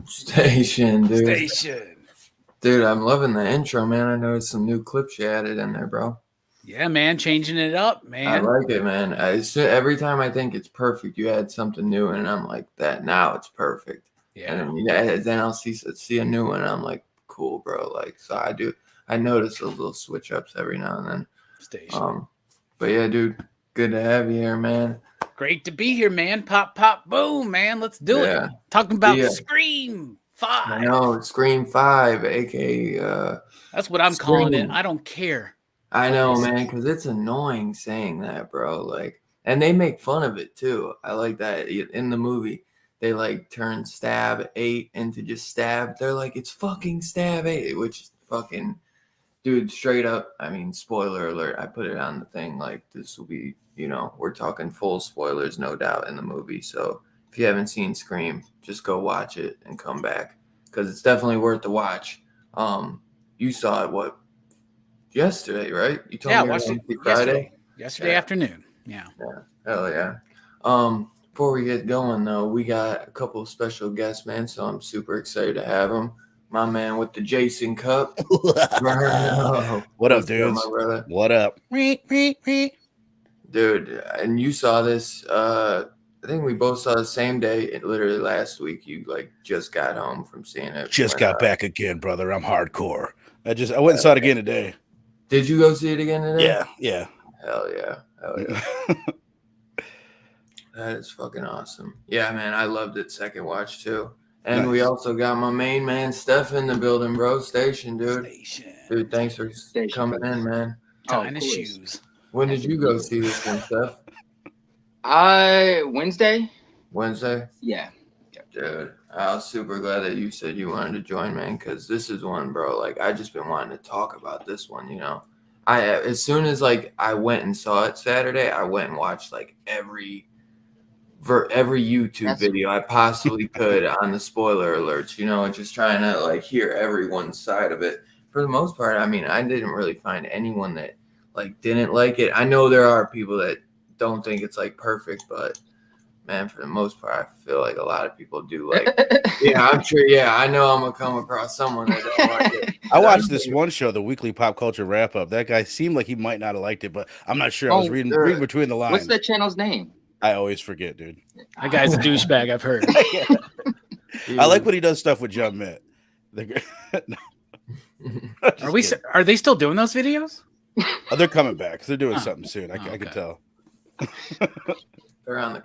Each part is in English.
Station, dude. Station. Dude, I'm loving the intro, man. I noticed some new clips you added in there, bro. Yeah, man, changing it up, man. I like it, man. Every time I think it's perfect, you add something new, and I'm like, that now it's perfect. Yeah. And then I'll see a new one, and I'm like, cool, bro. Like, so I notice those little switch ups every now and then. Station. But yeah, dude, good to have you here, man. Great to be here, man. Pop, pop, boom, man. Let's do it. Talking about Scream 5. I know, Scream 5, aka that's what I'm calling it. I don't care. I know, man, because it's annoying saying that, bro. Like, and they make fun of it too. I like that in the movie. They like turn Stab 8 into just Stab. They're like, it's fucking Stab 8, which is fucking, dude, straight up. I mean, spoiler alert. I put it on the thing. Like, this will be, we're talking full spoilers, no doubt, in the movie. So if you haven't seen Scream, just go watch it and come back, because it's definitely worth the watch. You saw it, yesterday, right? You told me I watched it Friday? Yesterday afternoon. Yeah. Hell yeah. Before we get going, though, we got a couple of special guests, man, so I'm super excited to have them. My man with the Jason Cup. What up, dudes? My brother? What up? Dude, and you saw this, I think we both saw the same day, literally last week. You, just got home from seeing it. Just got back again, brother. I'm hardcore. I went and saw it again today. Did you go see it again today? Yeah. Hell yeah. That is fucking awesome. Yeah, man, I loved it second watch too. And nice. We also got my main man, Steph, in the building, bro. Station, dude. Dude, thanks for coming in, man. Tying his shoes. When did you go see this one, Steph? Wednesday. Wednesday? Yeah. Dude, I was super glad that you said you wanted to join, man, because this is one, bro. I just been wanting to talk about this one, as soon as I went and saw it Saturday, I went and watched every YouTube video I possibly could on the spoiler alerts, just trying to hear everyone's side of it. For the most part, I mean, I didn't really find anyone that didn't like it. I know there are people that don't think it's perfect, but man, for the most part, I feel like a lot of people do yeah, I'm sure. Yeah, I know I'm gonna come across someone that don't like it. I watched this one show, the weekly pop culture wrap up. That guy seemed like he might not have liked it, but I'm not sure. I was reading between the lines. What's that channel's name? I always forget, dude. That guy's a douchebag, I've heard. I like when he does stuff with John Mitt. Are they still doing those videos? They're coming back. They're doing something soon. I can tell. They're on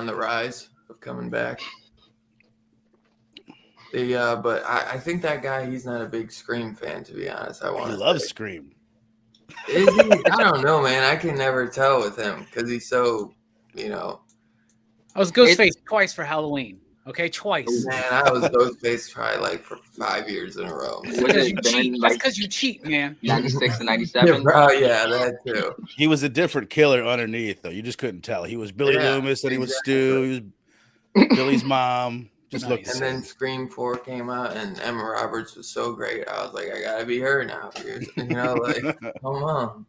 the rise of coming back. But I think that guy, he's not a big Scream fan, to be honest. He loves Scream. Is he? I don't know, man. I can never tell with him because he's so, I was Ghostface twice for Halloween. Okay, twice. Man, I was Ghostface probably like for 5 years in a row. That's because you cheat. That's because you cheat, man. 96 and 97. Yeah, that too. He was a different killer underneath, though. You just couldn't tell. He was Billy Loomis, and he was Stu. He was Billy's mom. Just looked. And then Scream 4 came out, and Emma Roberts was so great. I was like, I gotta be her now. Like, come on.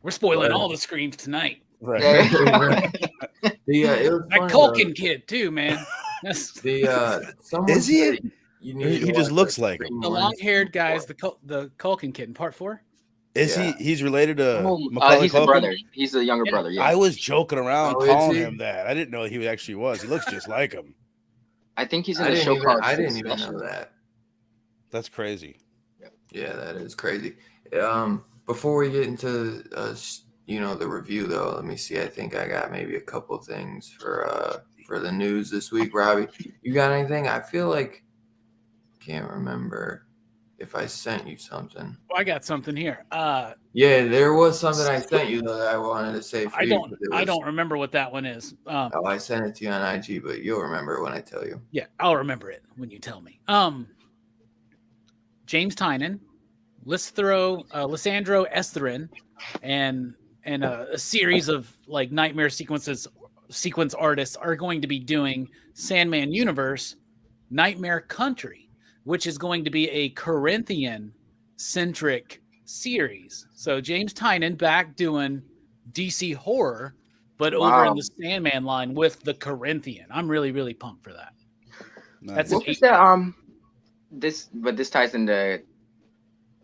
We're spoiling all the Screams tonight. Right. It was that Culkin kid too, man. Is he? He just looks like him. The long-haired guy's the Culkin kid in Part 4. Is he? He's related to Macaulay he's Culkin? a brother. He's the younger brother. Yeah. I was joking around calling him that. I didn't know he actually was. He looks just like him. I think he's in the show called. I didn't even know that. That's crazy. Yeah, that is crazy. Before we get into the review though, let me see. I think I got maybe a couple things for the news this week. Robbie, you got anything? I feel like can't remember if I sent you something. Well, I got something here. Yeah, there was something I sent you that I wanted to say for you. I don't remember what that one is. I sent it to you on IG, but you'll remember when I tell you. Yeah, I'll remember it when you tell me. James Tynion, Lissandro Estherren, and a series of like nightmare sequence artists are going to be doing Sandman Universe Nightmare Country, which is going to be a Corinthian-centric series. So James Tynion back doing DC horror, but over in the Sandman line with the Corinthian. I'm really, really pumped for that. Nice. What was that? This ties into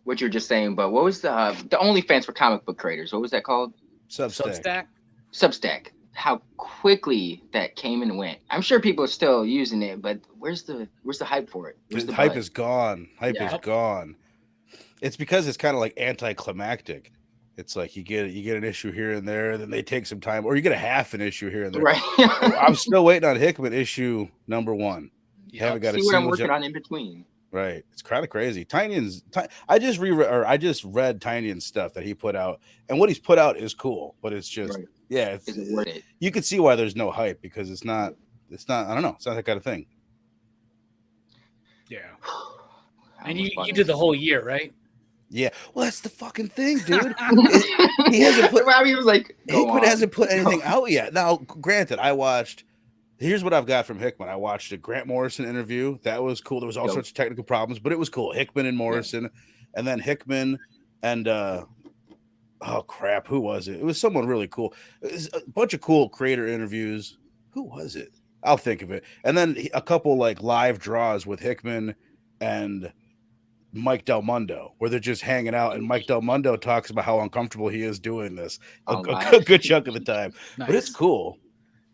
what you were just saying. But what was the OnlyFans for comic book creators? What was that called? Substack. How quickly that came and went. I'm sure people are still using it, but where's the hype for it? The hype is gone. Hype is gone. It's because it's kind of like anticlimactic. It's like you get an issue here and there, then they take some time, or you get a half an issue here and there. Right. I'm still waiting on Hickman issue number 1. Haven't got see what I'm working on in between. Right. It's kind of crazy. I just read Tynion's stuff that he put out, and what he's put out is cool, but it's just you can see why there's no hype because it's not I don't know, it's not that kind of thing. Yeah. And you did the whole year, right? Yeah. Well, that's the fucking thing, dude. He hasn't put Robbie was like, Hickman hasn't put anything out yet. Now, granted, here's what I've got from Hickman. I watched a Grant Morrison interview. That was cool. There was all sorts of technical problems, but it was cool. Hickman and Morrison, and then Hickman and oh crap, who was it? It was someone really cool. It was a bunch of cool creator interviews. Who was it? I'll think of it. And then a couple like live draws with Hickman and Mike Del Mundo, where they're just hanging out, and Mike Del Mundo talks about how uncomfortable he is doing this a good chunk of the time. Nice. But it's cool.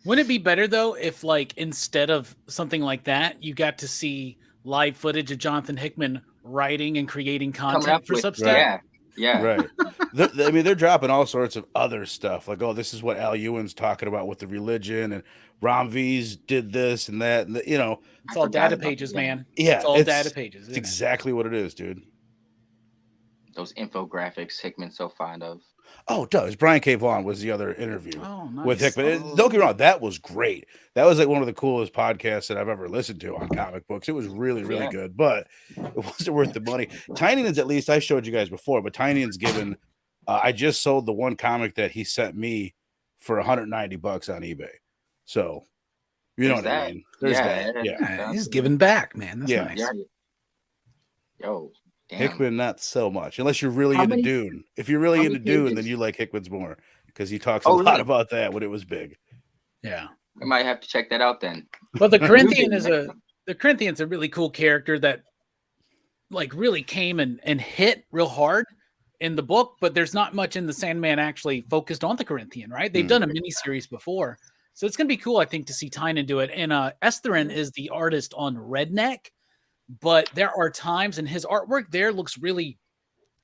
Wouldn't it be better though if, like, instead of something like that, you got to see live footage of Jonathan Hickman writing and creating content for Substack? Yeah. Right. I mean, they're dropping all sorts of other stuff. Like, oh, this is what Al Ewan's talking about with the religion, and Rom V's did this and that. And it's all data pages, man. Yeah. It's all data pages. It's exactly what it is, dude. Those infographics Hickman's so fond of. Oh, it does. Brian K. Vaughan was the other interview with Hickman. Oh. Don't get me wrong, that was great. That was like one of the coolest podcasts that I've ever listened to on comic books. It was really, really good, but it wasn't worth the money. Tynion's, at least I showed you guys before, but Tynion's given. I just sold the one comic that he sent me for $190 on eBay. So, you know what I mean? There's that. Yeah, he's giving back, man. That's nice. Yeah. Yo. Damn. Hickman, not so much, unless you're really into Dune. If you're really into Dune, then you like Hickman's more because he talks a lot about that when it was big. Yeah, I might have to check that out then. But the Corinthian's a really cool character that, like, really came and hit real hard in the book. But there's not much in the Sandman actually focused on the Corinthian, right? They've done a miniseries before, so it's gonna be cool, I think, to see Tynion do it. And Estherren is the artist on Redneck. But there are times, and his artwork there looks really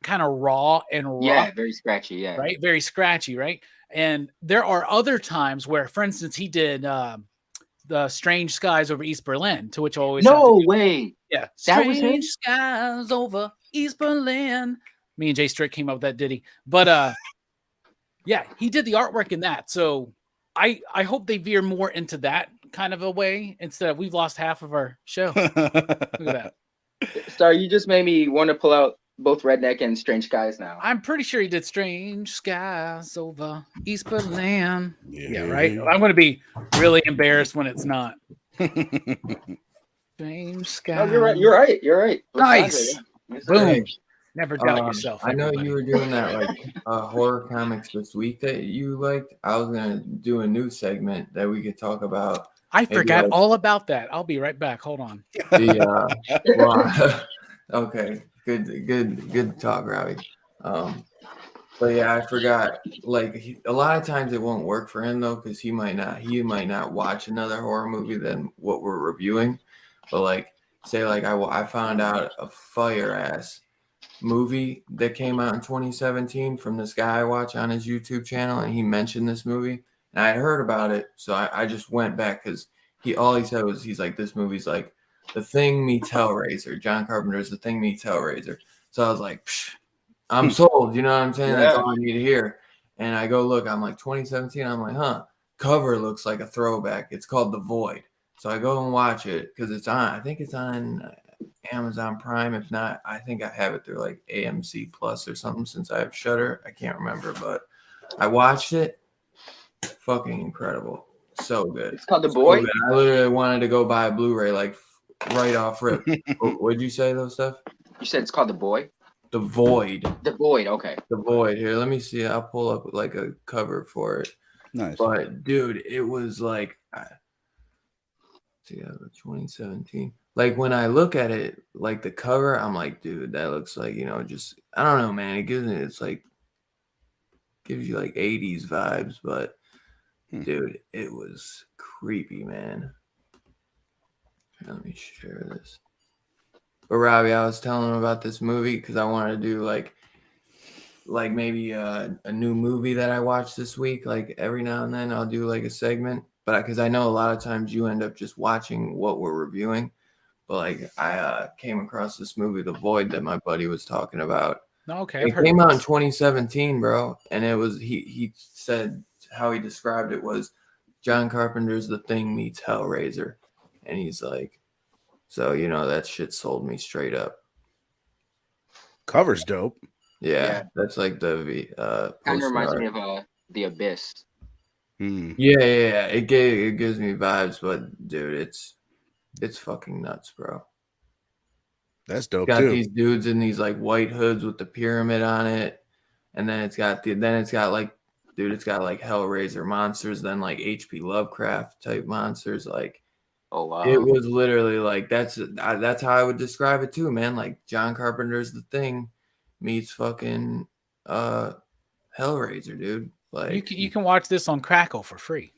kind of raw and rough. Yeah, very scratchy. Yeah, right, very scratchy, right. And there are other times where, for instance, he did the Strange Skies over East Berlin, to which I always way. Yeah, that was him? Skies over East Berlin. Me and Jay Strick came up with that ditty. But yeah, he did the artwork in that. So I hope they veer more into that kind of a way instead of we've lost half of our show. Look at that. Star, you just made me want to pull out both Redneck and Strange Skies now. I'm pretty sure he did Strange Skies over East Berlin. Yeah, right? I'm going to be really embarrassed when it's not. Strange Skies. No, you're right. Nice. Yes, Boom. Hey, Never doubt yourself. I know everybody. you were doing that like horror comics this week that you liked. I was gonna do a new segment that we could talk about. I forgot like, all about that. I'll be right back. Hold on. Okay, good talk, Robbie. But yeah, I forgot. Like a lot of times it won't work for him though, because he might not watch another horror movie than what we're reviewing. But like, say like I found out a fire ass movie that came out in 2017 from this guy I watch on his YouTube channel, and he mentioned this movie, and I had heard about it, so I just went back because all he said was he's like, this movie's like The Thing meets Hellraiser. John Carpenter's The Thing meets Hellraiser. So I was like, I'm sold. You know what I'm saying? That's all I need to hear. And I go look. I'm like 2017. I'm like, cover looks like a throwback. It's called The Void. So I go and watch it because it's on. I think it's on Amazon Prime. If not, I think I have it through like AMC Plus or something since I have Shudder. I can't remember, but I watched it. Fucking incredible. So good. It's called The Boy. I literally wanted to go buy a Blu-ray like right off rip. What'd you say though, Steph? You said it's called The Boy? The Void. The Void, okay. The Void. Here, let me see. I'll pull up like a cover for it. Nice. But dude, it was like 2017. Like when I look at it, like the cover, I'm like, dude, that looks like, just I don't know, man. It's like gives you like 80s vibes, but dude, it was creepy, man. Let me share this. But Robbie, I was telling him about this movie because I wanted to do like maybe a new movie that I watched this week. Like every now and then I'll do like a segment, but because I know a lot of times you end up just watching what we're reviewing. But like I came across this movie, The Void, that my buddy was talking about. Okay, it came out in 2017, bro, and it was he said how he described it was John Carpenter's The Thing meets Hellraiser, and he's like, so that shit sold me straight up. Cover's dope. Yeah. That's like the kind of reminds me of The Abyss. Yeah. It gives me vibes, but dude, it's fucking nuts, bro. That's dope. It's got these dudes in these like white hoods with the pyramid on it, and then it's got like Hellraiser monsters, then like H.P. Lovecraft type monsters. Like, oh wow, it was literally like that's how I would describe it too, man. Like John Carpenter's The Thing meets fucking Hellraiser, dude. Like you can watch this on Crackle for free.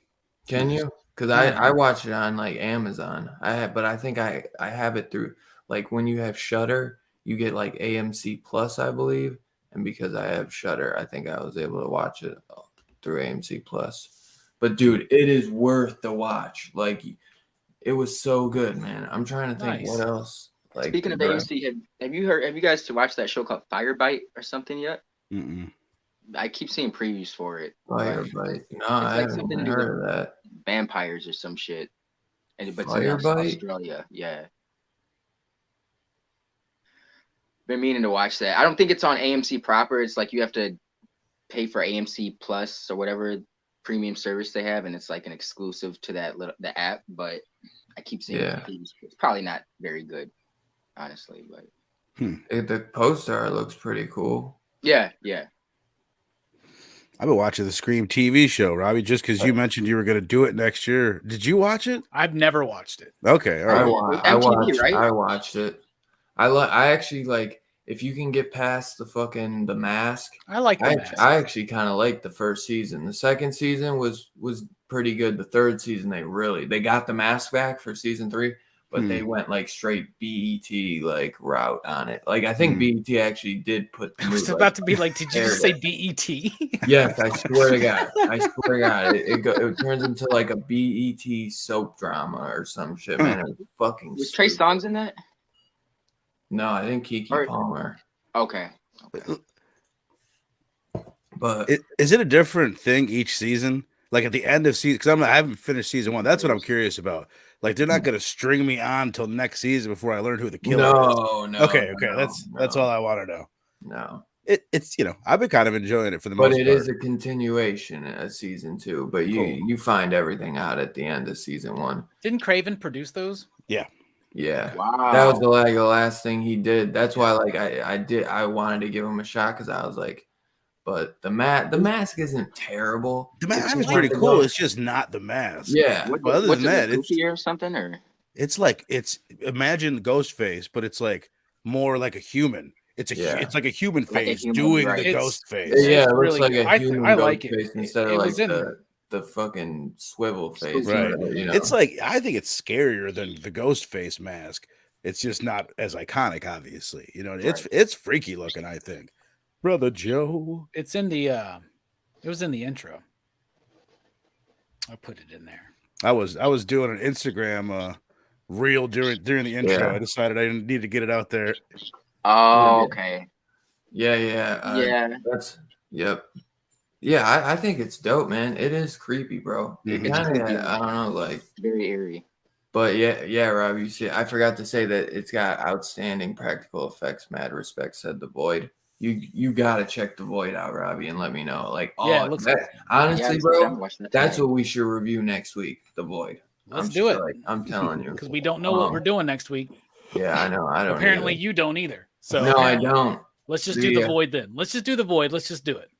Can you? Because I watch it on like Amazon. But I think I have it through like when you have Shudder, you get like AMC Plus, I believe. And because I have Shudder, I think I was able to watch it through AMC Plus. But dude, it is worth the watch. Like it was so good, man. I'm trying to think what else. Like speaking of AMC, have you guys watched that show called Firebite or something yet? Mm-mm. I keep seeing previews for it. Firebite. No, I haven't even heard of that. Vampires or some shit. But it's in Australia. Yeah. Been meaning to watch that. I don't think it's on AMC proper. It's like you have to pay for AMC Plus or whatever premium service they have, and it's like an exclusive to the app. But I keep seeing previews. It's probably not very good, honestly. But the poster looks pretty cool. Yeah. I've been watching the Scream TV show, Robbie, just because you mentioned you were going to do it next year. Did you watch it? I've never watched it. Okay, all right. I watched it. I actually like if you can get past the Mask. I like the Mask. I actually kind of liked the first season. The second season was pretty good. The third season they got the Mask back for season 3. But they went like straight BET like route on it. Like I think BET actually did put. I was about to be like, did you just say BET? Yes, I swear to God. It turns into like a BET soap drama or some shit, man. It was fucking. Was Trey Songz in that? No, I think Keke Palmer. Okay. But Is it a different thing each season? Like at the end of season, because I haven't finished season 1. That's what I'm curious about. Like they're not going to string me on till next season before I learn who the killer is. no. Okay, no, that's all I want to know. No. It's I've been kind of enjoying it for the But most it part. is a continuation of season 2. But Cool. you find everything out at the end of season 1. Didn't Craven produce those? Yeah. Wow. That was the last thing he did. That's why like I wanted to give him a shot because I was like, but the mask isn't terrible. The mask is just pretty like cool. It's just not the mask. Yeah. Well, other what's than that, it, it's Goofy or something, or it's like imagine Ghostface, but it's like more like a human. It's like a human Like a face human, doing right. the ghost face. Yeah, it looks really like good. a human I ghost like it. face instead It of like was in- the fucking swivel face. Right. You know? It's like I think it's scarier than the ghost face mask. It's just not as iconic, obviously. You know, it's freaky looking, I think. Brother Joe. It's in the it was in the intro. I put it in there. I was doing an Instagram reel during the intro. Yeah. I decided I didn't need to get it out there. oh, okay. Yeah. Yeah. That's yep. Yeah, I think it's dope, man. It is creepy, bro. It Mhm. kind creepy. of I don't know, like, Very eerie. but yeah, Rob. You see, I forgot to say that it's got outstanding practical effects. Mad respect, said the Void. You gotta check the Void out, Robbie, and let me know. Like, Yeah, it looks honestly, Yeah, bro, I'm watching that that's tonight. what we should review next week. The Void. Let's do it. Like, I'm telling you. Because we don't know what we're doing next week. Yeah, I know. I don't. Apparently either. you don't either. So No, I don't. let's just do the Void then. Let's just do the Void. Let's just do it.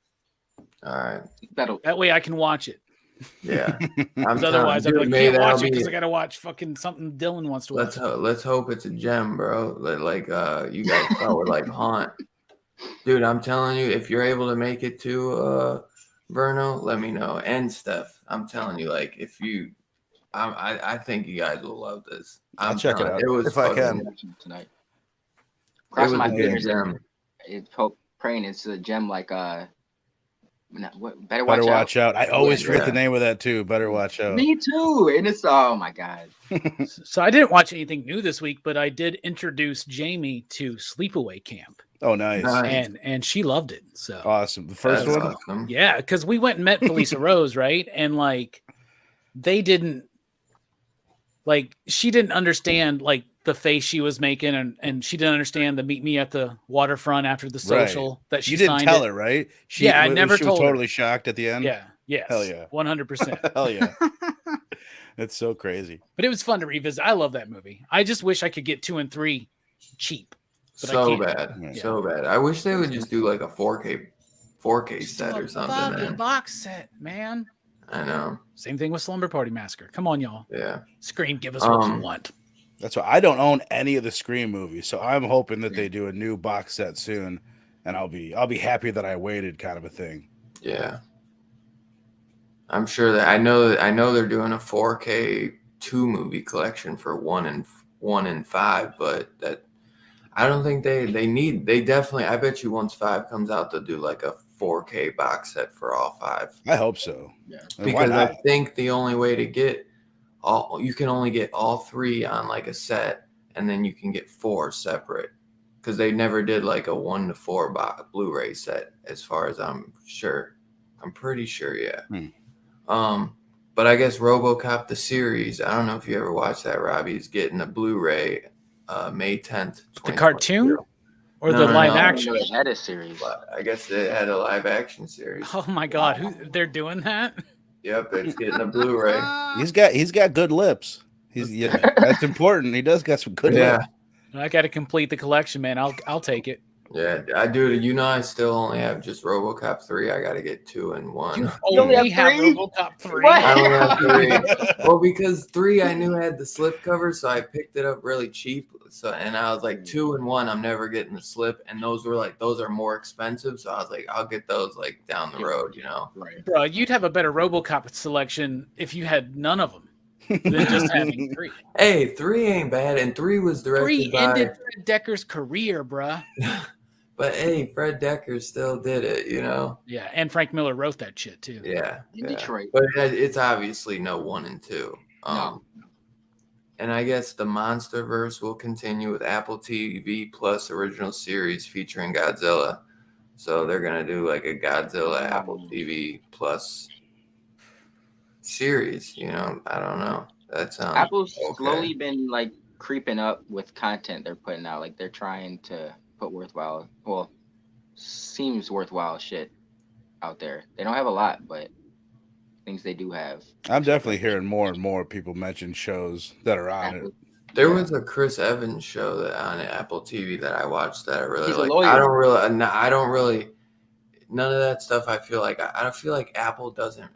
All right. That way I can watch it. Yeah. Because otherwise, dude, I maybe can't watch that'll it because be- I got to watch fucking something Dylan wants to watch. Let's hope it's a gem, bro. Like you guys start with like Haunt. Dude, I'm telling you, if you're able to make it to Verno, let me know. And Steph, I'm telling you, like if you I think you guys will love this. I'll check it out It was if I can. Tonight. It Cross was my a good fingers. gem. It's praying it's a gem like better Watch out. I always forget Yeah. the name of that too. Better watch out. Me too. And it's oh my god. So I didn't watch anything new this week, but I did introduce Jamie to Sleepaway Camp, Oh, nice. Nice. and she loved it. So Awesome. The first That's one. awesome. yeah, because we went and met Felisa Rose, right? And like they didn't like she didn't understand like the face she was making, and she didn't understand the meet me at the waterfront after the social that she You didn't signed tell it. her, right? Yeah, I never she told was her. totally shocked at the end. Yeah, yes, Hell yeah. 100%. Hell yeah. That's so crazy. But it was fun to revisit. I love that movie. I just wish I could get 2 and 3 cheap. But I So can't. bad. Yeah. So bad. I wish they would just do like a 4K set or something. Fucking Man. box set, man. I know. Same thing with Slumber Party Massacre. Come on, y'all. Yeah. Scream, give us what you Um, want. That's why I don't own any of the Scream movies, so I'm hoping that they do a new box set soon, and I'll be happy that I waited, kind of a thing. Yeah. I'm sure that I know they're doing a 4K 2 movie collection for 1 and 5, but that I don't think they definitely, I bet you once 5 comes out they'll do like a 4K box set for all 5. I hope so. Yeah. And why Because I not? think the only way to get you can only get all 3 on like a set, and then you can get 4 separate. Because they never did like a 1 to 4 Blu-ray set, as far as I'm sure. I'm pretty sure, yeah. But I guess RoboCop the series, I don't know if you ever watched that, Robbie, is getting a Blu-ray May 10th. The cartoon 2022. or No, the no, live no. action? They had a series. But I guess it had a live action series. Oh my God, they're doing that? Yep, it's getting a Blu-ray. He's got good lips. That's important. He does got some good Yeah. lips. I got to complete the collection, man. I'll take it. Yeah, I do. You know, I still only have just RoboCop 3. I got to get 2 and 1. You only only have have 3? RoboCop 3. What? I only have 3. Well, because 3 I knew had the slip cover, so I picked it up really cheap. So, and I was like 2 and 1, I'm never getting the slip, and those are more expensive. So I was like, I'll get those like down the road, you know. Right. Bro, you'd have a better RoboCop selection if you had none of them than just having 3. Hey, 3 ain't bad, and 3 was directed 3 by. ended Fred Decker's career, bruh. But hey, Fred Decker still did it, you know. Yeah, and Frank Miller wrote that shit too. Yeah, In Detroit. but it's obviously no 1 and 2. No. And I guess the MonsterVerse will continue with Apple TV Plus original series featuring Godzilla. So they're gonna do like a Godzilla Apple TV Plus series. You know, I don't know. That sounds Apple's okay. slowly been like creeping up with content they're putting out. Like they're trying to put seems worthwhile shit out there. They don't have a lot, but things they do have. I'm definitely hearing more and more people mention shows that are on Apple. it. There was a Chris Evans show that on Apple TV that I watched that I really He's a like. lawyer. I don't really, none of that stuff. I feel like I don't feel like Apple doesn't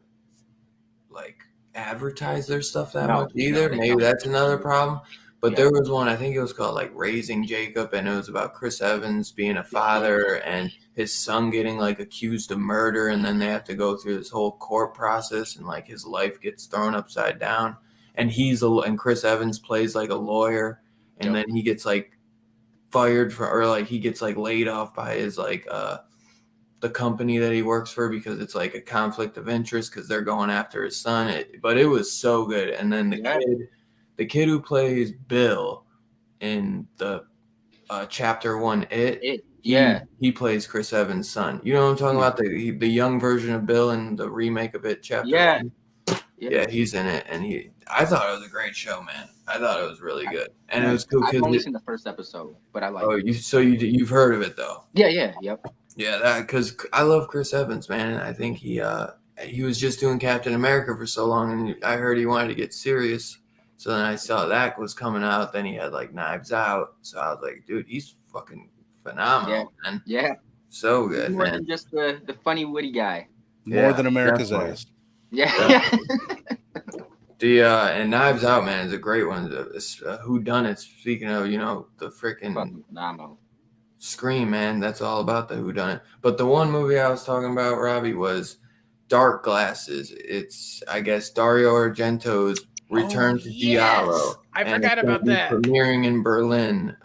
like advertise their stuff that much either. they Maybe don't. that's another problem. But Yeah. there was one, I think it was called like Raising Jacob, and it was about Chris Evans being a father and his son getting like accused of murder, and then they have to go through this whole court process, and like his life gets thrown upside down. And and Chris Evans plays like a lawyer, and then he gets like fired or like he gets like laid off by his like the company that he works for because it's like a conflict of interest because they're going after his son. But it was so good. And then the kid who plays Bill in the chapter 1 he plays Chris Evans' son. You know what I'm talking about? The young version of Bill in the remake of it, chapter 1. Yeah, he's in it, and I thought it was a great show, man. I thought it was really good, and it was cool. I've only seen the first episode, but I like. Oh, you've heard of it though? Yeah, yep. Yeah, that because I love Chris Evans, man, and I think he was just doing Captain America for so long, and I heard he wanted to get serious. So then I saw that was coming out. Then he had like Knives Out, so I was like, dude, he's fucking phenomenal, man. Yeah, so good, more man. than just the funny, witty guy. More than America's ass. Yeah. And Knives Out, man, is a great one. Whodunit. Speaking of, the freaking Scream, man, that's all about the whodunit. But the one movie I was talking about, Robbie, was Dark Glasses. It's, I guess, Dario Argento's return to Giallo. I forgot about that. Premiering in Berlin.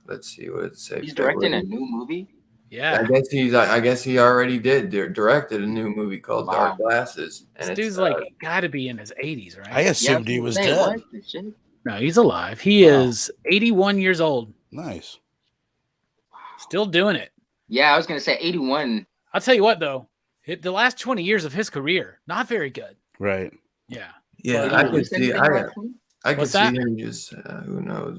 Let's see what it says. He's directing a new movie. Yeah, I guess he already directed a new movie called Dark Glasses. And this dude's like got to be in his 80s, right? I assumed he was dead. No, he's alive. He is 81 years old. Nice. Still doing it. Yeah, I was gonna say 81. I'll tell you what, though, the last 20 years of his career, not very good. Right. Yeah. Yeah, I could see. I could see him just. Who knows?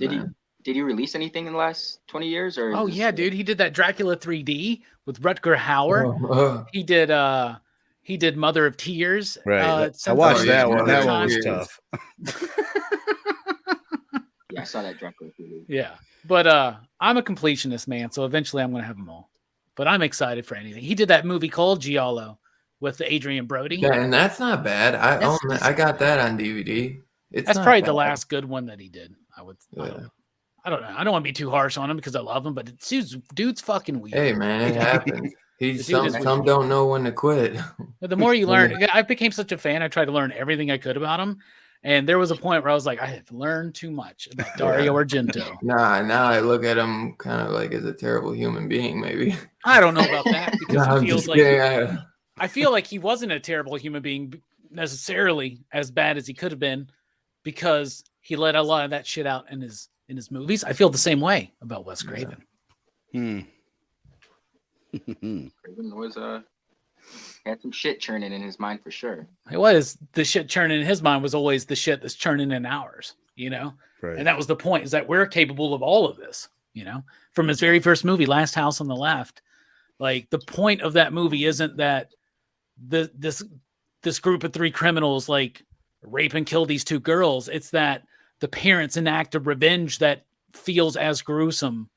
Did he release anything in the last 20 years? Or oh yeah, dude, he did that Dracula 3D with Rutger Hauer. He did Mother of Tears. Right. I watched that one. That one was tough. Yeah, I saw that Dracula 3D. Yeah, but I'm a completionist, man. So eventually, I'm gonna have them all. But I'm excited for anything. He did that movie called Giallo with Adrian Brody. Yeah, and that's not bad. I got that on DVD. That's probably the last good one that he did. I don't know. I don't want to be too harsh on him because I love him, but dude's fucking weird. Hey, man, it happens. Some don't know when to quit. But the more you learn, I became such a fan. I tried to learn everything I could about him. And there was a point where I was like, I have learned too much about Dario Argento. Now I look at him kind of like as a terrible human being, maybe. I don't know about that because he feels like I feel like he wasn't a terrible human being necessarily as bad as he could have been because he let a lot of that shit out in his movies. I feel the same way about Wes Craven. Craven was had some shit churning in his mind for sure. It was the shit churning in his mind was always the shit that's churning in ours, Right. And that was the point, is that we're capable of all of this, from his very first movie, Last House on the Left. Like the point of that movie isn't that this group of 3 criminals like rape and kill these 2 girls. It's that the parents enact a revenge that feels as gruesome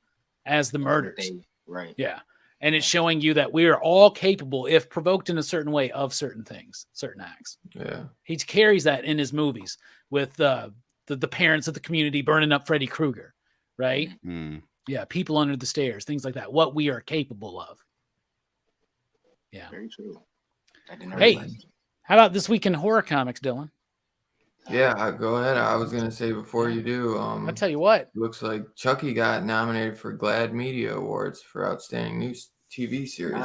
as the murders. Right. Yeah. And it's showing you that we are all capable, if provoked in a certain way, of certain things, certain acts. Yeah. He carries that in his movies with the parents of the community burning up Freddy Krueger, right? Mm. Yeah. People under the stairs, things like that. What we are capable of. Yeah. Very true. Hey, how about this week in horror comics, Dylan? Yeah, go ahead. I was gonna say before you do, I'll tell you what. Looks like Chucky got nominated for GLAAD Media Awards for Outstanding New TV Series.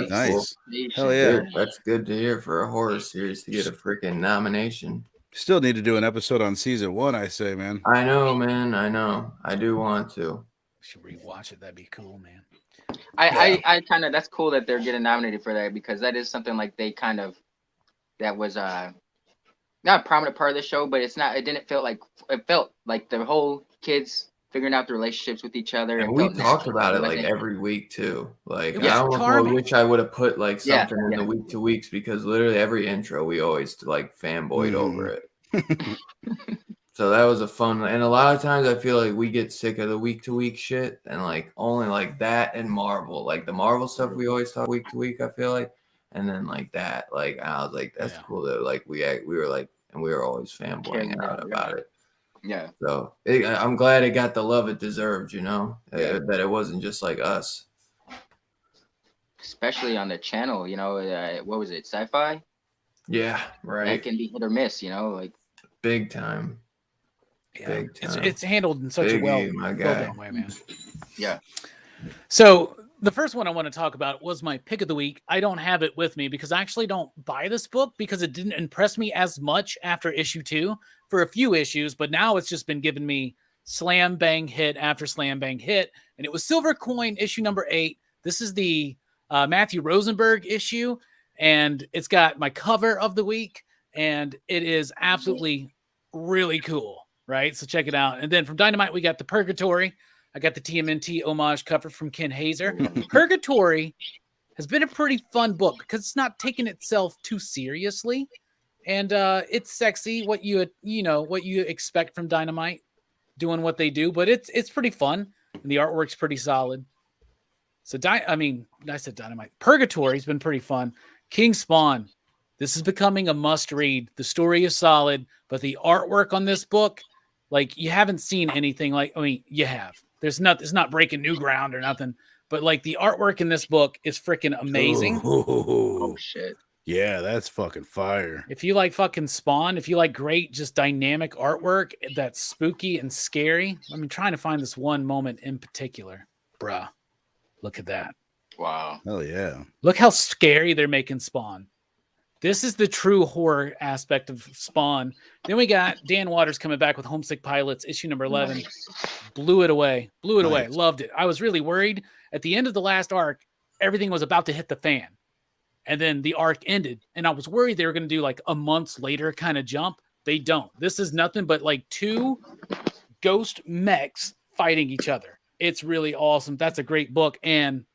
Nice. Cool. Hell yeah. That's good to hear for a horror series to get a freaking nomination. Still need to do an episode on season 1, I say, man. I know, man. I know. I do want to. Should rewatch it. That'd be cool, man. I kind of, that's cool that they're getting nominated for that, because that is something like they kind of, that was not a prominent part of the show, but it didn't feel like, it felt like the whole kids figuring out the relationships with each other. And It we felt talked natural. about It it like wasn't. every week too. Like It I was almost charming. wish I would have put like Yeah, something in yeah. the week to weeks, because literally every intro we always like fanboyed over it. So that was a fun, and a lot of times I feel like we get sick of the week to week shit, and like only like that and Marvel, like the Marvel stuff we always talk week to week. I feel like, and then like that, like I was like, that's Yeah. cool that like we were like, and we were always fanboying out about it. Yeah. So I'm glad it got the love it deserved, you know, Yeah. that it wasn't just like us. Especially on the channel, you know, what was it, Sci-Fi? Yeah, That right. can be hit or miss, you know, like Big time. Yeah. Big time. It's handled in such a well done way, man. Yeah. So the first one I want to talk about was my pick of the week. I don't have it with me because I actually don't buy this book because it didn't impress me as much after issue 2 for a few issues, but now it's just been giving me slam bang hit after slam bang hit. And it was Silver Coin issue number 8. This is the Matthew Rosenberg issue, and it's got my cover of the week, and it is absolutely really cool, right? So check it out. And then from Dynamite, we got the Purgatory. I got the TMNT homage cover from Ken Hazer. Purgatory has been a pretty fun book because it's not taking itself too seriously, and it's sexy. What you expect from Dynamite, doing what they do, but it's pretty fun, and the artwork's pretty solid. So I said Dynamite. Purgatory's been pretty fun. King Spawn. This is becoming a must read. The story is solid, but the artwork on this book, like you haven't seen anything like. I mean, you have. It's not breaking new ground or nothing, but like the artwork in this book is freaking amazing. Oh shit. Yeah, that's fucking fire. If you like fucking Spawn, if you like great, just dynamic artwork that's spooky and scary. I'm trying to find this one moment in particular. Bruh, look at that. Wow. Hell yeah. Look how scary they're making Spawn. This is the true horror aspect of Spawn. Then we got Dan Waters coming back with Homesick Pilots, issue number 11. Blew it away. Loved it. I was really worried. At the end of the last arc, everything was about to hit the fan. And then the arc ended. And I was worried they were going to do like a months later kind of jump. They don't. This is nothing but like 2 ghost mechs fighting each other. It's really awesome. That's a great book. And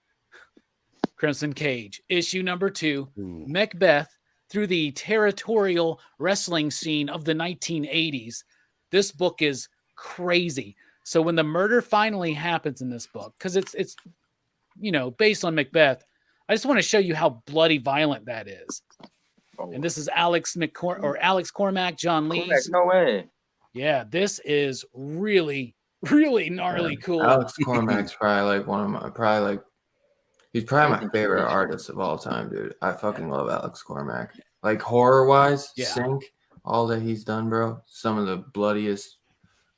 Crimson Cage, issue number 2, Macbeth, through the territorial wrestling scene of the 1980s. This book is crazy. So when the murder finally happens in this book, because it's based on Macbeth, I just want to show you how bloody violent that is. And this is Alex Cormack, John Lees. No way. Yeah, this is really, really gnarly cool. Alex Cormack's probably like he's probably my favorite artist of all time, dude. I fucking love Alex Cormack. Like horror wise, Sync, all that he's done, bro. Some of the bloodiest,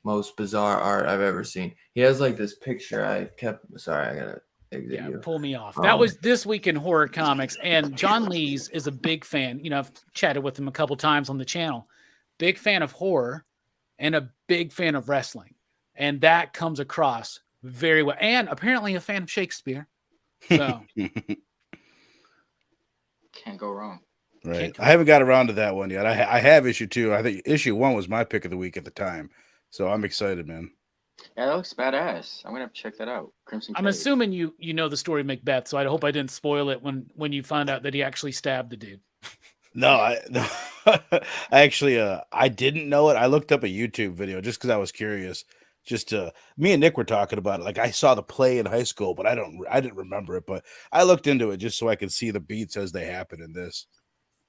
most bizarre art I've ever seen. He has like this picture I gotta exit you. Pull me off. That was This Week in Horror Comics. And John Lees is a big fan. I've chatted with him a couple times on the channel. Big fan of horror and a big fan of wrestling. And that comes across very well. And apparently a fan of Shakespeare. So can't go wrong. Right. I haven't got around to that one yet. I have issue 2. I think issue 1 was my pick of the week at the time. So I'm excited, man. Yeah, that looks badass. I'm gonna have to check that out. Crimson Cage. I'm assuming you know the story of Macbeth, so I hope I didn't spoil it when you found out that he actually stabbed the dude. No, I actually I didn't know it. I looked up a YouTube video just because I was curious. Me and Nick were talking about it. Like I saw the play in high school, but I didn't remember it. But I looked into it just so I could see the beats as they happen in this.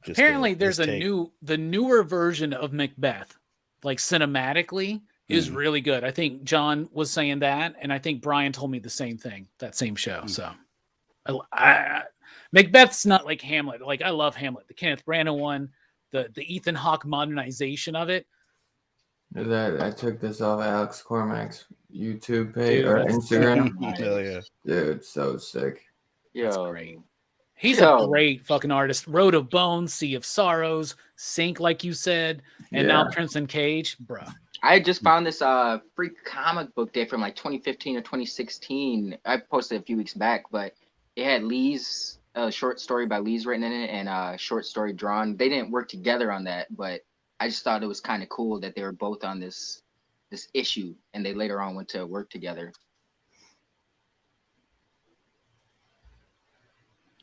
Apparently, there's the newer version of Macbeth, like cinematically, is really good. I think John was saying that, and I think Brian told me the same thing, that same show. So Macbeth's not like Hamlet. Like I love Hamlet, the Kenneth Branagh one, the Ethan Hawke modernization of it. I took this off Alex Cormack's YouTube page or Instagram. Hell yeah. Dude, so sick. That's great. He's a great fucking artist. Road of Bones, Sea of Sorrows, Sync, like you said, and now Crimson Cage, bruh. I just found this free comic book day from like 2015 or 2016. I posted a few weeks back, but it had Lee's short story by Lee's written in it and a short story drawn. They didn't work together on that, but I just thought it was kind of cool that they were both on this issue, and they later on went to work together.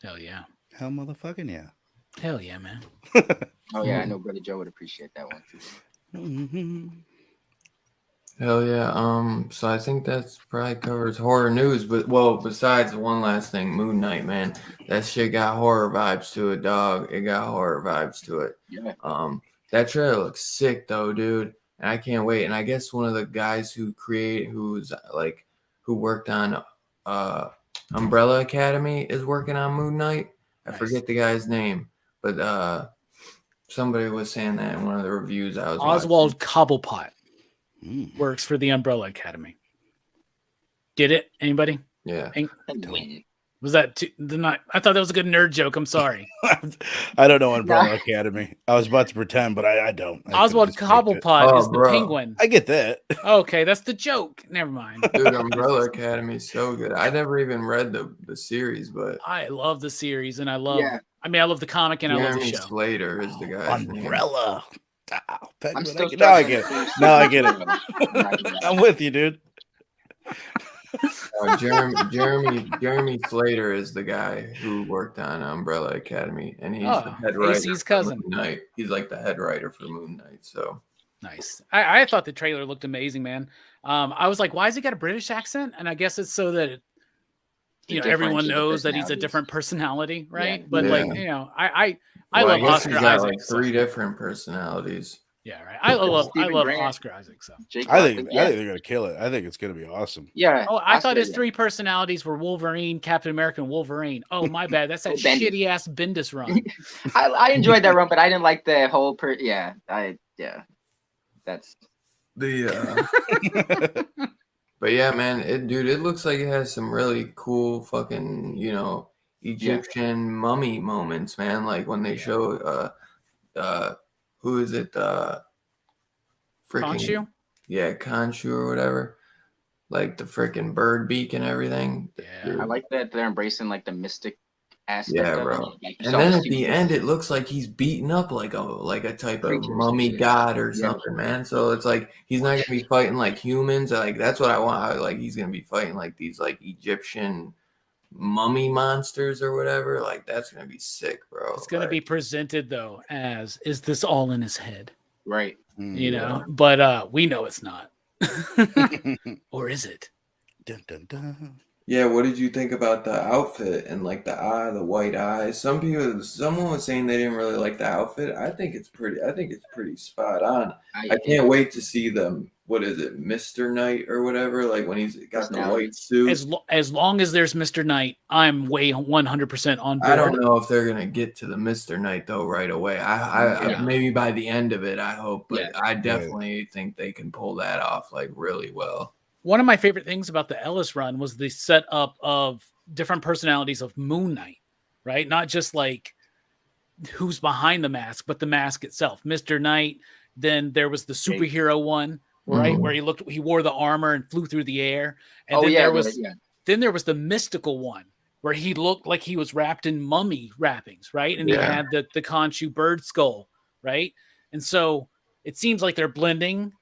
Hell yeah. Hell motherfucking yeah. Hell yeah, man. Oh yeah, I know Brother Joe would appreciate that one. Mm-hmm. Hell yeah. So I think that's probably covers horror news, but besides one last thing, Moon Knight, man, that shit got horror vibes to it, dog. It got horror vibes to it. Yeah. That trailer looks sick though, dude. And I can't wait. And I guess one of the guys who worked on Umbrella Academy is working on Moon Knight. I forget the guy's name, but somebody was saying that in one of the reviews I was Oswald watching. Cobblepot works for the Umbrella Academy. Get it? Anybody? Yeah. Was that I thought that was a good nerd joke. I'm sorry. I don't know Umbrella Academy. I was about to pretend, but I don't. Oswald Cobblepot is the bro. penguin. I get that. Okay, that's the joke. Never mind. Dude, Umbrella Academy is so good. I never even read the series, but I love the series, and I love the comic, and I love the Jeremy show. Slater is the guy's Umbrella. I'm still Now I get it. Now I get it. I'm with you, dude. Jeremy Slater is the guy who worked on Umbrella Academy, and he's the head writer. AC's cousin. For Moon Knight. He's like the head writer for Moon Knight. So nice. I thought the trailer looked amazing, man. I was like, why has he got a British accent? And I guess it's so that everyone knows that he's a different personality, right? But I love Oscar Isaac. Like 3 different personalities. Yeah, right. I love Oscar Isaac. So I think they're gonna kill it. I think it's gonna be awesome. Yeah. Oh, I thought his 3 personalities were Wolverine, Captain America, and Wolverine. Oh, my bad. That's that shitty ass Bendis run. I enjoyed that run, but I didn't like the whole that's the but yeah, man, it looks like it has some really cool fucking Egyptian mummy moments, man. Like when they show who is it? Freaking Khonshu? Yeah, Khonshu or whatever. Like the freaking bird beak and everything. Yeah. I like that they're embracing like the mystic aspect. Yeah, of bro. it. Like, and then at the end, it looks like he's beaten up like a type of mummy god or something, man. So it's like he's not gonna be fighting like humans. Like that's what I want. Like he's gonna be fighting like these like Egyptian mummy monsters or whatever. Like that's gonna be sick, bro. It's gonna be presented though as, is this all in his head? Right. But we know it's not. Or is it? Dun, dun, dun. Yeah, what did you think about the outfit and like the white eyes? Someone was saying they didn't really like the outfit. I think it's pretty spot on. I can't wait to see them. What is it, Mr. Knight or whatever? Like when he's got the white suit. As long as there's Mr. Knight, I'm way 100% on board. I don't know if they're gonna get to the Mr. Knight though right away. I maybe by the end of it, I hope, but I definitely think they can pull that off like really well. One of my favorite things about the Ellis run was the setup of different personalities of Moon Knight, right? Not just like who's behind the mask, but the mask itself. Mr. Knight, then there was the superhero one, right? Where he wore the armor and flew through the air. And then there was the mystical one where he looked like he was wrapped in mummy wrappings, right? And he had the Khonshu bird skull, right? And so it seems like they're blending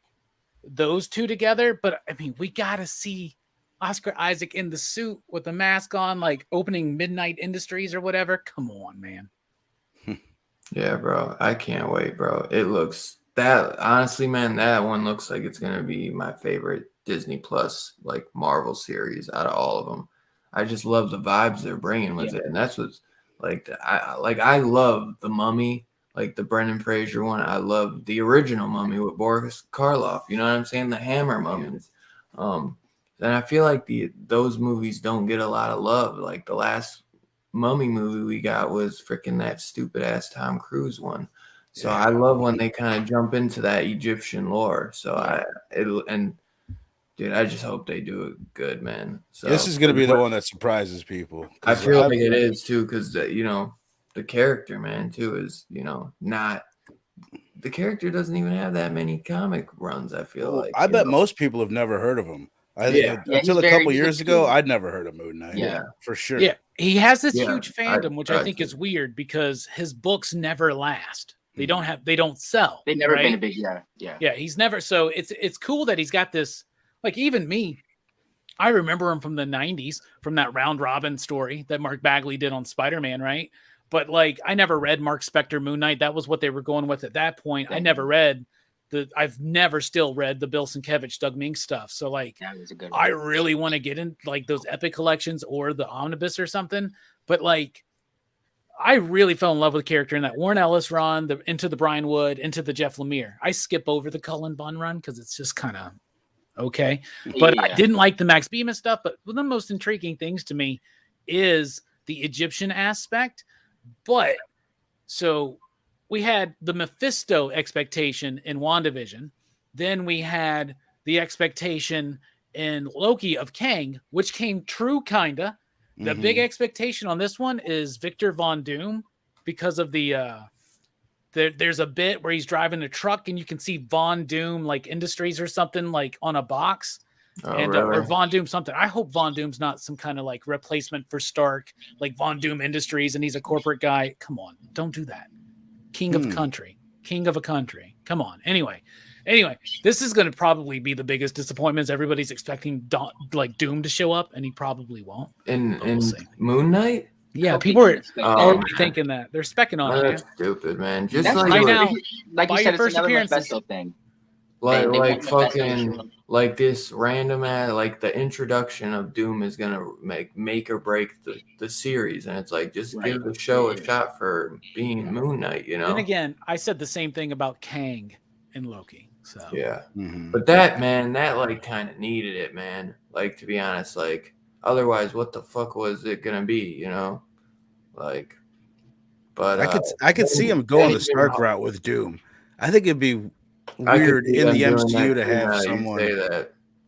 those two together, but I mean, we gotta see Oscar Isaac in the suit with the mask on, like opening Midnight Industries or whatever. Come on, man. Yeah, bro. I can't wait, bro. It looks honestly, man, that one looks like it's gonna be my favorite Disney Plus like Marvel series out of all of them. I just love the vibes they're bringing with it, and that's what's like. I love the Mummy. Like the Brendan Fraser one, I love the original Mummy with Boris Karloff. You know what I'm saying? The Hammer mummies. And I feel like those movies don't get a lot of love. Like the last Mummy movie we got was freaking that stupid ass Tom Cruise one. So I love when they kind of jump into that Egyptian lore. So dude, I just hope they do it good, man. So this is gonna be the one that surprises people. I feel like it is too, because the character, man, too, is, not the character doesn't even have that many comic runs. I feel like I bet most people have never heard of him. I think Yeah. until he's a couple very- he's years a ago, kid. I'd never heard of Moon Knight. Yeah. For sure. Yeah, he has this Yeah, huge fandom, which I think is weird because his books never last. They don't sell. They've never right? been a big Yeah, he's never. So it's cool that he's got this. Like even me, I remember him from the 90s, from that round robin story that Mark Bagley did on Spider-Man, right? But like I never read Mark Spector Moon Knight. That was what they were going with at that point. I never read I've never still read the Bill Sienkiewicz, Doug Mink stuff. So like that was a good one. I really want to get in like those epic collections or the omnibus or something. But like I really fell in love with the character in that Warren Ellis run, into the Brian Wood, into the Jeff Lemire. I skip over the Cullen Bunn run because it's just kind of okay. But I didn't like the Max Bemis stuff. But one of the most intriguing things to me is the Egyptian aspect. But so we had the Mephisto expectation in WandaVision. Then we had the expectation in Loki of Kang, which came true, kinda. The big expectation on this one is Victor Von Doom because of there's a bit where he's driving a truck and you can see Von Doom like Industries or something like on a box. Or Von Doom something. I hope Von Doom's not some kind of like replacement for Stark, like Von Doom Industries, and he's a corporate guy. Come on, don't do that. King of a country. Come on. Anyway, this is going to probably be the biggest disappointment. Everybody's expecting Doom to show up, and he probably won't. In Moon Knight? Yeah, people are already thinking that. They're specking on it. That's stupid, man. Just That's like right now, like you by said, your first it's another appearances. Mephisto thing. Like They want fucking like this random like the introduction of Doom is gonna make or break the series, and it's like just give the show a shot for being Moon Knight, you know. Then again, I said the same thing about Kang in Loki. So yeah, but that man, that like kind of needed it, man. Like to be honest, like otherwise, what the fuck was it gonna be, you know? Like, but I could see him going the Stark route with Doom. I think it'd be weird in the MCU to have someone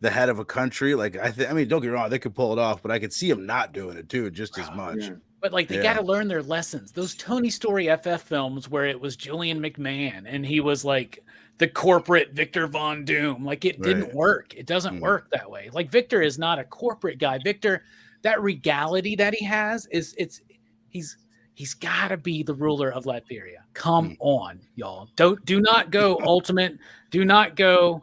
the head of a country. Like I mean, don't get me wrong, they could pull it off, but I could see him not doing it too, just as much. Yeah. But like they got to learn their lessons. Those Tony Story FF films where it was Julian McMahon and he was like the corporate Victor Von Doom. Like it didn't work. It doesn't work that way. Like Victor is not a corporate guy. Victor, that regality that he has he's got to be the ruler of Latveria. Come on, y'all. Do not go ultimate. Do not go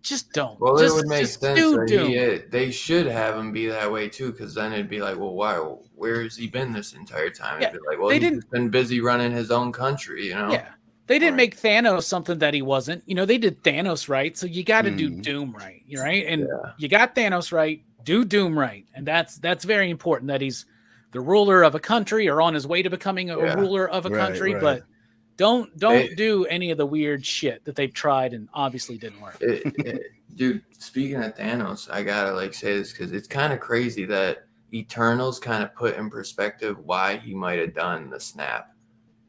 just don't. Well, just, it would make just sense do that they should have him be that way too, because then it'd be like, well, why? Where has he been this entire time? It'd be like, well, he's been busy running his own country, you know? Yeah. They didn't make Thanos something that he wasn't. You know, they did Thanos right, so you got to do Doom right, right? And you got Thanos right, do Doom right, and that's very important that he's the ruler of a country or on his way to becoming a ruler of a country, but don't do any of the weird shit that they've tried and obviously didn't work. Dude, speaking of Thanos, I gotta say this because it's kind of crazy that Eternals kind of put in perspective why he might have done the snap.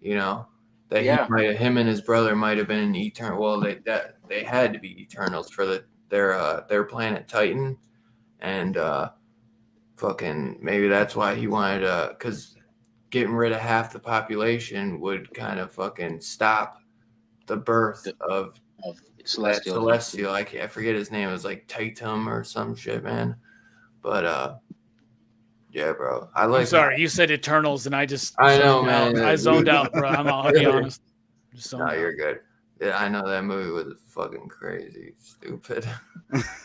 You know, that him and his brother might have been an Eternal. Well, they had to be Eternals for their planet Titan, and fucking maybe that's why he wanted to, because getting rid of half the population would kind of fucking stop the birth of Celestial. I forget his name. It was like Tatum or some shit, man. But yeah, bro. I'm sorry, you said Eternals, and I know, man. I zoned out, bro. I'll be honest. No, you're good. Yeah, I know that movie was fucking crazy, stupid.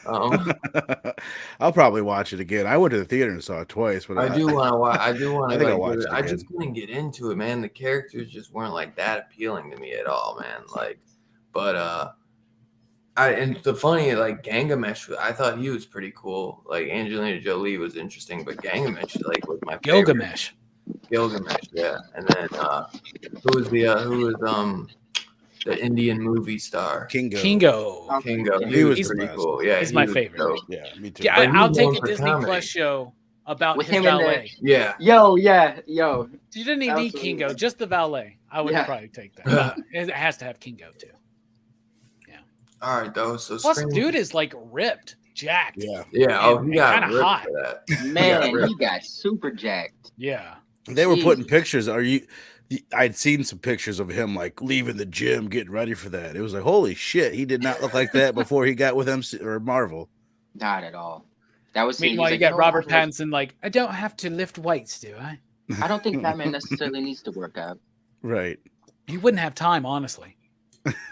I'll probably watch it again. I went to the theater and saw it twice, but I do want to watch. I do want to. watch it I just couldn't get into it, man. The characters just weren't like that appealing to me at all, man. Like, but and the funny, like Gilgamesh, I thought he was pretty cool. Like Angelina Jolie was interesting, but Gilgamesh, like, was my favorite. Gilgamesh, yeah. And then who was the Indian movie star? Kingo. He was pretty cool. Yeah, he's my favorite. Dope. Yeah, me too. Yeah, I'll take a Disney Plus show about his valet. Yeah. Yo. You didn't even need Kingo, just the valet. I would probably take that. It has to have Kingo too. Yeah. All right, though. So plus, dude is like ripped, jacked. Yeah. Oh, he got kind of hot. For that. Man, he got super jacked. Yeah. They were putting pictures. I'd seen some pictures of him like leaving the gym, getting ready for that. It was like, holy shit, he did not look like that before he got with MC or Marvel. Not at all. That was Meanwhile, you got Robert Pattinson like, I don't have to lift weights, do I? I don't think Batman necessarily needs to work out. Right. You wouldn't have time, honestly.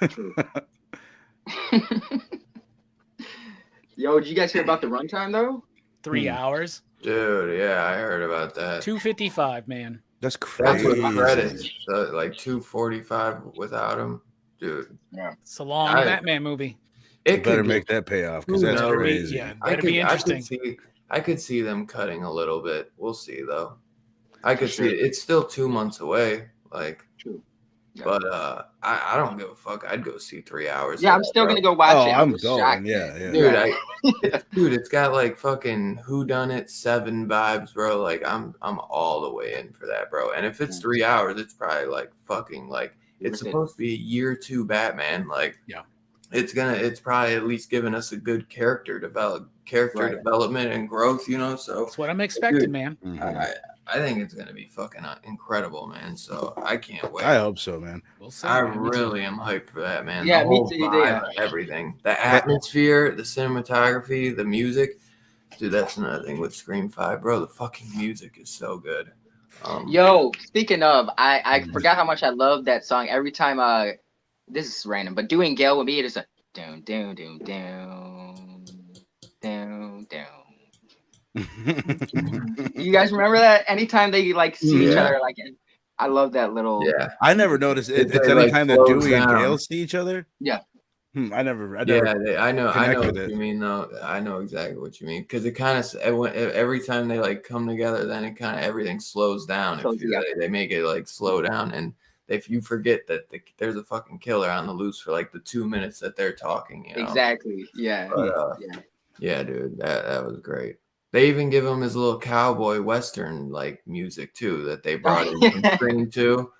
True. Yo, did you guys hear about the runtime though? 3 hours. Dude, yeah, I heard about that. 255, man. That's crazy. That's with credits. So, like 245 without him, dude. Yeah. It's a long Batman movie. It better make that pay off because that's crazy. Yeah, better be interesting. I could see them cutting a little bit. We'll see though. I could see it. It's still 2 months away. Like, true. Yeah. But I don't give a fuck. I'd go see 3 hours. Yeah, I'm still gonna go watch it. I'm going. Yeah. Dude, dude, it's got like fucking Whodunit 7 vibes, bro. Like I'm all the way in for that, bro. And if it's 3 hours, it's probably like fucking like it's supposed to be a year 2 Batman. Like, yeah, it's probably at least giving us a good character development and growth, you know. So that's what I'm expecting, man. I think it's gonna be fucking incredible, man. So I can't wait. I hope so, man. We'll see. I really am hyped for that, man. Yeah, the whole me too. Vibe, everything, the atmosphere, the cinematography, the music. Dude, that's another thing with Scream 5, bro. The fucking music is so good. Yo, speaking of, I forgot how much I love that song. Every time this is random, but doing Gale with me, it is a down, down, down, down, down, down. You guys remember that? Anytime they like see each other, like I love that little. Yeah, I never noticed it. It's anytime that Dewey and Gale see each other. Yeah. I never. I know what you mean though. I know exactly what you mean because it kind of every time they like come together, then it kind of everything slows down. They make it like slow down, and if you forget that there's a fucking killer on the loose for like the 2 minutes that they're talking, you know? Exactly. Yeah. But, yeah, dude, that was great. They even give him his little cowboy western like music too that they brought in from Scream 2.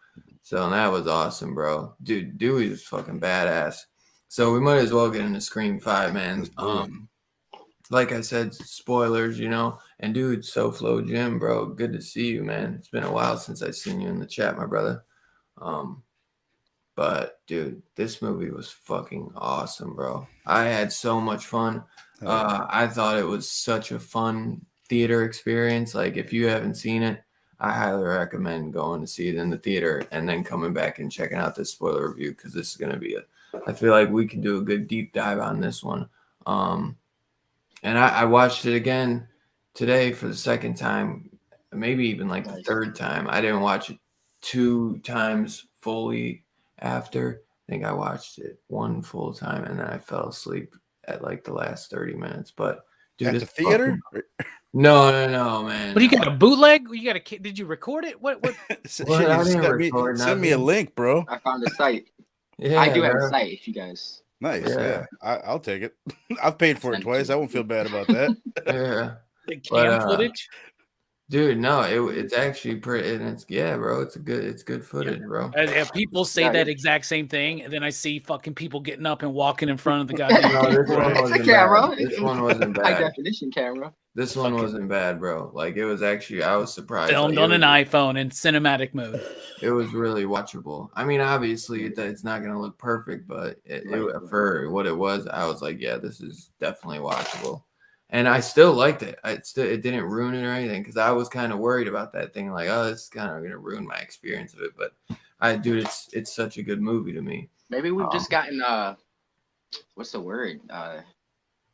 So that was awesome, bro. Dude, Dewey is fucking badass. So we might as well get into Scream 5, man. Like I said, spoilers, you know. And dude, SoFlo Jim, bro, good to see you, man. It's been a while since I've seen you in the chat, my brother. But dude, this movie was fucking awesome, bro. I had so much fun. I thought it was such a fun theater experience. Like if you haven't seen it, I highly recommend going to see it in the theater and then coming back and checking out this spoiler review because this is gonna be I feel like we can do a good deep dive on this one. And I watched it again today for the second time, maybe even like the third time. I didn't watch it 2 times fully after. I think I watched it 1 full time and then I fell asleep at like the last 30 minutes. But dude, at the theater? No, man. But you got a bootleg? You got a? Did you record it? What? Send me a link, bro. I found a site. Yeah, I do have a site if you guys. Nice. Yeah. I'll take it. I've paid for it twice. I won't feel bad about that. Yeah. The cam footage? Dude, no, it's actually pretty, and it's bro, it's good footage, bro. People say that exact same thing, and then I see fucking people getting up and walking in front of the goddamn camera. This one wasn't bad. High definition camera. This one wasn't bad, bro. Like it was actually, I was surprised. Filmed on an iPhone in cinematic mode. It was really watchable. I mean, obviously, it's not gonna look perfect, but for what it was, I was like, yeah, this is definitely watchable. And I still liked it. It didn't ruin it or anything because I was kind of worried about that thing. Like, oh, this is kind of gonna ruin my experience of it. But it's such a good movie to me. Maybe we've just gotten what's the word? I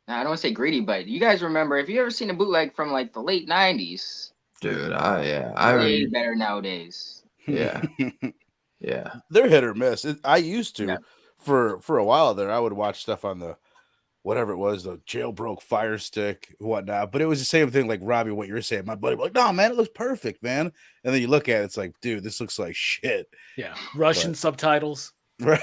don't want to say greedy, but you guys remember if you ever seen a bootleg from like the late '90s? Dude, way better nowadays. Yeah, yeah. They're hit or miss. I used to for a while there. I would watch stuff on the whatever it was, the jailbroke Fire Stick, whatnot. But it was the same thing, like Robbie, what you were saying. My buddy was like, no, man, it looks perfect, man. And then you look at it, it's like, dude, this looks like shit. Yeah, Russian subtitles. Right.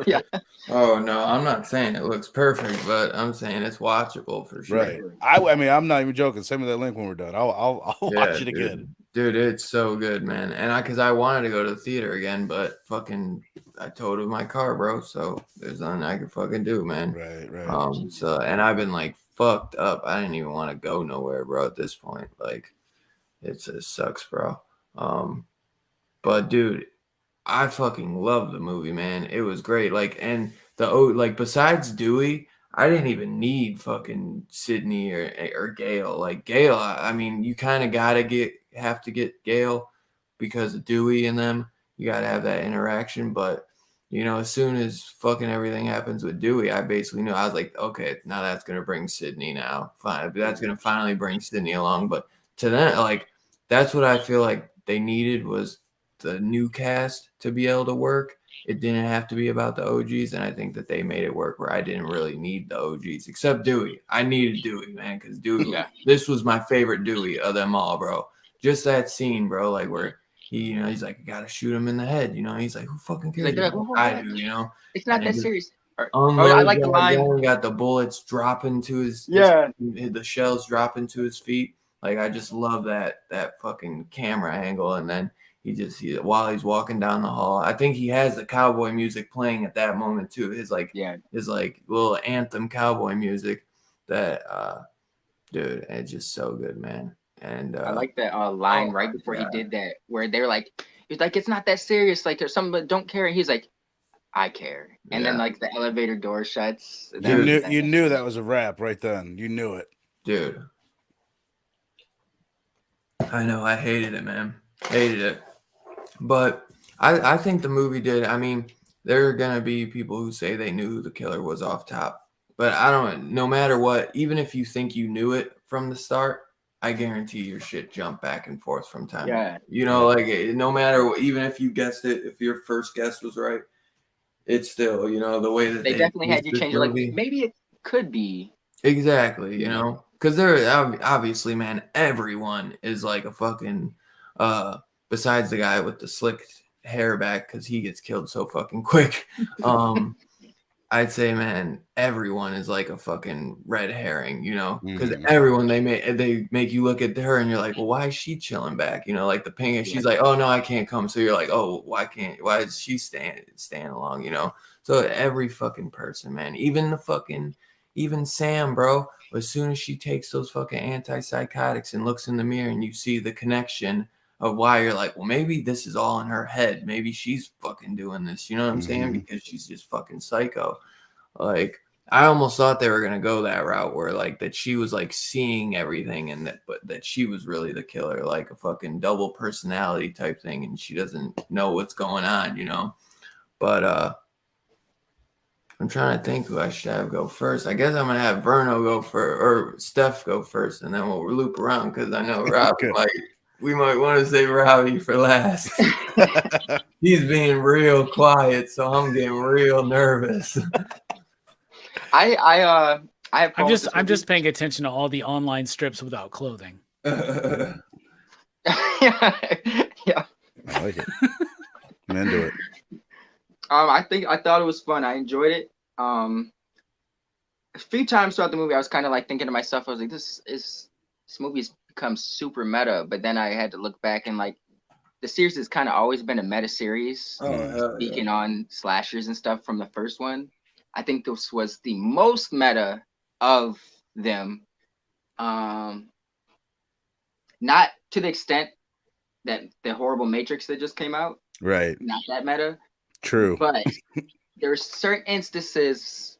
Yeah. Oh no, I'm not saying it looks perfect, but I'm saying it's watchable for sure. Right. I mean, I'm not even joking. Send me that link when we're done. I'll watch it again. Dude, it's so good, man. And because I wanted to go to the theater again, but fucking I totaled my car, bro. So there's nothing I can fucking do, man. Right. So and I've been like fucked up. I didn't even want to go nowhere, bro. At this point, like it sucks, bro. But dude, I fucking love the movie, man. It was great. Like, and besides Dewey, I didn't even need fucking Sydney or Gale. Like Gale, I mean, you kind of have to get Gale because of Dewey and them. You gotta have that interaction. But as soon as fucking everything happens with Dewey, I basically knew. I was like, okay, now that's gonna bring Sydney now. Fine, that's gonna finally bring Sydney along. But to them, like that's what I feel like they needed was the new cast to be able to work. It didn't have to be about the OGs, and I think that they made it work where I didn't really need the OGs except Dewey. I needed Dewey, man, because Dewey, this was my favorite Dewey of them all, bro. Just that scene, bro, like where he's like, I gotta shoot him in the head, he's like, who fucking cares? Like, I do, It's not that serious. I Unload like the line. got the bullets dropping to the shells dropping to his feet. Like I just love that fucking camera angle, and then while he's walking down the hall, I think he has the cowboy music playing at that moment too. His little anthem cowboy music that dude, it's just so good, man. And I like that line right before he did that, where they're like, he's like, it's not that serious. Like there's something, but don't care. And he's like, I care. And then like the elevator door shuts. You knew that was a wrap right then. You knew it, dude. I know. I hated it, man. Hated it. But I think the movie did. I mean, there are going to be people who say they knew who the killer was off top. But no matter what, even if you think you knew it from the start, I guarantee your shit jump back and forth from time to time. Like no matter what, even if you guessed it, if your first guess was right, it's still, the way that they definitely had you change it. Like maybe it could be. Exactly, because there obviously, man, everyone is like a fucking besides the guy with the slicked hair back because he gets killed so fucking quick. I'd say, man, everyone is like a fucking red herring, because everyone they make you look at her and you're like, well, why is she chilling back? Like the ping, she's like, oh no, I can't come. So you're like, oh, why is she staying along? So every fucking person, man, even Sam, bro. As soon as she takes those fucking antipsychotics and looks in the mirror and you see the connection of why you're like, well, maybe this is all in her head. Maybe she's fucking doing this. You know what I'm saying? Because she's just fucking psycho. Like, I almost thought they were going to go that route where like that she was like seeing everything and that she was really the killer, like a fucking double personality type thing. And she doesn't know what's going on, but, I'm trying to think who I should have go first. I guess I'm going to have Verno go first or Steph go first, and then we'll loop around because I know Robbie we might want to save Robbie for last. He's being real quiet, so I'm getting real nervous. I'm just paying attention to all the online strips without clothing. Yeah. I like it. I'm into it. I thought it was fun. I enjoyed it. A few times throughout the movie, I was kind of like thinking to myself, I was like, this movie's become super meta. But then I had to look back and like, the series has kind of always been a meta series. Speaking on slashers and stuff from the first one, I think this was the most meta of them. Not to the extent that the horrible Matrix that just came out. Right. Not that meta. True. But there's certain instances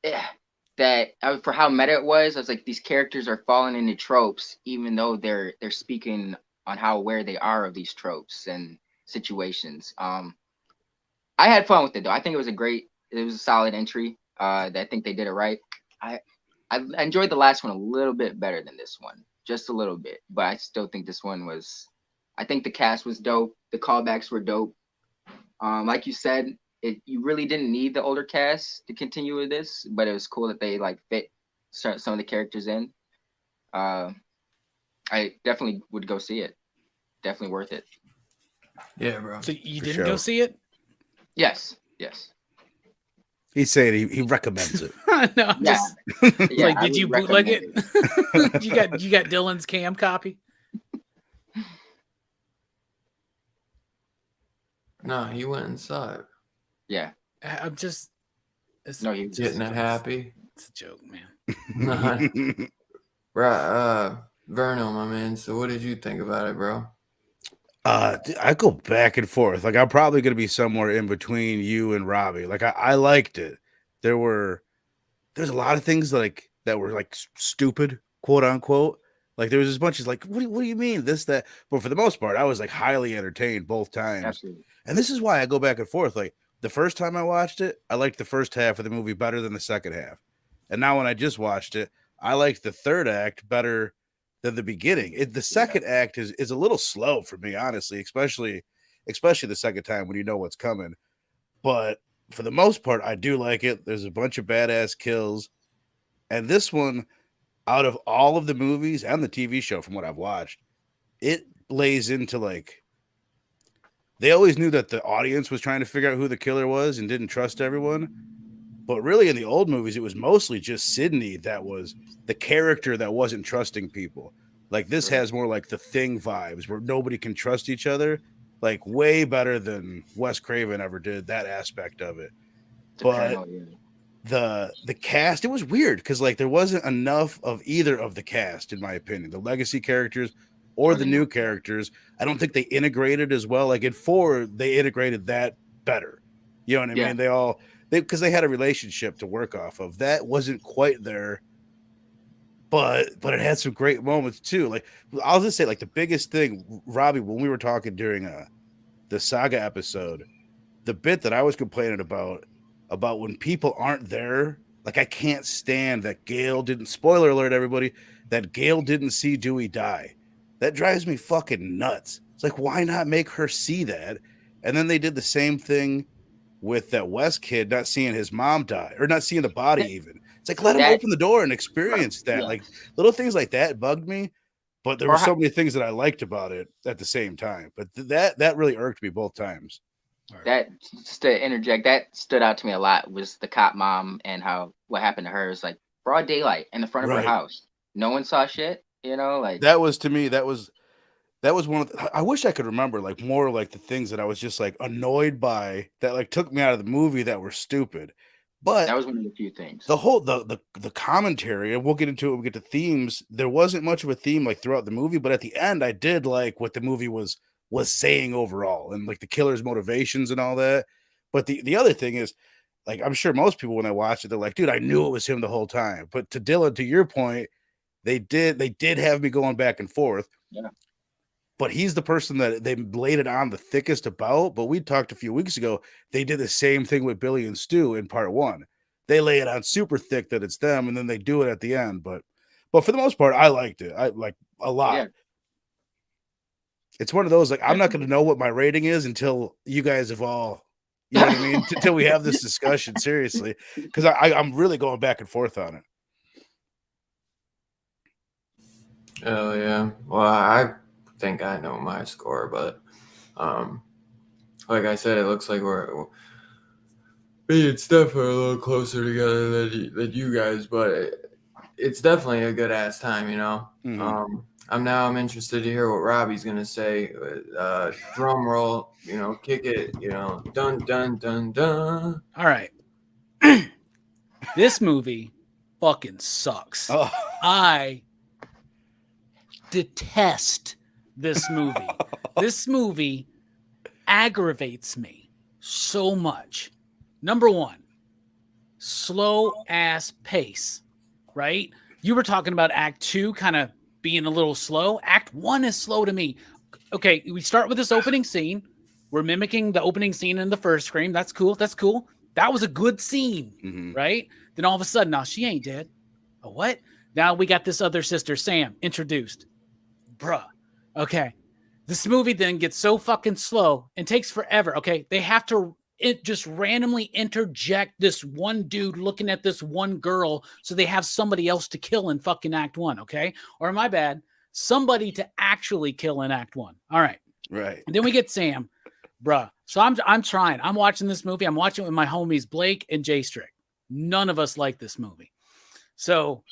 that for how meta it was, I was like, these characters are falling into tropes, even though they're speaking on how aware they are of these tropes and situations. I had fun with it though. I think it was a solid entry. I think they did it right. I enjoyed the last one a little bit better than this one, just a little bit. But I still think this one was. I think the cast was dope. The callbacks were dope. Like you said, you really didn't need the older cast to continue with this, but it was cool that they like fit some of the characters in. I definitely would go see it. Definitely worth it. Yeah, bro. So you didn't go see it? Yes. He's saying he recommends it. No, I'm just like, did you bootleg it? you got Dylan's cam copy? No, he went and saw it. Yeah. I'm just. He's getting happy. It's a joke, man. Right, Verno, my man. So, what did you think about it, bro? I go back and forth. Like, I'm probably going to be somewhere in between you and Robbie. Like, I liked it. There were there's a lot of things like that were like stupid, quote unquote. Like there was this bunch of like, what do you mean this, that? But for the most part, I was like highly entertained both times. Absolutely. And this is why I go back and forth. Like the first time I watched it, I liked the first half of the movie better than the second half. And now when I just watched it, I liked the third act better than the beginning. The second act is a little slow for me, honestly, especially the second time when you know what's coming. But for the most part, I do like it. There's a bunch of badass kills. And this one, out of all of the movies and the TV show, from what I've watched, it lays into like, they always knew that the audience was trying to figure out who the killer was and didn't trust everyone. But really in the old movies, it was mostly just Sydney that was the character that wasn't trusting people. Like this has more like The Thing vibes where nobody can trust each other, like way better than Wes Craven ever did that aspect of it. But the cast, it was weird because like there wasn't enough of either of the cast, in my opinion, the legacy characters or the new characters. I don't think they integrated as well. Like in 4, they integrated that better. You know what I mean? Because they had a relationship to work off of. That wasn't quite there, but it had some great moments too. Like I'll just say, like the biggest thing, Robbie, when we were talking during the saga episode, the bit that I was complaining about when people aren't there, like I can't stand that Gale didn't, spoiler alert everybody, that Gale didn't see Dewey die. That drives me fucking nuts. It's like, why not make her see that? And then they did the same thing with that Wes kid not seeing his mom die, or not seeing the body even. It's like, let him open the door and experience that. Yeah. Like little things like that bugged me, but there were so many things that I liked about it at the same time. But that really irked me both times. That, just to interject, that stood out to me a lot was the cop mom and how what happened to her is like broad daylight in the front of her house. No one saw shit, you know, like that was, to me, that was one of I wish I could remember like more like the things that I was just like annoyed by that like took me out of the movie that were stupid. But that was one of the few things. The whole the commentary, and we'll get into it when we get to themes. There wasn't much of a theme like throughout the movie, but at the end I did like what the movie was saying overall, and like the killer's motivations and all that. But the other thing is, like, I'm sure most people when they watch it, they're like, dude, I knew it was him the whole time. But to Dylan, to your point, they did have me going back and forth. Yeah. But he's the person that they laid it on the thickest about. But we talked a few weeks ago, they did the same thing with Billy and Stu in part 1. They lay it on super thick that it's them, and then they do it at the end. But for the most part, I liked it. I like a lot. Yeah. It's one of those, like, I'm not going to know what my rating is until you guys have all, you know what I mean? Until we have this discussion, seriously. Because I'm really going back and forth on it. Oh, yeah. Well, I think I know my score, but like I said, it looks like it's definitely a little closer together than you guys, but it's definitely a good ass time, you know. Mm-hmm. I'm interested to hear what Robbie's gonna say. Drum roll, you know, kick it, you know, dun dun dun dun. All right, this movie fucking sucks. Oh. I detest this movie. This movie aggravates me so much. Number 1, slow ass pace, right? You were talking about Act 2 kind of being a little slow. Act 1 is slow to me. Okay, we start with this opening scene. We're mimicking the opening scene in the first Scream. That's cool. That was a good scene, right? Then all of a sudden, now she ain't dead. Oh, what? Now we got this other sister, Sam, introduced. Bruh. Okay. This movie then gets so fucking slow and takes forever. Okay. They have to just randomly interject this one dude looking at this one girl so they have somebody else to kill in fucking Act 1. Okay. Or my bad, somebody to actually kill in Act 1. All right. Right. And then we get Sam. Bruh. So I'm trying. I'm watching this movie. I'm watching it with my homies Blake and Jay Strick. None of us like this movie. So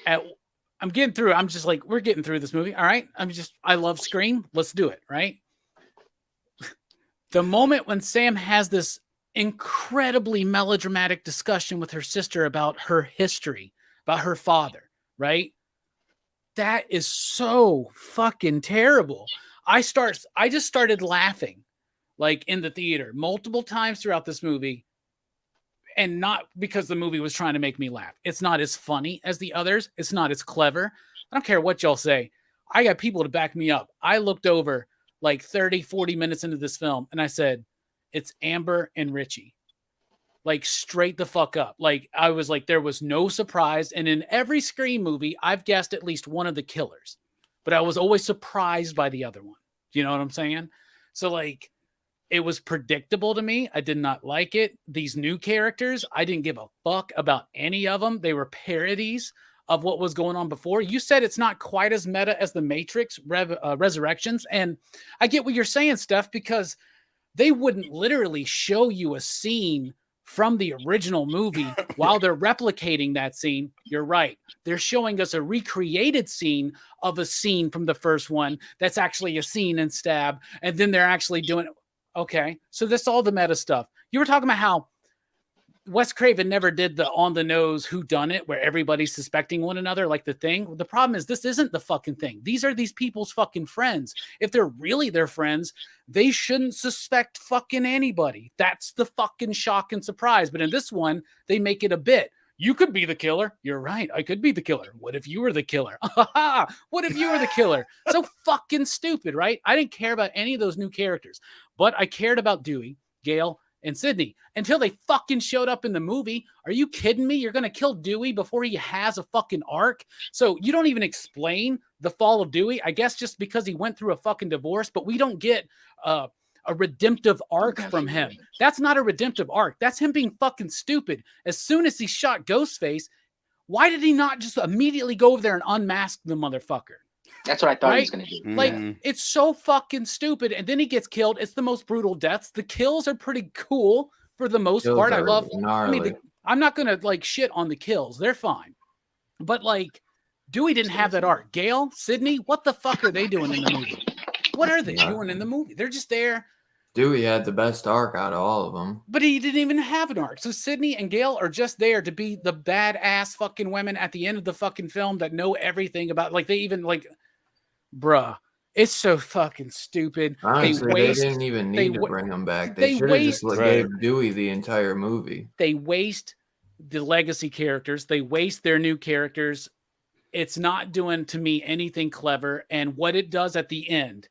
I'm getting through. I'm just like, we're getting through this movie. All right. I love Scream. Let's do it. Right. The moment when Sam has this incredibly melodramatic discussion with her sister about her history, about her father, right? That is so fucking terrible. I just started laughing like in the theater multiple times throughout this movie. And not because the movie was trying to make me laugh. It's not as funny as the others. It's not as clever. I don't care what y'all say. I got people to back me up. I looked over like 30, 40 minutes into this film and I said, it's Amber and Richie. Like straight the fuck up. Like I was like, there was no surprise. And in every Scream movie, I've guessed at least one of the killers, but I was always surprised by the other one. Do you know what I'm saying? So like, it was predictable to me. I did not like it. These new characters, I didn't give a fuck about any of them. They were parodies of what was going on before. You said it's not quite as meta as the Matrix Resurrections. And I get what you're saying, Steph, because they wouldn't literally show you a scene from the original movie while they're replicating that scene. You're right. They're showing us a recreated scene of a scene from the first one that's actually a scene in Stab. And then they're actually doing it. Okay, so that's all the meta stuff. You were talking about how Wes Craven never did the on-the-nose whodunit where everybody's suspecting one another like The Thing. The problem is this isn't the fucking thing. These are these people's fucking friends. If they're really their friends, they shouldn't suspect fucking anybody. That's the fucking shock and surprise. But in this one, they make it a bit. You could be the killer. You're right. I could be the killer. What if you were the killer? What if you were the killer? So fucking stupid, right? I didn't care about any of those new characters, but I cared about Dewey, Gale, and Sydney until they fucking showed up in the movie. Are you kidding me? You're going to kill Dewey before he has a fucking arc? So you don't even explain the fall of Dewey, I guess just because he went through a fucking divorce, but we don't get a redemptive arc from him. That's not a redemptive arc. That's him being fucking stupid. As soon as he shot Ghostface, why did he not just immediately go over there and unmask the motherfucker? That's what I thought he was going to do. Like, it's so fucking stupid. And then he gets killed. It's the most brutal deaths. The kills are pretty cool for the most part. I love, I'm not going to like shit on the kills. They're fine. But like, Dewey didn't have that arc. Gale, Sydney, what the fuck are they doing in the movie? What are they doing in the movie? They're just there. Dewey had the best arc out of all of them. But he didn't even have an arc. So Sydney and Gale are just there to be the badass fucking women at the end of the fucking film that know everything about, like, they even, like, bruh, it's so fucking stupid. Honestly, they didn't even need to bring him back. They should have just gave Dewey the entire movie. They waste the legacy characters. They waste their new characters. It's not doing, to me, anything clever. And what it does at the end,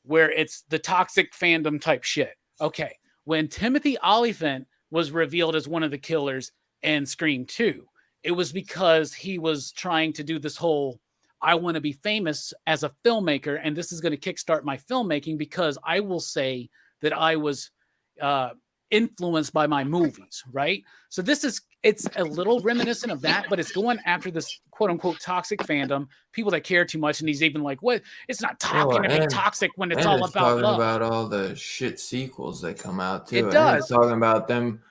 where it's the toxic fandom type shit. Okay, when Timothy Olyphant was revealed as one of the killers in Scream 2, it was because he was trying to do this whole, I want to be famous as a filmmaker, and this is going to kickstart my filmmaking because I will say that I was influenced by my movies, right? So it's a little reminiscent of that, but it's going after this quote unquote toxic fandom, people that care too much. And he's even like, what? It's not talking to be toxic when it's all about love. About all the shit sequels that come out too. It does. It's talking about them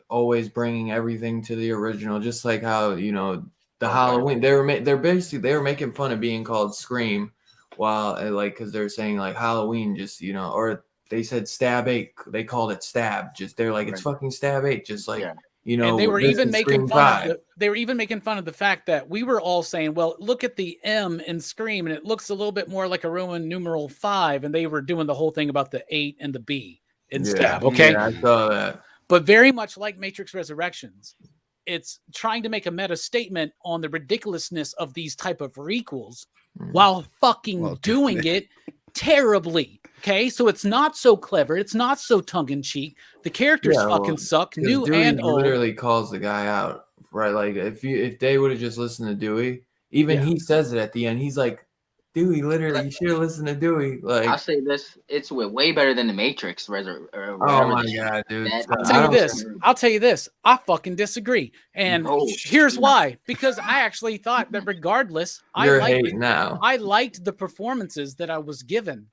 always bringing everything to the original, just like how, you know, the Halloween, they were making fun of being called Scream while like, cause they're saying like Halloween, just, you know, or they said Stab 8, they called it Stab. Just they're like, it's fucking Stab 8, just like, you know. And they were even making fun of they were even making fun of the fact that we were all saying, well, look at the M in Scream, and it looks a little bit more like a Roman numeral 5, and they were doing the whole thing about the 8 and the B in Stab. Okay, yeah, I saw that. But very much like Matrix Resurrections, it's trying to make a meta statement on the ridiculousness of these type of requels while fucking doing it terribly. Okay, so it's not so clever. It's not so tongue-in-cheek. The characters fucking suck, new Dewey and old. Literally calls the guy out, right? Like if they would have just listened to Dewey, even he says it at the end. He's like, Dewey, literally, you should have listened to Dewey. Like, I'll say this: it's way better than the Matrix. Oh my god, dude! I'll tell you this. I fucking disagree, and here's why. Because I actually thought that regardless, I liked the performances that I was given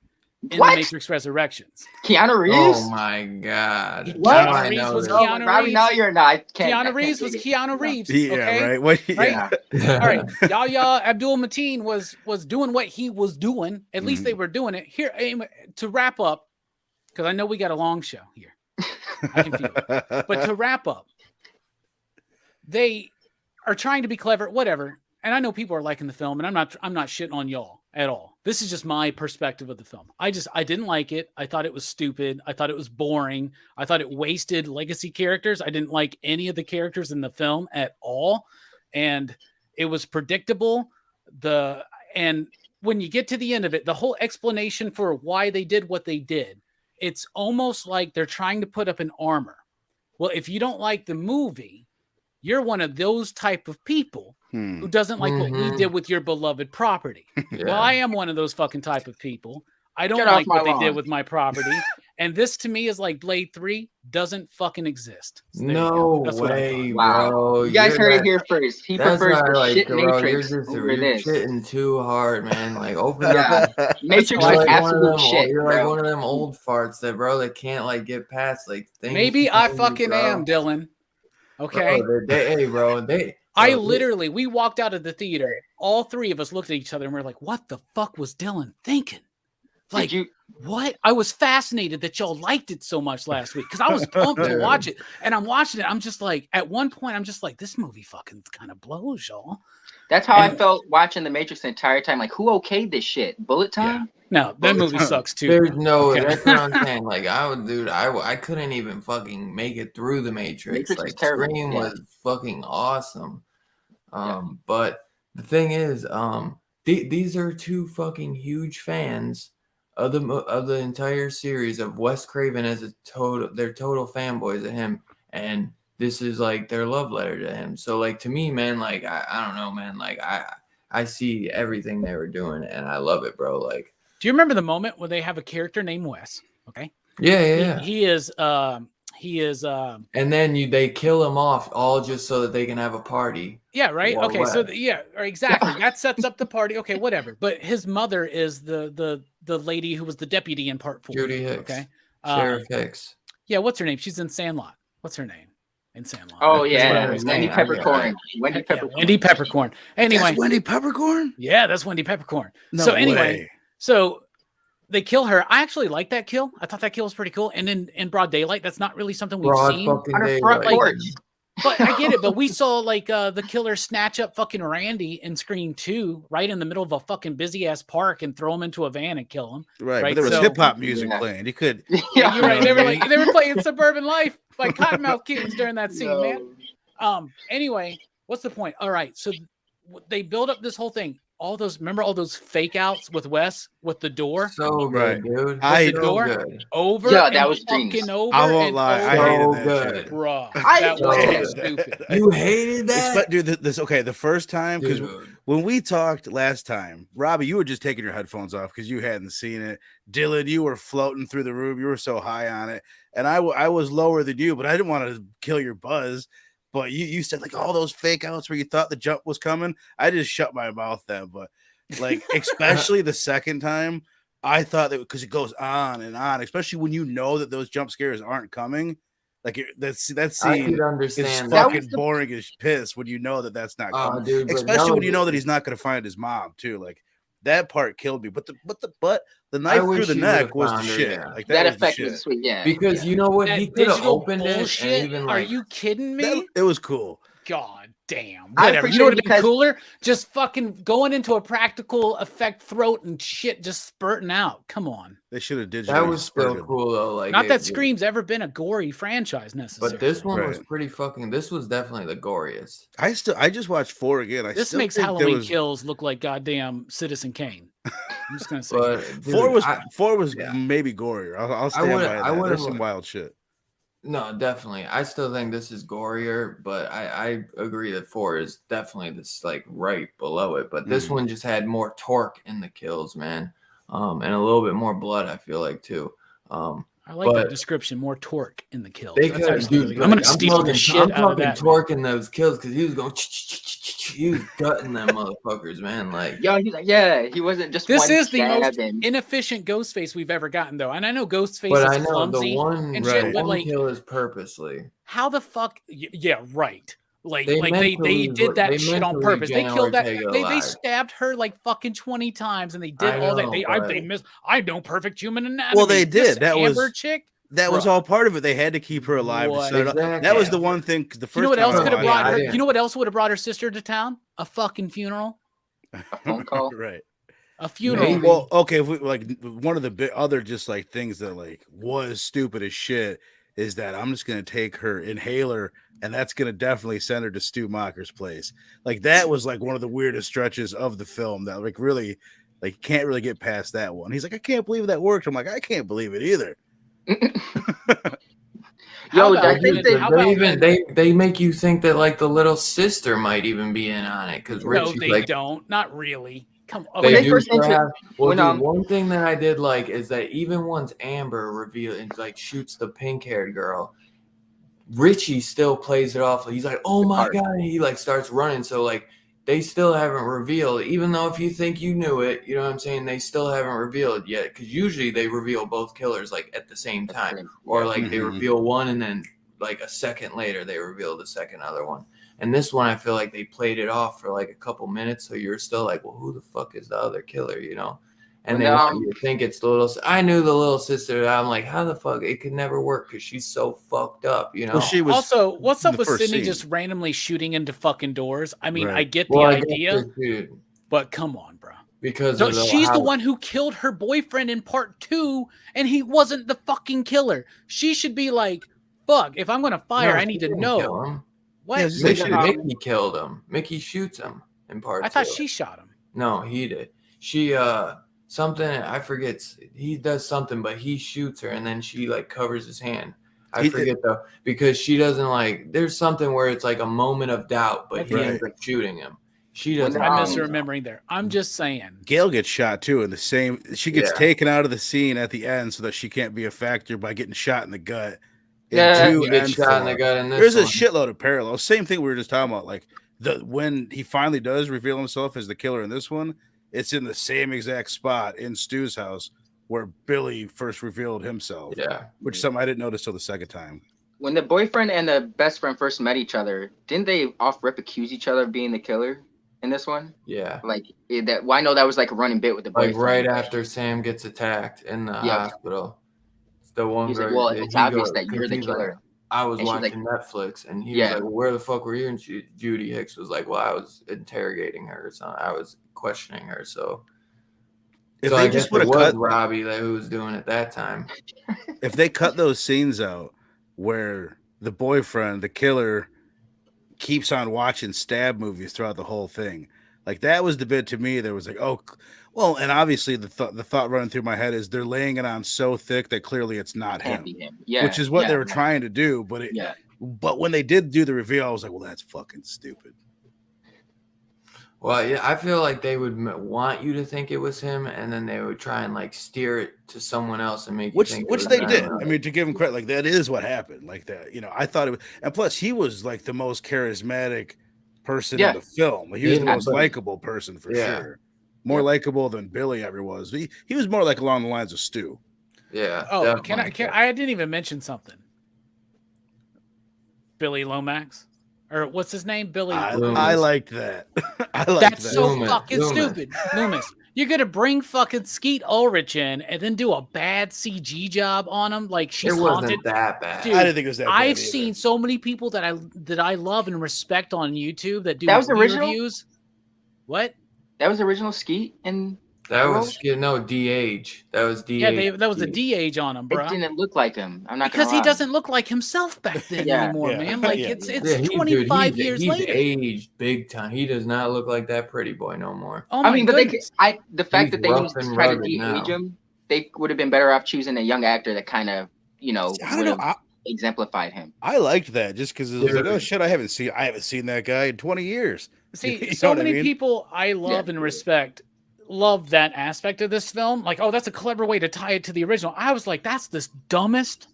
in the Matrix Resurrections. Keanu Reeves? Oh my god! Keanu Reeves was Keanu Reeves. No, you're not. Keanu Reeves was Keanu Reeves. Yeah, okay? right. All right. Yahya Abdul Mateen was doing what he was doing. At least they were doing it. Here, to wrap up, because I know we got a long show here. I can feel it. But to wrap up, they are trying to be clever, whatever. And I know people are liking the film, and I'm not shitting on y'all at all. this is just my perspective of the film. I didn't like it. I thought it was stupid. I thought it was boring. I thought it wasted legacy characters. I didn't like any of the characters in the film at all. And it was predictable. And when you get to the end of it, the whole explanation for why they did what they did, it's almost like they're trying to put up an armor. Well, if you don't like the movie, you're one of those type of people who doesn't like what we did with your beloved property. Yeah. Well, I am one of those fucking type of people. I don't like what they did with my property. And this to me is like Blade 3 doesn't fucking exist. So no way, bro. You guys heard it here first. He prefers the shit Matrix you're over this. shitting too hard, man. Like, open up. Matrix is like absolute shit. You're like one of them old farts that, bro, that can't like get past like things. Maybe I fucking am, Dylan. Okay. Bro, we walked out of the theater. All three of us looked at each other and we're like, what the fuck was Dylan thinking? Like, what? I was fascinated that y'all liked it so much last week because I was pumped to watch it. And I'm watching it. I'm just like, at one point, I'm just like, this movie fucking kind of blows, y'all. That's how I felt watching The Matrix the entire time. Like, who okayed this shit? Bullet time? Yeah. No, that movie sucks too. There's no, that's what I'm saying. Like, I couldn't even fucking make it through The Matrix. Like, Scream was fucking awesome. But the thing is, these are two fucking huge fans of the entire series of Wes Craven as they're total fanboys of him, and this is like their love letter to him. So like to me, man, like I don't know, man, like I see everything they were doing and I love it, bro. Like, do you remember the moment when they have a character named Wes? Okay. Yeah. He is and then they kill him off all just so that they can have a party. Yeah, right. Okay, so exactly. That sets up the party. Okay, whatever. But his mother is the lady who was the deputy in part 4. Judy Hicks. Okay. Sheriff Hicks. Yeah, what's her name? She's in Sandlot. What's her name? In Sandlot. Oh yeah, Wendy Peppercorn. Wendy Peppercorn. Anyway, that's Wendy Peppercorn. Yeah, that's Wendy Peppercorn. No so anyway, way. So they kill her. I actually like that kill. I thought that kill was pretty cool. And in broad daylight, that's not really something we've seen. On a front porch. But I get it. But we saw like the killer snatch up fucking Randy in Scream 2 right in the middle of a fucking busy ass park and throw him into a van and kill him. Right. But there was hip hop music playing. You could. Yeah, you're right. They were playing Suburban Life by Cottonmouth Kings during that scene, man. Anyway, what's the point? All right. So they build up this whole thing. Remember all those fake outs with Wes with the door? So good, dude. Good. Over. Yeah, that was fucking over. I won't lie. I hated that shit. Bro, that was stupid. You hated that? Dude, the first time, because when we talked last time, Robbie, you were just taking your headphones off because you hadn't seen it. Dylan, you were floating through the room. You were so high on it. And I was lower than you, but I didn't want to kill your buzz. But you said like all those fake outs where you thought the jump was coming. I just shut my mouth then. But like, especially the second time, I thought that because it goes on and on, especially when you know that those jump scares aren't coming. Like that scene is fucking boring as piss when you know that that's not coming. Dude, especially when you know that he's not going to find his mom too. Like that part killed me. But the knife through the neck was the shit. Yeah. Like that effect was sweet. Yeah, because you know what, he could have opened it and even like. Are you kidding me? It was cool. God damn. Whatever. You know what would have been cooler? Just fucking going into a practical effect throat and shit just spurting out. Come on. They should have did that. Was still cool though. Like, not that Scream's ever been a gory franchise necessarily. But this one was pretty fucking. This was definitely the goriest. I just watched 4 again. This makes Halloween Kills look like goddamn Citizen Kane. I'm just gonna say. But, dude, 4 was maybe gorier. I'll stand by that. There's some wild shit. No, definitely. I still think this is gorier, but I agree that 4 is definitely this like right below it. But this one just had more torque in the kills, man, and a little bit more blood. I feel like too. I like that description. More torque in the kills. Dude, I'm gonna steal the shit out of that. Torque in those kills because he was going. He was gutting them motherfuckers, man. Like, yo, he's like, yeah, he wasn't just. This is the most inefficient Ghostface we've ever gotten, though, and I know Ghostface is clumsy and shit, but like, kill is purposely. How the fuck? Yeah, right. Like they did that shit on purpose. They killed that. They stabbed her like fucking 20 times, and they did all that. They missed. I know perfect human anatomy. Well, they did. That was Amber chick. That was all part of it. They had to keep her alive. That was the one thing. The first. You know what else could have brought her? You know what else would have brought her sister to town? A fucking funeral. A phone call. Right. A funeral. Maybe. Well, okay, if we, like one of the other just like things that like was stupid as shit is that I'm just gonna take her inhaler and that's gonna definitely send her to Stu Macher's place. Like that was like one of the weirdest stretches of the film that like really like can't really get past that one. He's like, I can't believe that worked. I'm like, I can't believe it either. Yo, about I think they make you think that like the little sister might even be in on it because No, Richie's they like don't. Not really. Come on. When they they do first entered- perhaps. Well, when, dude, one thing that I did like is that even once Amber revealed and like shoots the pink-haired girl, Richie still plays it off. Like, he's like, "Oh my god!" And he like starts running. So like they still haven't revealed, even though if you think you knew it, you know what I'm saying, they still haven't revealed yet. Because usually they reveal both killers like at the same time, or like they reveal one and then like a second later they reveal the second other one. And this one, I feel like they played it off for like a couple minutes, so you're still like, well, who the fuck is the other killer, you know? And they want you to think it's the little. I knew the little sister. I'm like, how the fuck? It could never work because she's so fucked up, you know. Well, she was also, what's up with first Sydney scene. just randomly shooting into fucking doors? I mean, Right. I get the Well, I guess idea, so, dude, but come on, bro. because So of she's the how- one who killed her boyfriend in part 2, and he wasn't the fucking killer. She should be like, fuck, if I'm gonna fire, No, I she need to didn't know. kill him. What? Yeah, Mickey killed him. Mickey shoots him in part I 2. thought she shot him. No, he did. She something I forget. He does something, but he shoots her, and then she like covers his hand. I forget though, because she doesn't like. There's something where it's like a moment of doubt, but he ends up shooting him. She doesn't. I'm misremembering there. I'm just saying. Gail gets shot too in the same. She gets taken out of the scene at the end so that she can't be a factor by getting shot in the gut. Yeah, he gets shot in the gut in this There's one. a shitload of parallels. Same thing we were just talking about. Like when he finally does reveal himself as the killer in this one, it's in the same exact spot in Stu's house where Billy first revealed himself. Yeah, which is something I didn't notice till the second time. When the boyfriend and the best friend first met each other, didn't they off rip accuse each other of being the killer in this one? Yeah. Like that. Well, I know that was like a running bit with the boyfriend. Like right after Sam gets attacked in the hospital. The one he's girl, like, well, it's obvious that you're the killer. Like, I was watching Netflix, and he was like, well, where the fuck were you? And Judy Hicks was like, well, I was interrogating her. So I was questioning her. So if I they just would have cut cut Robbie, who was doing it that time. If they cut those scenes out where the boyfriend, the killer, keeps on watching stab movies throughout the whole thing, like that was the bit to me that was like, oh, well, and obviously the thought running through my head is they're laying it on so thick that clearly it's not him. Yeah, which is what they were trying to do. But but when they did do the reveal, I was like, well, that's fucking stupid. Well, yeah, I feel like they would want you to think it was him, and then they would try and like steer it to someone else and make you think. Which they did. I mean, to give him credit, like that is what happened. Like that, you know, I thought it was, and plus he was like the most charismatic person in the film. Like, he was the most likable person for sure. More likable than Billy ever was. He was more like along the lines of Stu. Yeah. Oh, I didn't even mention something. Billy Lomax. Or what's his name? Billy. I liked that. That's so fucking stupid. Loomis. You're gonna bring fucking Skeet Ulrich in and then do a bad CG job on him, like she's haunted. It wasn't that bad. Dude, I didn't think it was that bad. I've seen so many people that I love and respect on YouTube that do reviews. What? That was original Skeet and that was DH. That was DH. Yeah, that was a DH on him, bro. It didn't look like him. I'm not because he doesn't look like himself back then anymore, man. Like it's 25 years later. He's aged big time. He does not look like that pretty boy no more. Oh my goodness. The fact that they used to try to de-age him, they would have been better off choosing a young actor that kind of, exemplified him. I liked that just because it was like, oh shit, I haven't seen that guy in 20 years. See, so many people I love and respect love that aspect of this film. Like, oh, that's a clever way to tie it to the original. I was like, that's the dumbest,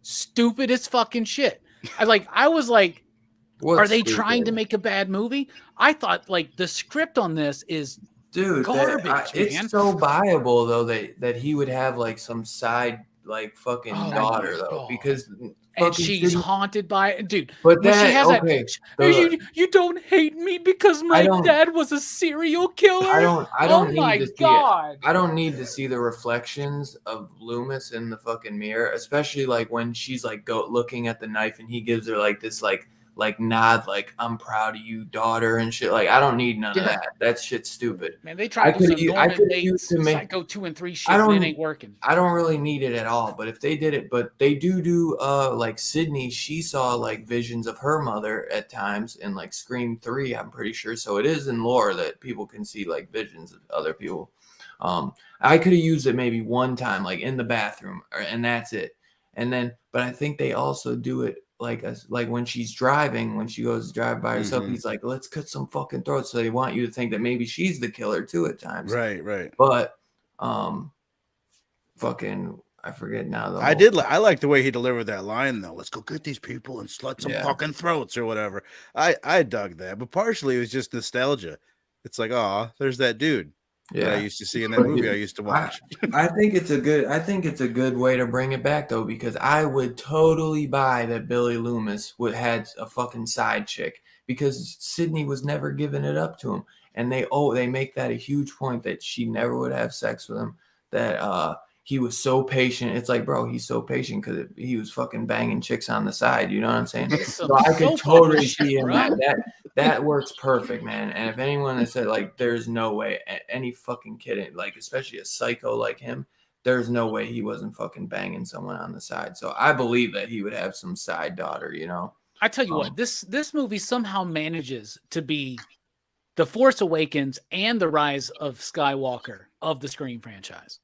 stupidest fucking shit. I was like, are they trying to make a bad movie? I thought like the script on this is garbage, man. It's so viable though that he would have like some side like fucking daughter though, because and she's haunted by it, dude. But she has you don't hate me because my dad was a serial killer. I don't need to see it. I don't need to see the reflections of Loomis in the fucking mirror, especially like when she's like looking at the knife and he gives her like this like like nod like I'm proud of you, daughter, and shit. Like I don't need none of Yeah. that. That shit's stupid. Man, they try to do some Norman used Bates, to make. Psycho 2 and 3 shit, I and it don't. ain't working. I don't really need it at all. But if they did it, but they do like Sydney, she saw like visions of her mother at times in like Scream 3, I'm pretty sure. So it is in lore that people can see like visions of other people. I could have used it maybe one time, like in the bathroom, and that's it. And then, but I think they also do it like when she's driving, when she goes to drive by herself, he's like, let's cut some fucking throats. So they want you to think that maybe she's the killer too at times. Right. But fucking, I forget now. I like the way he delivered that line though. Let's go get these people and slit some fucking throats or whatever. I dug that, but partially it was just nostalgia. It's like, oh, there's that dude that I used to see in that movie I used to watch. I think it's a good way to bring it back though, because I would totally buy that Billy Loomis had a fucking side chick, because Sydney was never giving it up to him, and they make that a huge point that she never would have sex with him. That he was so patient. It's like, bro, he's so patient because he was fucking banging chicks on the side. You know what I'm saying? So I could totally see him that works perfect, man. And if anyone has said like, there's no way any fucking kid, like especially a psycho like him, there's no way he wasn't fucking banging someone on the side. So I believe that he would have some side daughter, you know? I tell you what, this movie somehow manages to be The Force Awakens and the Rise of Skywalker of the Scream franchise.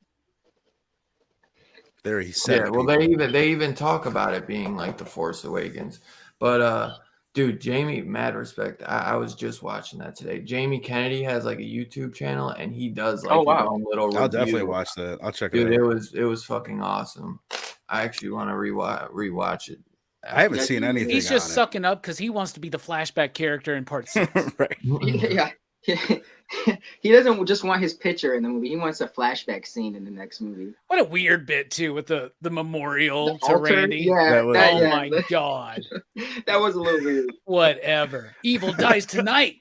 There he said. Yeah, well, they even talk about it being like The Force Awakens. But dude, Jamie, mad respect. I was just watching that today. Jamie Kennedy has like a YouTube channel, and he does like his own little review. I'll definitely watch that. I'll check it out. Dude, it was fucking awesome. I actually want to rewatch it. I haven't seen anything. He's just sucking up because he wants to be the flashback character in part 6. Right. Yeah. He doesn't just want his picture in the movie. He wants a flashback scene in the next movie. What a weird bit too with the memorial to altar? Randy. Yeah, oh my god. That was a little weird. Whatever. Evil dies tonight.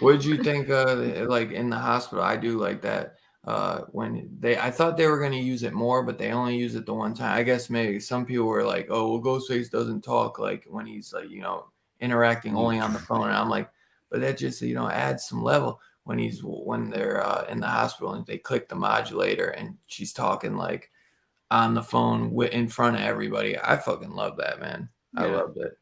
What did you think? Like in the hospital, I do like that. When I thought they were going to use it more, but they only use it the one time. I guess maybe some people were like, "Oh, well, Ghostface doesn't talk like when he's like, interacting only on the phone." And I'm like, but that just adds some level when they're in the hospital and they click the modulator and she's talking like on the phone in front of everybody. I fucking love that, man. Yeah. I loved it.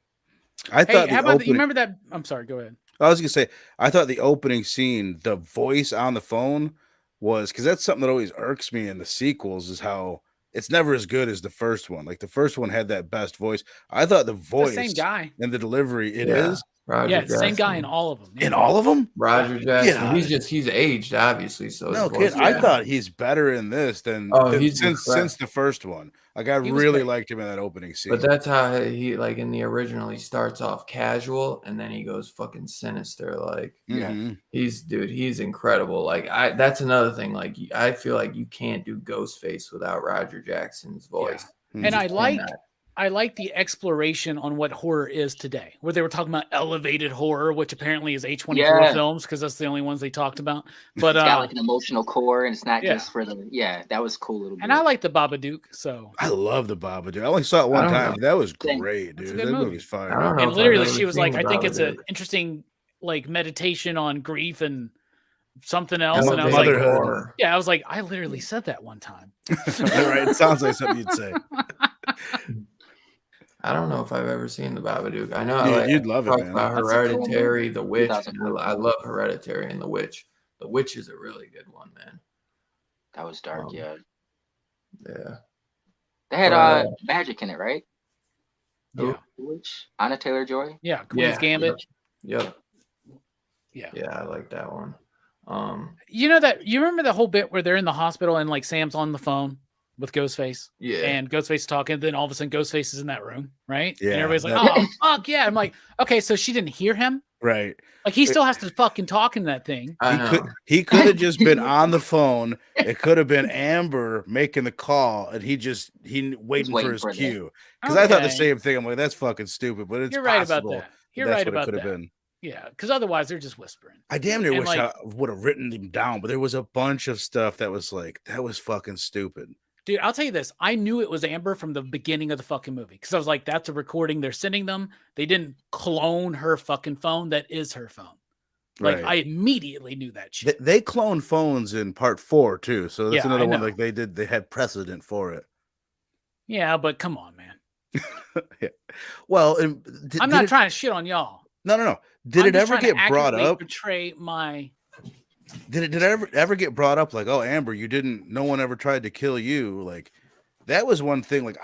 I thought. How about you remember that? I'm sorry. Go ahead. I was gonna say, I thought the opening scene, the voice on the phone was, because that's something that always irks me in the sequels, is how it's never as good as the first one. Like the first one had that best voice. I thought the voice, the same guy, and the delivery, is. Roger Jackson. Same guy in all of them. In all of them? Roger Jackson. He's aged, obviously. So no kid, I thought he's better in this than since the first one. Like I really liked him in that opening scene. But that's how he, like in the original, he starts off casual and then he goes fucking sinister. Like he's incredible. Like that's another thing. Like I feel like you can't do Ghostface without Roger Jackson's voice. Yeah. And I like the exploration on what horror is today, where they were talking about elevated horror, which apparently is A24 films, because that's the only ones they talked about. But it's got like an emotional core, and it's not just for that was cool little bit. And I like the Babadook, so I love the Babadook. I only saw it one time. That was great, dude. That movie's fire. And literally, she was like, I think it's an interesting like meditation on grief and something else. And I was like, I was like, I literally said that one time. Right. It sounds like something you'd say. I don't know if I've ever seen the Babadook. I know you'd love it, man. About Hereditary, The Witch. I love Hereditary and The Witch. The Witch is a really good one, man. That was dark, yeah. They had magic in it, right? Yeah. Witch, Anna Taylor-Joy. Yeah, Queen's Gambit. Yep. Yeah. Yeah, I like that one. You remember the whole bit where they're in the hospital and like Sam's on the phone with Ghostface, and Ghostface is talking. Then all of a sudden, Ghostface is in that room, right? Yeah, and everybody's like, "Oh, fuck yeah!" I'm like, "Okay, so she didn't hear him, right? Like he still has to fucking talk in that thing." He could have just been on the phone. It could have been Amber making the call, and he waiting for his cue. Because I thought the same thing. I'm like, that's fucking stupid, but you're right about that. You're right about that. Been. Yeah, because otherwise they're just whispering. I damn near wish I would have written them down, but there was a bunch of stuff that was like, that was fucking stupid. Dude, I'll tell you this. I knew it was Amber from the beginning of the fucking movie because I was like, that's a recording they're sending them. They didn't clone her fucking phone. That is her phone. Like, I immediately knew that shit. They cloned phones in part 4 too, so that's another one. Like they had precedent for it. Yeah, but come on, man. Yeah. Well, I'm not trying to shit on y'all. No. Did it ever get brought up? Portray my. Did it ever get brought up? Like, oh, Amber, no one ever tried to kill you. Like, that was one thing. Like,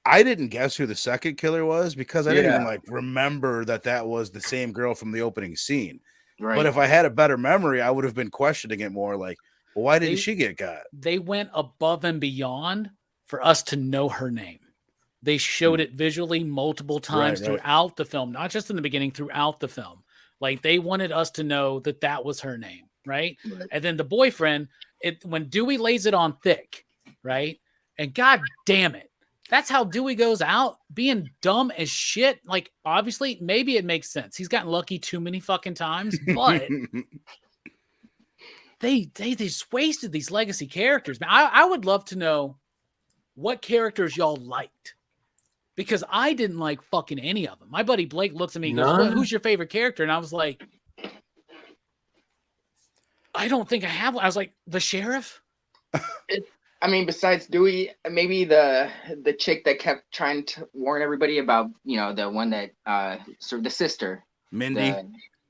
I didn't guess who the second killer was because I didn't even like remember that was the same girl from the opening scene. Right. But if I had a better memory, I would have been questioning it more. Like, well, why didn't she get got? They went above and beyond for us to know her name. They showed it visually multiple times throughout the film, not just in the beginning, throughout the film. Like, they wanted us to know that was her name, right? And then the boyfriend, when Dewey lays it on thick, right? And god damn it, that's how Dewey goes out, being dumb as shit. Like, obviously, maybe it makes sense. He's gotten lucky too many fucking times, but they just wasted these legacy characters. Man, I would love to know what characters y'all liked. Because I didn't like fucking any of them. My buddy Blake looks at me and goes, who's your favorite character? And I was like, I don't think I have one. I was like, the sheriff? I mean, besides Dewey, maybe the chick that kept trying to warn everybody about, the one that sort of the sister. Mindy?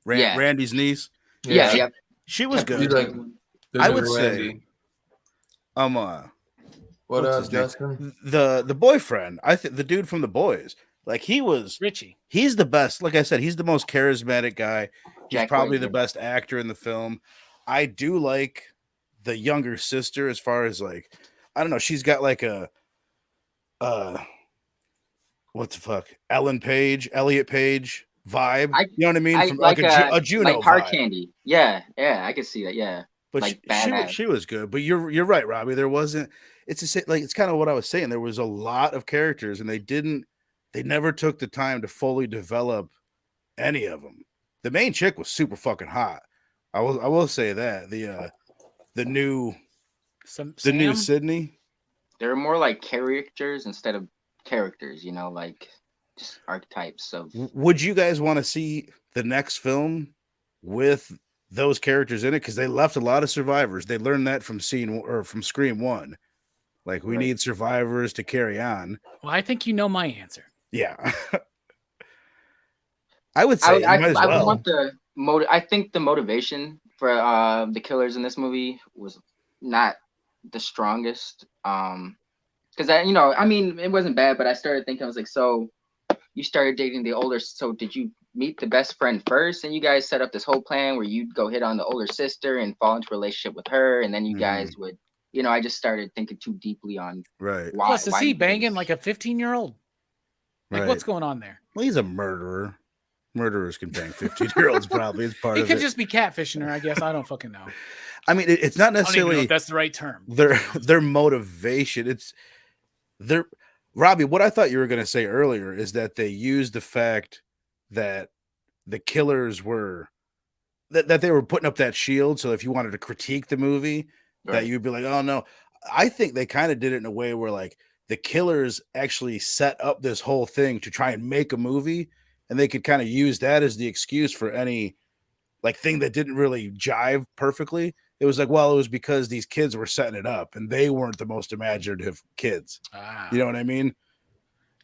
Randy's niece? Yeah. She was good. Like, I would say what up, Justin? The boyfriend, I think the dude from The Boys, like he was Richie. He's the best. Like I said, he's the most charismatic guy. He's probably the best actor in the film. I do like the younger sister as far as like, I don't know. She's got like a, what the fuck? Elliot Page vibe. You know what I mean? From like a Juno like hard vibe. Candy. Yeah, I could see that. Yeah. But like she was good. But you're right, Robbie. There wasn't. It's kind of what I was saying. There was a lot of characters, and they never took the time to fully develop any of them. The main chick was super fucking hot. I will say that the new Sydney. They're more like characters instead of characters. Like just archetypes of. Would you guys want to see the next film with those characters in it? Because they left a lot of survivors. They learned that from Scream 1. Like, we need survivors to carry on. Well, I think you know my answer. Yeah. I would say I want I think the motivation for the killers in this movie was not the strongest. Because it wasn't bad, but I started thinking, I was like, so you started dating the older, so did you meet the best friend first and you guys set up this whole plan where you'd go hit on the older sister and fall into a relationship with her, and then you guys would, I just started thinking too deeply on why. Plus, is he banging like a 15-year-old? Like, what's going on there? Well, he's a murderer. Murderers can bang 15-year-olds probably. It's part of it. He could just be catfishing her, I guess. I don't fucking know. I mean, it's not necessarily I don't even know if that's the right term. Their motivation. It's their Robbie, what I thought you were going to say earlier is that they used the fact that the killers were that they were putting up that shield. So if you wanted to critique the movie, that you'd be like, oh no. I think they kind of did it in a way where like the killers actually set up this whole thing to try and make a movie, and they could kind of use that as the excuse for any like thing that didn't really jive perfectly. It was like, well, it was because these kids were setting it up and they weren't the most imaginative kids. You know what I mean?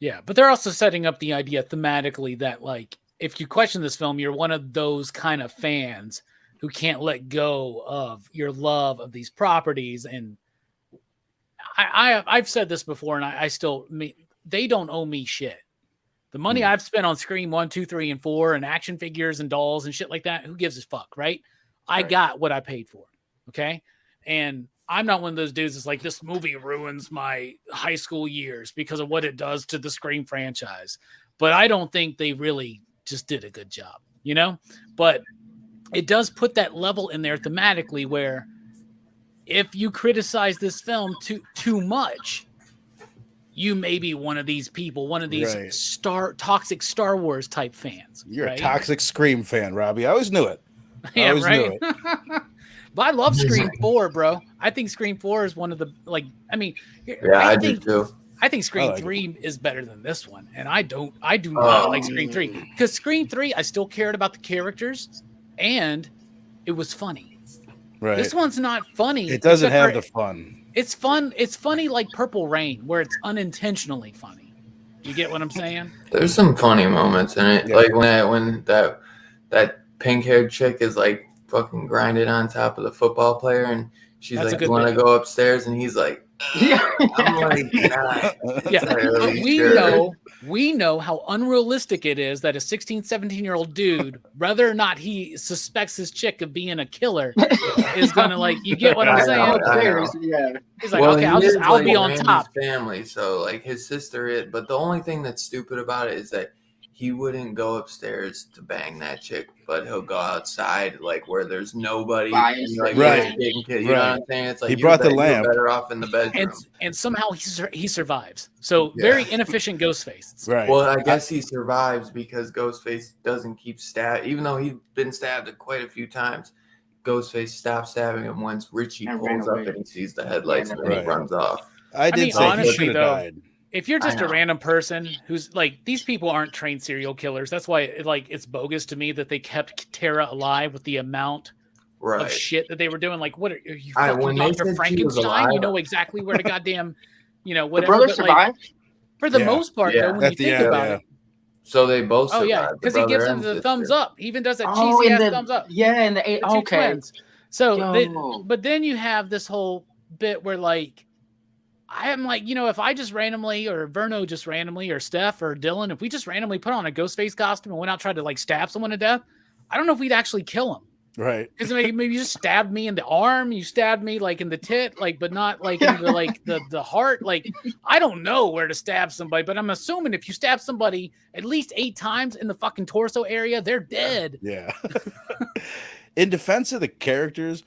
Yeah, but they're also setting up the idea thematically that like, if you question this film, you're one of those kind of fans who can't let go of your love of these properties. And I've said this before, and I still mean, they don't owe me shit. The money I've spent on Scream 1, 2, 3, and 4 and action figures and dolls and shit like that, who gives a fuck, right? I got what I paid for, okay? And I'm not one of those dudes that's like, this movie ruins my high school years because of what it does to the Scream franchise. But I don't think they really just did a good job, you know? But it does put that level in there thematically where if you criticize this film too much, you may be one of these people, one of these toxic Star Wars type fans. You're a toxic Scream fan, Robbie. I always knew it. Yeah, right. Knew it. But I love Scream 4, bro. I think Scream 4 is one of the I do too. I think Scream like 3 is better than this one, and I do not like Scream 3 because Scream 3 I still cared about the characters, and it was funny. Right. This one's not funny. It doesn't have the fun. It's fun. It's funny like Purple Rain, where it's unintentionally funny. You get what I'm saying? There's some funny moments in it, like when that pink-haired chick is like fucking grinding on top of the football player, and she's like, "You want to go upstairs?" And he's like, I'm like, we know how unrealistic it is that a 16, 17-year-old dude, whether or not he suspects his chick of being a killer, is gonna like. You get what I'm saying? Yeah. He's like, okay, I'll be on top. Family, so like his sister but the only thing that's stupid about it is that he wouldn't go upstairs to bang that chick, but he'll go outside, like where there's nobody. Right. You know what I'm saying? It's like he brought the lamp. Better off in the bedroom. And somehow he survives. So very inefficient Ghostface. Right. Well, I guess he survives because Ghostface doesn't keep even though he's been stabbed quite a few times. Ghostface stops stabbing him once Richie pulls up and he sees the headlights and then he runs off. I did say honestly, he should have died. If you're just a random person who's like, these people aren't trained serial killers. That's why it's bogus to me that they kept Tara alive with the amount of shit that they were doing. Like, what are you fucking Dr. Frankenstein? You know exactly where the goddamn, whatever. The brother survived? For the most part, though, when you think about it. So they both survived. Oh, yeah, because he gives them the thumbs up. He even does that cheesy-ass thumbs up. Yeah, and the okay. Twins. So, but then you have this whole bit where, like, I'm like, if I just randomly, or Verno just randomly, or Steph or Dylan, if we just randomly put on a Ghostface costume and went out and tried to like stab someone to death, I don't know if we'd actually kill him. Right. Because maybe you just stabbed me in the arm, you stabbed me like in the tit, like, but not like in the like the heart. Like, I don't know where to stab somebody, but I'm assuming if you stab somebody at least 8 times in the fucking torso area, they're dead. Yeah. In defense of the characters,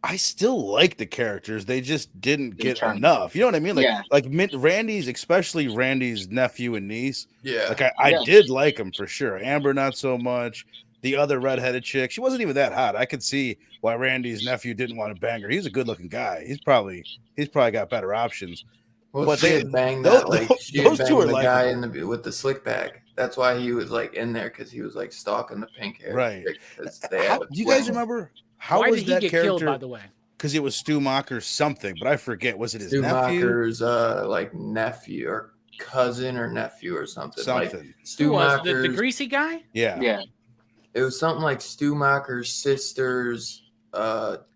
I still like the characters. They just didn't get enough. You know what I mean? Like Randy's, especially Randy's nephew and niece. Yeah. Like I did like them for sure. Amber, not so much. The other redheaded chick, she wasn't even that hot. I could see why Randy's nephew didn't want to bang her. He's a good looking guy. He's probably got better options. Well, but they banged that. Like those two are the guy with the slick back. That's why he was like in there, because he was like stalking the pink hair. Right. Do you guys remember? Why did he get killed, by the way? Because it was Stu Macher's something, but I forget. Was it his nephew? Stu Macher's like nephew or cousin or nephew or something. Like Stu Macher's the greasy guy? Yeah. Yeah. It was something like Stu Macher's sister's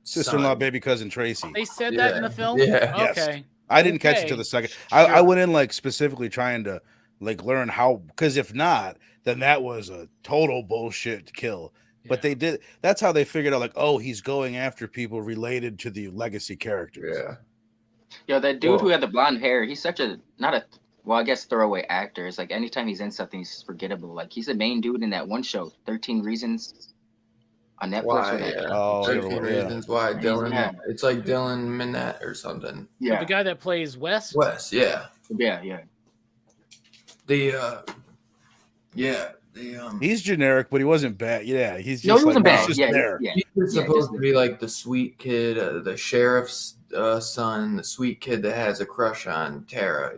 sister-in-law, baby cousin Tracy. They said that in the film? Yeah. Okay. Yes. I didn't catch it till the second. I went in like specifically trying to like learn how, because if not, then that was a total bullshit kill. But they did. That's how they figured out, like, oh, he's going after people related to the legacy characters. Yeah. Yo, that dude who had the blonde hair, he's such I guess throwaway actor. It's like anytime he's in something, he's forgettable. Like, he's the main dude in that one show, 13 Reasons on Netflix. Why? 13 Reasons Why. Dylan. Yeah. It's like Dylan Minnette or something. Yeah. The guy that plays Wes? Wes, yeah. Yeah. He's generic, but he wasn't bad. Yeah, he's just he wasn't bad. Just there. He's supposed to be like the sweet kid, the sheriff's son, the sweet kid that has a crush on Tara,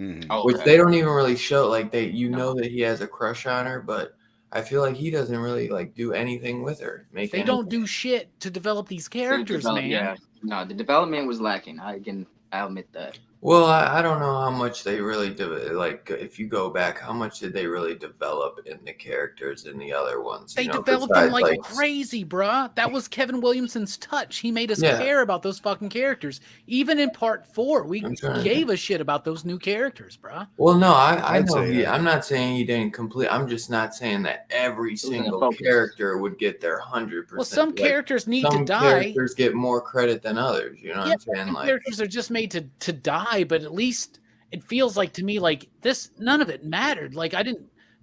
Mm-hmm. Which they don't even really show. Like know that he has a crush on her, but I feel like he doesn't really like do anything with her. They don't do shit to develop these characters, man. Yeah, no, the development was lacking. I'll admit that. Well, I don't know how much they really do. Like, if you go back, how much did they really develop in the characters in the other ones? They developed them like crazy, bruh. That was Kevin Williamson's touch. He made us care about those fucking characters. Even in part 4, we gave a shit about those new characters, bruh. Well, no, I know I'm not saying he didn't complete. I'm just not saying that every single character would get their 100%. Well, some characters need to die. Some characters get more credit than others. You know what I'm saying? Like, characters are just made to die. But at least it feels like to me like this, none of it mattered. Like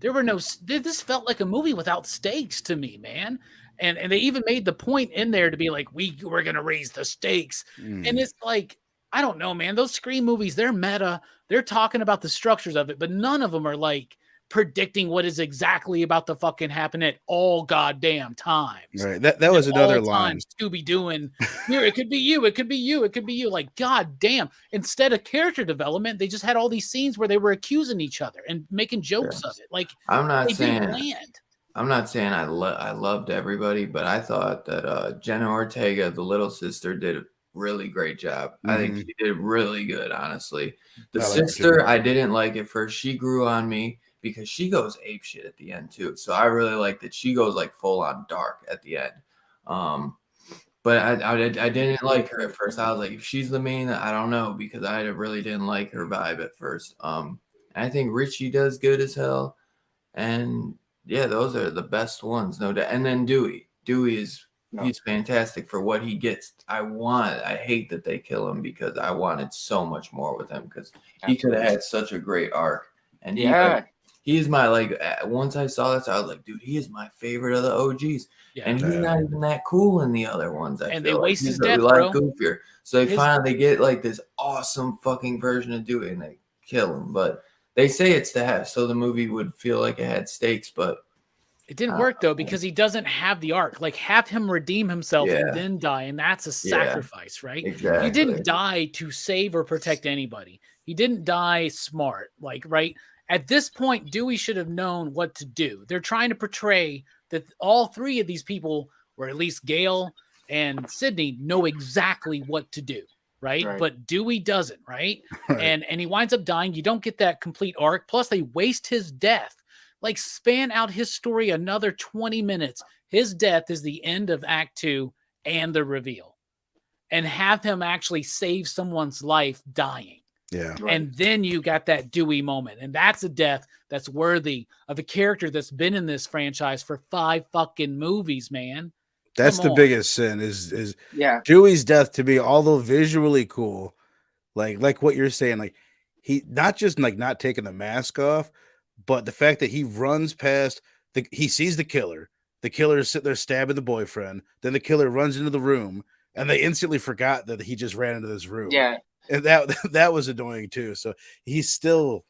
this felt like a movie without stakes to me, man. And they even made the point in there to be like, we're going to raise the stakes. And it's like, I don't know, man, those Scream movies, they're meta. They're talking about the structures of it, but none of them are like predicting what is exactly about to fucking happen at all goddamn times. Right. That was another line. Scooby doing here. It could be you. It could be you. It could be you. Like, god damn. Instead of character development, they just had all these scenes where they were accusing each other and making jokes of it. Like, I'm not saying land. I'm not saying I loved everybody, but I thought that Jenna Ortega, the little sister, did a really great job. I think she did really good, honestly. The sister, I didn't like at first. She grew on me because she goes ape shit at the end too. So I really like that she goes like full on dark at the end. But I didn't like her at first. I was like, if she's the main, I don't know, because I really didn't like her vibe at first. I think Richie does good as hell, and yeah, those are the best ones, no doubt. And then Dewey is he's fantastic for what he gets. I hate that they kill him because I wanted so much more with him because he could have had such a great arc. And he's my once I saw this, I was like, dude, he is my favorite of the OGs. Yeah, and he's not even that cool in the other ones. And they waste his death, bro. Goofier. So they finally get like this awesome fucking version of Dewey and they kill him. But they say it's to have so the movie would feel like it had stakes, but it didn't work though because he doesn't have the arc. Like have him redeem himself and then die, and that's a sacrifice, right? Exactly. He didn't die to save or protect anybody. He didn't die smart, like right at this point. Dewey should have known what to do. They're trying to portray that all three of these people, or at least Gale and Sydney, know exactly what to do. Right? But Dewey doesn't, right? And he winds up dying. You don't get that complete arc. Plus, they waste his death. Like, span out his story another 20 minutes. His death is the end of Act 2 and the reveal. And have him actually save someone's life dying. Yeah. And then you got that Dewey moment. And that's a death that's worthy of a character that's been in this franchise for 5 fucking movies, man. That's the biggest sin is Dewey's death to me, although visually cool, like what you're saying, like he not just like not taking the mask off, but the fact that he runs past he sees the killer is sitting there stabbing the boyfriend, then the killer runs into the room, and they instantly forgot that he just ran into this room. Yeah. And that was annoying too. So he's still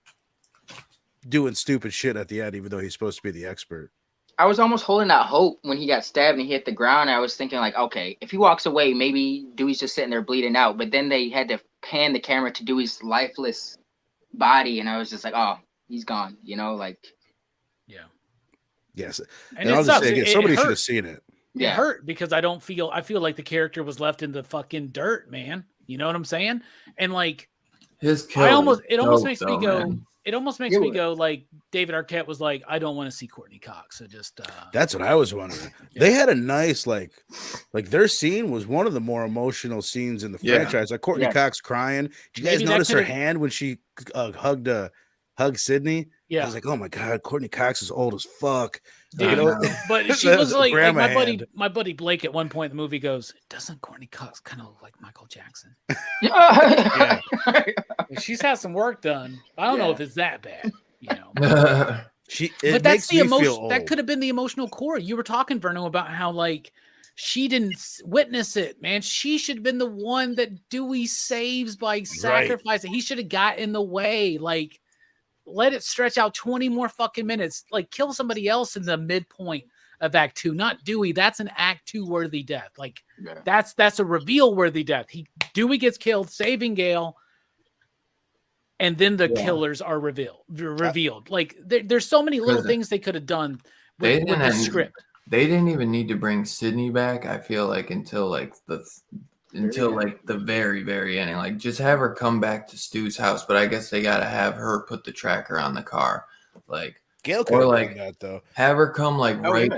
doing stupid shit at the end, even though he's supposed to be the expert. I was almost holding out hope when he got stabbed and he hit the ground. I was thinking like, okay, if he walks away, maybe Dewey's just sitting there bleeding out. But then they had to pan the camera to Dewey's lifeless body, and I was just like, oh, he's gone. You know, like. Yeah. Yes. And I'll just say again, somebody should have seen it. It hurt because I feel like the character was left in the fucking dirt, man. You know what I'm saying? And like, it almost makes me go. Man. It almost makes me go like David Arquette was like, I don't want to see Courtney Cox. So just that's what I was wondering. Yeah. They had a nice like their scene was one of the more emotional scenes in the franchise. Like Courtney Cox crying. Did you guys notice her hand when she hugged Sydney? Yeah, I was like, oh my god, Courtney Cox is old as fuck. Dude, you know? But she was like my buddy Blake at one point in the movie goes, doesn't Courtney Cox kind of look like Michael Jackson? Yeah. She's had some work done. I don't know if it's that bad, you know. But that's the emotion. That could have been the emotional core. You were talking, Verno, about how like she didn't witness it, man. She should have been the one that Dewey saves by sacrificing. He should have got in the way, like. Let it stretch out 20 more fucking minutes. Like, kill somebody else in the midpoint of Act 2, not Dewey. That's an Act 2 worthy death. Like, that's a reveal worthy death. Dewey gets killed, saving Gale, and then the killers are revealed. Like, there's so many little things they could have done with the script. They didn't even need to bring Sydney back, I feel like, until the very, very ending. Like, just have her come back to Stu's house, but I guess they gotta have her put the tracker on the car. Like, Gale could have that though. Have her come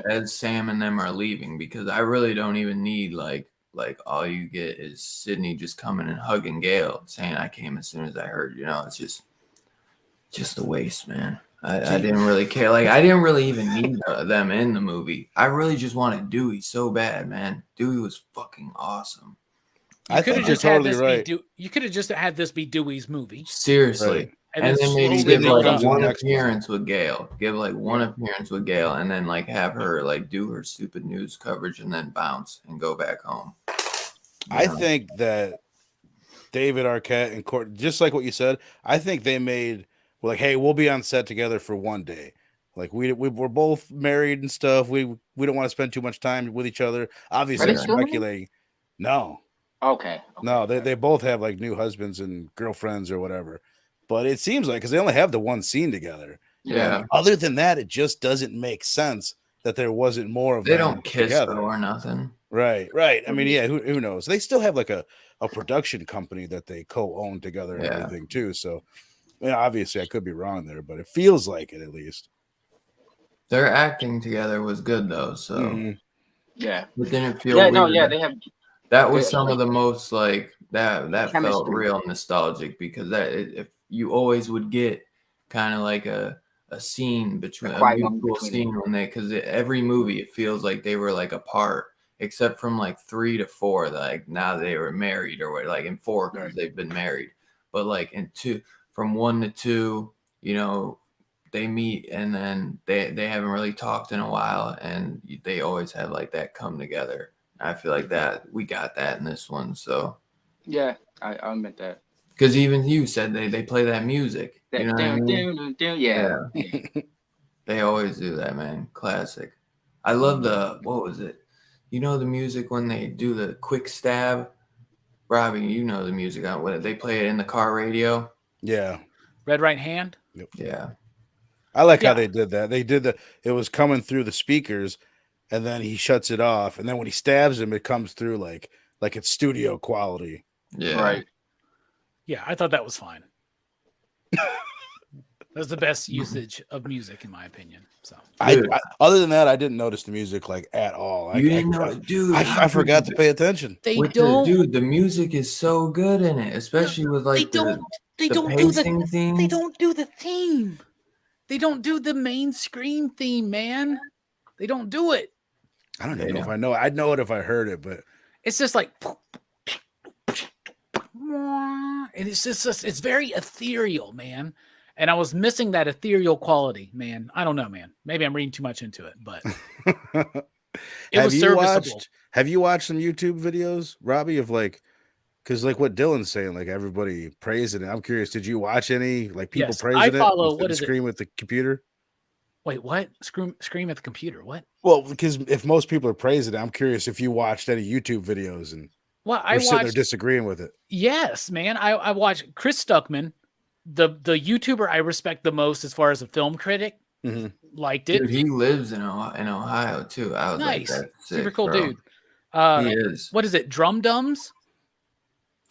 as Sam and them are leaving, because I really don't even need like all you get is Sydney just coming and hugging Gale, saying I came as soon as I heard. You know, it's just a waste, man. I didn't really care. Like, I didn't really even need them in the movie. I really just wanted Dewey so bad, man. Dewey was fucking awesome. You could have just had this be you could have just had this be Dewey's movie. Seriously. Right. And then maybe give like one appearance with Gale. Give like one appearance with Gale, and then like have her like do her stupid news coverage and then bounce and go back home. I think that David Arquette and Court, just like what you said, I think they made We're like, hey, we'll be on set together for one day. Like we're both married and stuff. We don't want to spend too much time with each other. Obviously, Are I'm they still married? speculating. No, Okay. no, they both have like new husbands and girlfriends or whatever. But it seems like because they only have the one scene together. Yeah. And other than that, it just doesn't make sense that there wasn't more of They them don't kiss together. though or nothing. Right. I mean, yeah, who knows? They still have like a production company that they co-own together and everything too. So, yeah, obviously, I could be wrong there, but it feels like it at least. Their acting together was good though, so Yeah. it didn't feel Yeah, weird. no, yeah, they have. That was Yeah, some like- of the most like that felt Chemistry. real nostalgic because if you always would get kind of like a scene between a quiet moment mutual between scene when they because every movie it feels like they were like apart except from like 3 to 4 like now they were married or what like in 4 because they've been married but like in 2 from 1 to 2 you know they meet and then they haven't really talked in a while and they always have like that come together. I feel like that we got that in this one. So Yeah, I admit that. because even you said they play that music. That You know what I mean? yeah. They always do that, man. Classic. I love the what was it? You know the music when they do the quick stab. Robbie, you know the music on what they play it in the car radio. Yeah. Red Right Hand. Yep. Yeah. I like how they did that. They did it was coming through the speakers and then he shuts it off. And then when he stabs him, it comes through like it's studio quality. Yeah. Right. Yeah, I thought that was fine. That's the best usage of music, in my opinion. So, I other than that, I didn't notice the music like at all. You didn't know, dude. I forgot to pay attention. they With don't. dude, the music is so good in it, especially with like They don't do pacing the. themes. They don't do the theme. They don't do the main screen theme, man. They don't do it. I don't even know if I know. I'd know it if I heard it, but It's just like, and it's just it's very ethereal, man. And I was missing that ethereal quality, man. I don't know, man. Maybe I'm reading too much into it, but it was serviceable. Have you watched some YouTube videos, Robbie, of like, because like what Dylan's saying, like everybody praising it. I'm curious, did you watch any like people praising I it? follow. What is Scream with the computer? Wait, what? Scream at the computer? What? Well, because if most people are praising it, I'm curious if you watched any YouTube videos and I sitting there watched. disagreeing with it. Yes, man. I watched Chris Stuckman, the YouTuber I respect the most as far as a film critic. Mm-hmm. Liked it. Dude, he lives in Ohio too. I was Nice, like, that's sick, super cool bro. dude. He is. What is it? Drum Dums.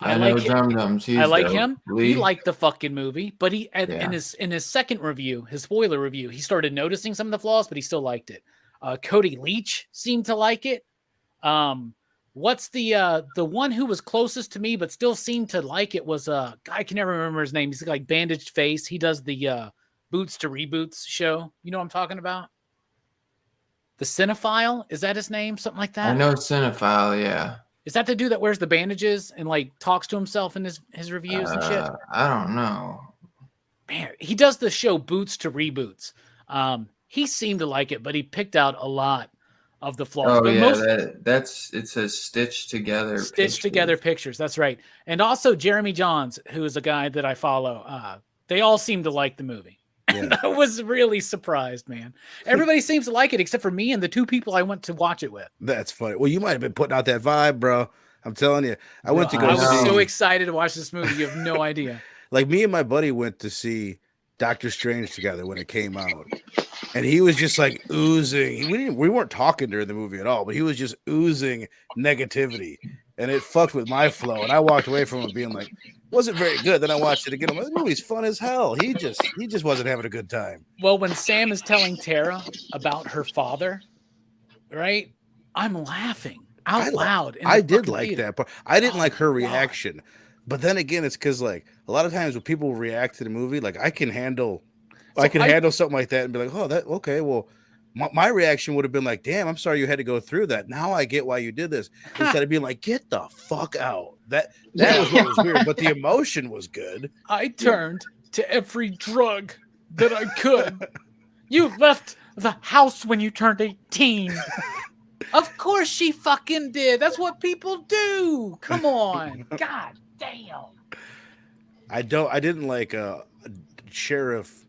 I know Drum Dums. I like dope. him. Lee. He liked the fucking movie, but he in his second review, his spoiler review, he started noticing some of the flaws, but he still liked it. Cody Leach seemed to like it. What's the one who was closest to me but still seemed to like it was I can never remember his name. He's like bandaged face. He does the Boots to Reboots show. You know what I'm talking about? The Cinephile, is that his name? Something like that. I know Cinephile. Yeah. Is that the dude that wears the bandages and like talks to himself in his reviews and shit? I don't know. Man, he does the show Boots to Reboots. He seemed to like it, but he picked out a lot of the flaws. Oh but yeah, it says stitched together pictures. That's right. And also Jeremy Johns, who is a guy that I follow. They all seem to like the movie. Yeah. And I was really surprised, man. Everybody seems to like it except for me and the two people I went to watch it with. That's funny. Well, you might have been putting out that vibe, bro. I'm telling you. I went to go I see. was so excited to watch this movie. You have no idea. Like me and my buddy went to see Doctor Strange together when it came out. And he was just like oozing. We weren't talking during the movie at all, but he was just oozing negativity. And it fucked with my flow. And I walked away from it being like, wasn't very good. Then I watched it again. I'm like, this movie's fun as hell. He just wasn't having a good time. Well, when Sam is telling Tara about her father, right? I'm laughing out loud. I did like that, but I didn't like her reaction. But then again, it's because like a lot of times when people react to the movie, like I can handle something like that and be like, oh, that okay. Well, my reaction would have been like, damn, I'm sorry you had to go through that. Now I get why you did this. Instead of being like, get the fuck out. That was what was weird, but the emotion was good. I turned to every drug that I could. You left the house when you turned 18. Of course she fucking did. That's what people do. Come on. God damn. I didn't like Sheriff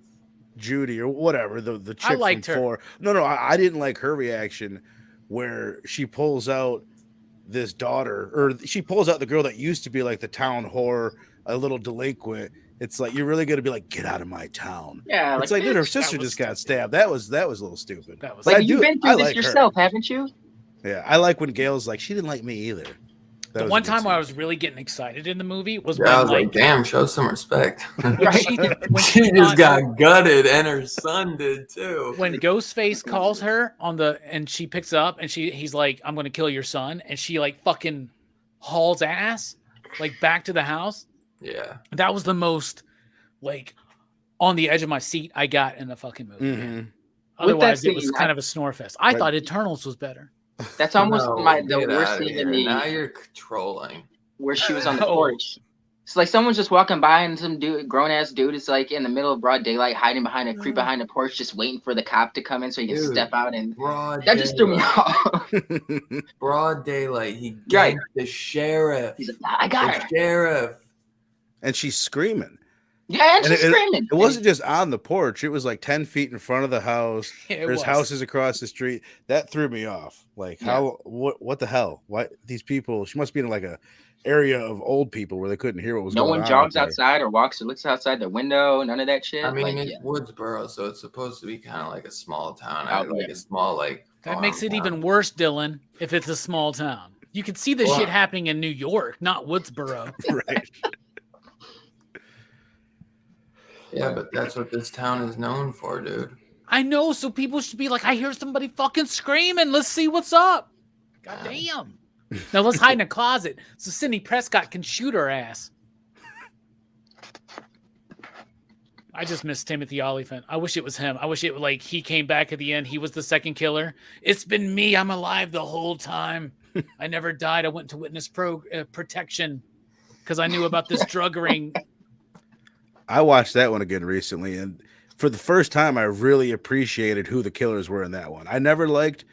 Judy or whatever, the chick I liked from her. 4. No, I didn't like her reaction where she pulls out this daughter, or she pulls out the girl that used to be like the town whore, a little delinquent. It's like, you're really gonna be like, get out of my town. Yeah, It's like, dude, her bitch, sister was just got stupid. stabbed. That was a little stupid. That was But I like you've been I through this like her. yourself, haven't you? Yeah, I like when Gail's like, she didn't like me either. That the was one a good time where I scene. was really getting excited in the movie was Yeah, I when was like, damn, show some respect. when she, when She she just got got gutted, and her son did too. when Ghostface calls her and she picks up and he's like, I'm gonna kill your son, and she like fucking hauls ass like back to the house. Yeah. That was the most like on the edge of my seat I got in the fucking movie. Mhm. Otherwise, that it was scene, kind of a snore fest. I Right. thought Eternals was better. That's almost No, the get worst outta scene here. in the Now you're trolling. where she was on the Oh. porch. It's like someone's just walking by and some dude, grown ass dude, is like in the middle of broad daylight, hiding behind a creep behind a porch, just waiting for the cop to come in so he can Dude, step out. And Broad that just threw me daylight. off. Broad daylight. He Right. ganked the sheriff. He's like, nah, I got The her. sheriff. And she's screaming. Yeah, and she's it, screaming. It wasn't just on the porch. It was like 10 feet in front of the house. It There's was. houses across the street. That threw me off. Like, Yeah. what the hell? Why these people? She must be in like a area of old people where they couldn't hear what was No going on. one jogs out there. outside or walks or looks outside their window. None of that shit. I mean, like, it's Woodsboro, so it's supposed to be kind of like a small town. Oh, Like yeah. a small, like. That makes farm it town. even worse, Dylan, if it's a small town. You could see this Well- shit happening in New York, not Woodsboro. Right. Yeah, but that's what this town is known for, dude. I know, so people should be like, I hear somebody fucking screaming. Let's see what's up. God damn. Now let's hide in a closet so Sidney Prescott can shoot her ass. I just miss Timothy Olyphant. I wish it was him. I wish it like he came back at the end. He was the second killer. It's been me. I'm alive the whole time. I never died. I went to witness protection because I knew about this drug ring. I watched that one again recently, and for the first time, I really appreciated who the killers were in that one. I never liked,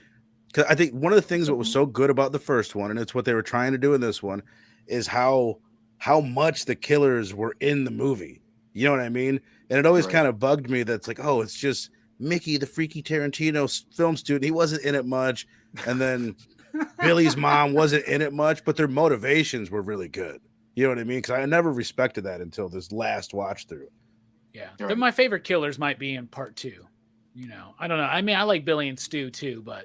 because I think one of the things that was so good about the first one, and it's what they were trying to do in this one, is how much the killers were in the movie. You know what I mean? And it always Right. kind of bugged me that's like, oh, it's just Mickey, the freaky Tarantino film student. He wasn't in it much. And then Billy's mom wasn't in it much, but their motivations were really good. You know what I mean? Because I never respected that until this last watch through. Yeah. Right. They're my favorite killers might be in part 2. You know, I don't know. I mean, I like Billy and Stu too, but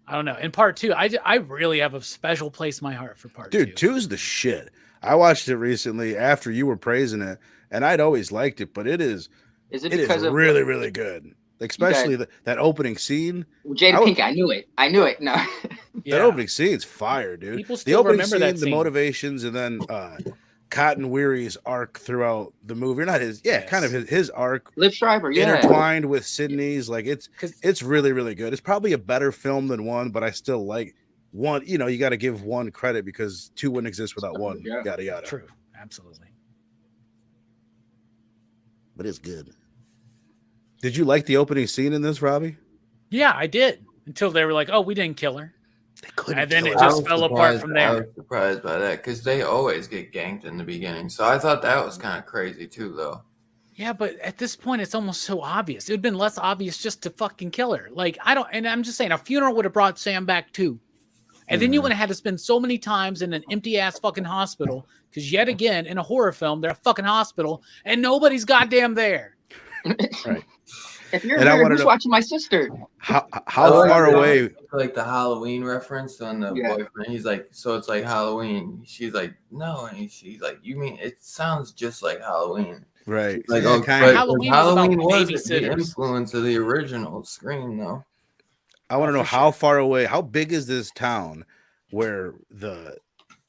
I don't know. In part 2, I really have a special place in my heart for part 2. Dude, 2's the shit. I watched it recently after you were praising it, and I'd always liked it, but it is really, really good. Especially that opening scene. Jada Pinkett, I knew it. No. Yeah. That opening scene's fire, dude. People The still opening remember scene, that the scene. motivations, and then Cotton Weary's arc throughout the movie. Or not his, kind of his arc. Liv Schreiber, yeah. Intertwined with Sydney's. Like it's really, really good. It's probably a better film than 1, but I still like 1. You know, you got to give 1 credit because 2 wouldn't exist without 1. Yeah. Yada yada. True. Absolutely. But it's good. Did you like the opening scene in this, Robbie? Yeah, I did. Until they were like, oh, we didn't kill her. They couldn't And then kill it her. just fell apart from there. I was surprised by that because they always get ganked in the beginning. So I thought that was kind of crazy too, though. Yeah, but at this point, it's almost so obvious. It would have been less obvious just to fucking kill her. Like, and I'm just saying, a funeral would have brought Sam back too. And then you would have had to spend so many times in an empty ass fucking hospital because yet again, in a horror film, they're a fucking hospital and nobody's goddamn there. Right. If you're And I here, wanna who's know- watching my sister? How I like far the- away? Like the Halloween reference on the Yeah. boyfriend. He's like, so it's like Halloween. She's like, no. And she's like, you mean it sounds just like Halloween. Right. Like, Yeah, oh, kinda. but Halloween Halloween was about was the babysitters. influence of the original Scream, though. I want to Oh, know for how far away, how big is this town where the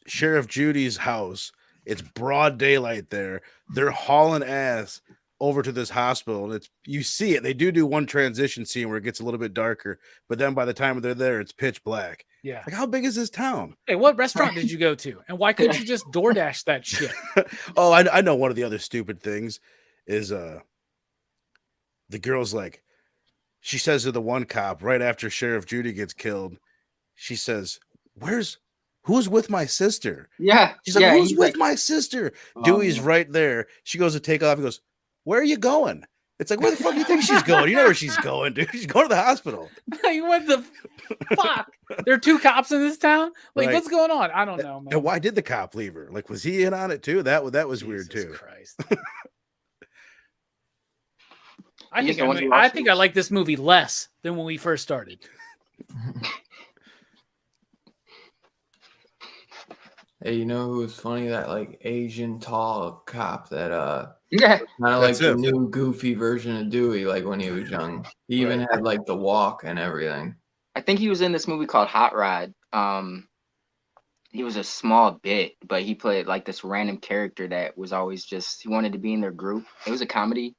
Sheriff Judy's house, it's broad daylight there. They're hauling ass over to this hospital. And it's, you see it. They do one transition scene where it gets a little bit darker, but then by the time they're there, it's pitch black. Yeah. Like, how big is this town? Hey, what restaurant did you go to? And why couldn't you just DoorDash that shit? Oh, I know one of the other stupid things is the girl's like, she says to the one cop right after Sheriff Judy gets killed, she says, who's with my sister? Yeah. She's like, yeah, who's he's with like, my sister? Dewey's yeah. right there. She goes to take off. He goes, where are you going? It's like, where the fuck do you think she's going? You know where she's going, dude. She's going to the hospital. Like, what the fuck? There are 2 cops in this town? Like, Right. what's going on? I don't know, man. And why did the cop leave her? Like, was he in on it too? That was weird Jesus too. Christ. I think I like this movie less than when we first started. Hey, you know who was funny? That like Asian tall cop that Yeah. kind of like That's the him. new goofy version of Dewey, like when he was young. He even had like the walk and everything. I think he was in this movie called Hot Rod. He was a small bit, but he played like this random character that was always just, he wanted to be in their group. It was a comedy,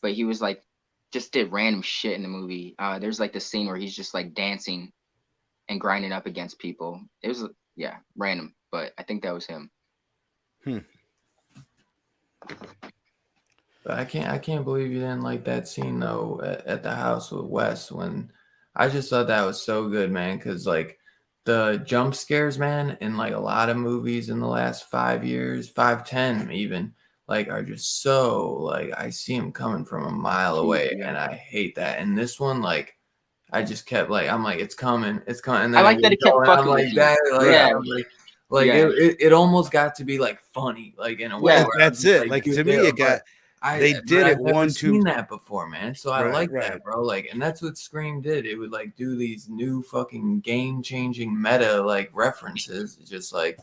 but he was like, just did random shit in the movie. There's like this scene where he's just like dancing and grinding up against people. It was, yeah, random, but I think that was him. But I can't believe you didn't like that scene though at the house with Wes. When I just thought that was so good, man. Because like the jump scares, man, in like a lot of movies in the last 5 years, 5-10 even, like are just so like I see them coming from a mile away, and I hate that. And this one, like I just kept like I'm like it's coming. And then I like that it kept fucking I'm like with that, you. like, Yeah. Like Yeah. it almost got to be like funny, like in a way. Yeah, where that's I'm just it. Like good to me, deal, it got. They but did I've it never 1, 2. seen that before, man. So I Right, like right. that, bro. Like, and that's what Scream did. It would like do these new fucking game-changing meta like references. It's just like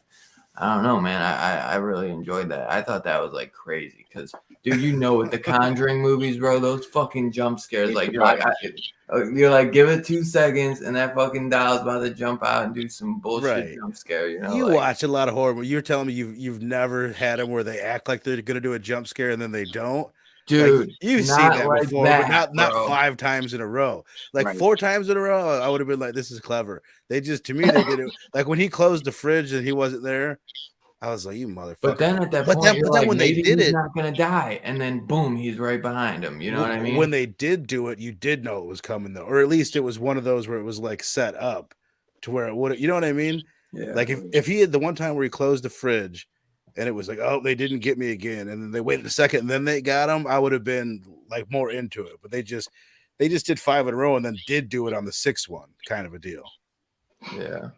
I don't know, man. I really enjoyed that. I thought that was like crazy because, dude, you know, with the Conjuring movies, bro, those fucking jump scares, like you're like, give it 2 seconds, and that fucking doll's about to jump out and do some bullshit Right. jump scare. You know, You like, watch a lot of horror movies. You're telling me you've never had them where they act like they're gonna do a jump scare and then they don't. dude, Like, you've seen not that like before, that, but not bro. 5 times in a row. Like Right. 4 times in a row, I would have been like, "This is clever." They just, to me, they did it. Like when he closed the fridge and he wasn't there, I was like, "You motherfucker!" But then at that But point, then- you're but then like, when they maybe did he's it- not gonna die, and then boom, he's right behind him. You know what I mean? When they did do it, you did know it was coming though, or at least it was one of those where it was like set up to where it would. You know what I mean? Yeah. Like if he had the one time where he closed the fridge and it was like, oh, they didn't get me again, and then they waited a second and then they got him, I would have been like more into it. But they just did 5 in a row and then did do it on the 6th one, kind of a deal. Yeah.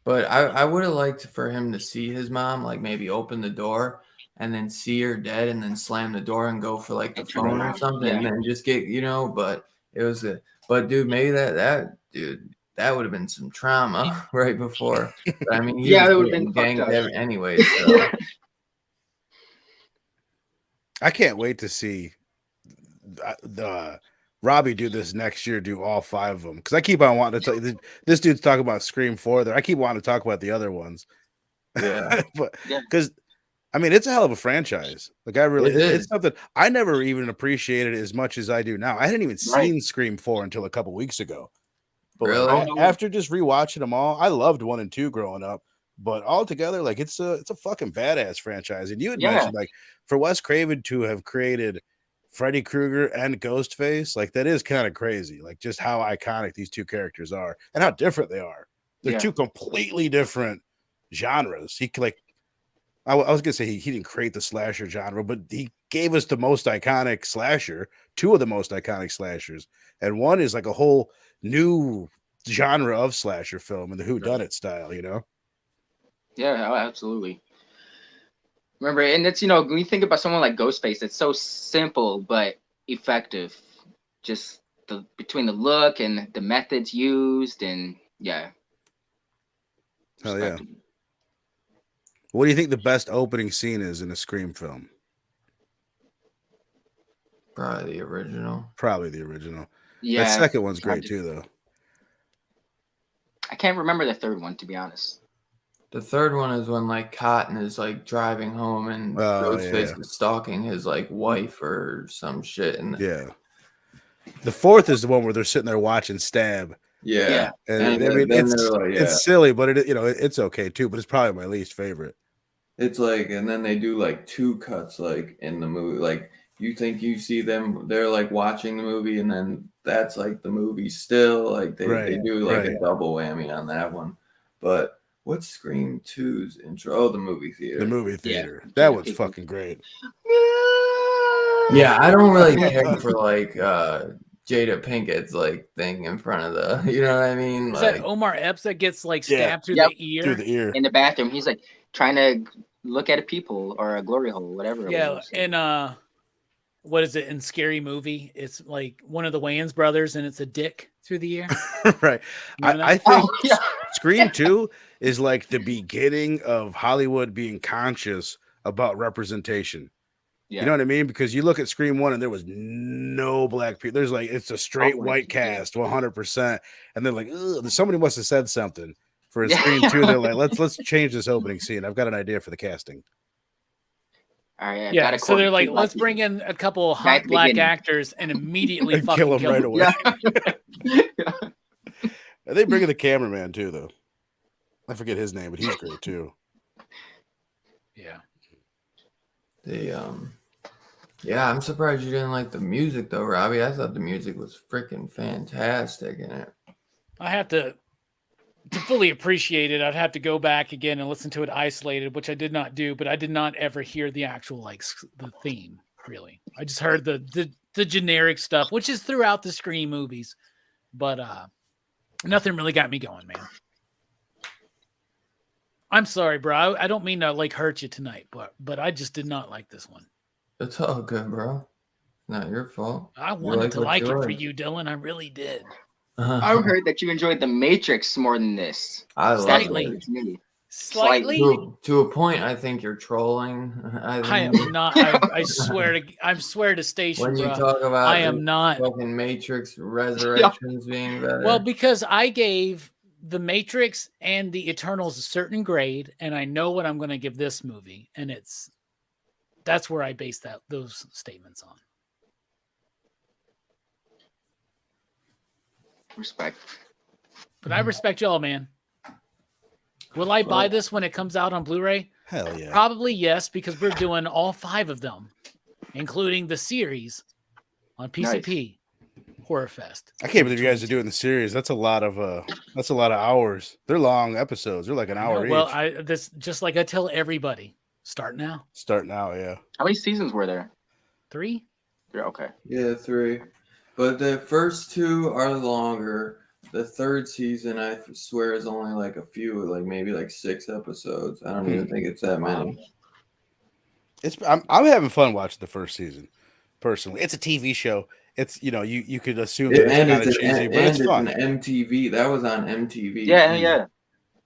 But I would have liked for him to see his mom, like maybe open the door and then see her dead and then slam the door and go for like the phone or something and then just get, you know, but it was but dude, maybe that dude, that would have been some trauma right before. But I mean, he Yeah, was it would have getting been fucked ganged up. anyway. So. I can't wait to see the Robbie do this next year, do all 5 of them, because I keep on wanting to tell you this dude's talking about Scream 4 there. I keep wanting to talk about the other ones. Yeah. But because I mean it's a hell of a franchise. Like I really it's something I never even appreciated as much as I do now. I hadn't even seen Scream 4 until a couple weeks ago. But really? like, after just rewatching them all, I loved 1 and 2 growing up. But all together, like it's a fucking badass franchise. And you had mentioned like for Wes Craven to have created Freddy Krueger and Ghostface, like that is kind of crazy. Like just how iconic these 2 characters are and how different they are. They're 2 completely different genres. He like I was gonna say he didn't create the slasher genre, but he gave us the most iconic slasher, 2 of the most iconic slashers, and one is like a whole new genre of slasher film in the whodunit style, you know? Yeah, absolutely. Remember, and it's, you know, when you think about someone like Ghostface, it's so simple but effective. Just between the look and the methods used, and Hell yeah. What do you think the best opening scene is in a Scream film? Probably the original. Yeah. That second one's great too, though. I can't remember the third one, to be honest. The third one is when like Cotton is like driving home and Ghostface is stalking his like wife or some shit. And the 4th is the one where they're sitting there watching Stab. Yeah. And I mean, it's silly, but it's okay too. But it's probably my least favorite. It's like, and then they do like 2 cuts like in the movie. Like you think you see them, they're like watching the movie, and then that's like the movie still. Like they do like a double whammy on that one. But what's Scream 2's intro? Oh, the movie theater. The movie theater. That was fucking great. Yeah, I don't really care for like Jada Pinkett's like thing in front of the, you know what I mean? Is Like, that Omar Epps that gets like Yeah. stabbed through Yep. the ear? Through the ear. In the bathroom, he's like trying to look at a peephole or a glory hole, whatever it Yeah, was. and what is it in Scary Movie? It's like one of the Wayans brothers, and it's a dick through the ear. Right. Remember I that? think Oh, yeah. Scream 2 is like the beginning of Hollywood being conscious about representation. Yeah. You know what I mean? Because you look at Scream 1 and there was no black people. There's like, it's a straight Oh, white yeah. cast, 100%. And they're like, ugh, somebody must have said something. For Yeah. Scream 2, they're like, let's change this opening scene. I've got an idea for the casting. All right, Yeah, gotta so quote they're two like, black let's bring people. in a couple of Right hot at the black beginning. actors and immediately And fucking kill 'em right them. away. Yeah. And they bring in the cameraman too, though. I forget his name, but he's great too. Yeah. Yeah, I'm surprised you didn't like the music though, Robbie. I thought the music was freaking fantastic in it. I have to fully appreciate it. I'd have to go back again and listen to it isolated, which I did not do, but I did not ever hear the actual like the theme, really. I just heard the generic stuff, which is throughout the Scream movies. But nothing really got me going, man. I'm sorry, bro. I don't mean to like hurt you tonight, but I just did not like this one. It's all good, bro. Not your fault. I You wanted to what like you it for like. you, Dylan. I really did. I heard that you enjoyed The Matrix more than this. I love Slightly. it. Slightly. To a point, I think you're trolling. I am not. I swear to station, when you bro. talk about I am not. fucking Matrix Resurrections being better. Well, because I gave The Matrix and The Eternals a certain grade, and I know what I'm going to give this movie, and that's where I base those statements on. Respect. But I respect y'all, man. Will I buy this when it comes out on Blu-ray? Hell yeah. Probably yes, because we're doing all 5 of them, including the series on PCP Horror Fest. I can't believe you guys are doing the series. That's a lot of hours. They're long episodes. They're like an hour each. Well, this just like I tell everybody, start now. Start now, yeah. How many seasons were there? 3? Yeah, okay. Yeah, 3. But the first 2 are longer. The third season, I swear, is only like a few, like maybe like 6 episodes. I don't even think it's that many. I'm having fun watching the first season. Personally, it's a TV show. It's you could assume that it's kind of cheesy, but it's fun. An MTV. That was on MTV. Yeah.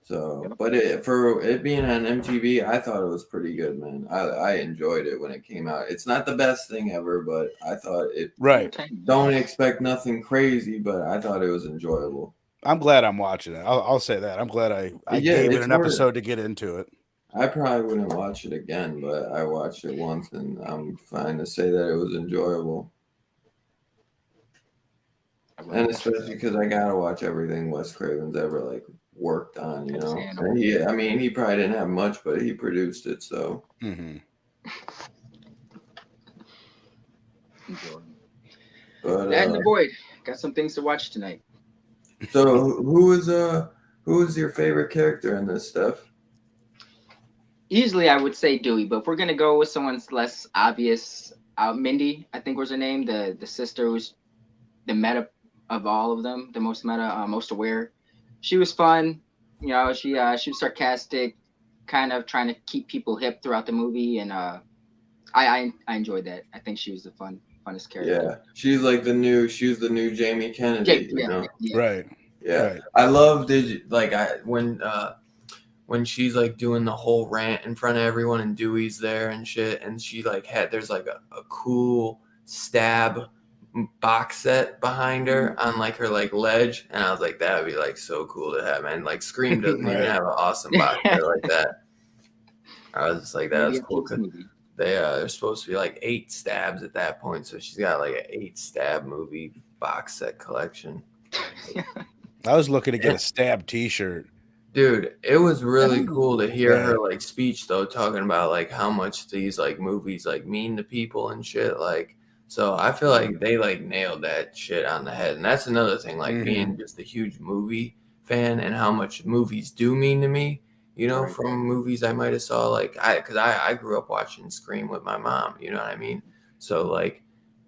So, but for it being on MTV, I thought it was pretty good, man. I enjoyed it when it came out. It's not the best thing ever, but I thought it. Right. Don't expect nothing crazy, but I thought it was enjoyable. I'm glad I'm watching it. I'll say that. I'm glad I gave it an episode to get into it. I probably wouldn't watch it again, but I watched it once, and I'm fine to say that it was enjoyable. And especially because I gotta watch everything Wes Craven's ever like worked on, you know. And he probably didn't have much, but he produced it, so. Mm-hmm. But that and the void. Got some things to watch tonight. So who is your favorite character in this stuff? Easily, I would say Dewey, but if we're gonna go with someone less obvious, Mindy, I think was her name, the sister who's the meta of all of them, the most meta, most aware. She was fun, you know. She was sarcastic, kind of trying to keep people hip throughout the movie, and I enjoyed that. I think she was the funnest character. Yeah, she was the new Jamie Kennedy, you know? Yeah. Right. Yeah, right. I love when she's like doing the whole rant in front of everyone and Dewey's there and shit, and she there's like a cool stab box set behind her on like her like ledge, and I was like, that would be like so cool to have, man. Like Scream doesn't even have an awesome box set like that. I was just like, that was cool. They're supposed to be like 8 stabs at that point, so she's got like an 8 stab movie box set collection. I was looking to get a stab T-shirt. Dude, it was really cool to hear her like speech though, talking about like how much these like movies like mean to people and shit. Like, so I feel like they like nailed that shit on the head. And that's another thing, like being just a huge movie fan and how much movies do mean to me, you know, from movies I might have saw. Like, because I grew up watching Scream with my mom, you know what I mean? So like,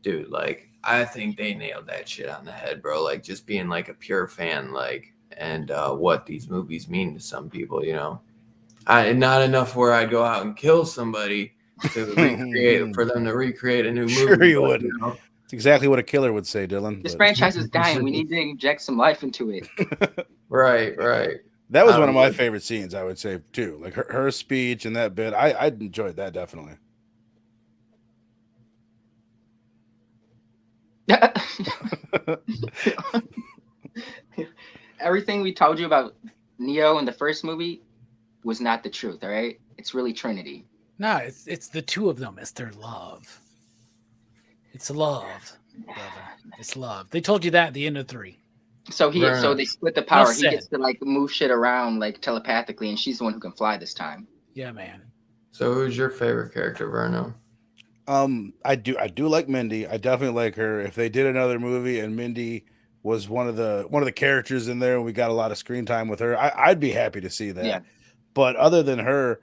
dude, like I think they nailed that shit on the head, bro. Like just being like a pure fan, like, and what these movies mean to some people, you know. Not enough where I'd go out and kill somebody to recreate for them to recreate a new movie. Sure you but, wouldn't. You know, It's exactly what a killer would say, Dylan. This but- franchise is dying. We need to inject some life into it. right. That was I one of my would. favorite scenes, I would say, too. Like her speech and that bit. I enjoyed that definitely. Everything we told you about Neo in the first movie was not the truth, all right? It's really Trinity. No, it's the two of them. It's their love. It's love, brother. It's love. They told you that at the end of 3. So Right. so they split the power. Well He said. gets to like move shit around like telepathically, and she's the one who can fly this time. Yeah, man. So who's your favorite character, Verno? I do like Mindy. I definitely like her. If they did another movie and Mindy was one of the characters in there and we got a lot of screen time with her, I'd be happy to see that. Yeah. But other than her,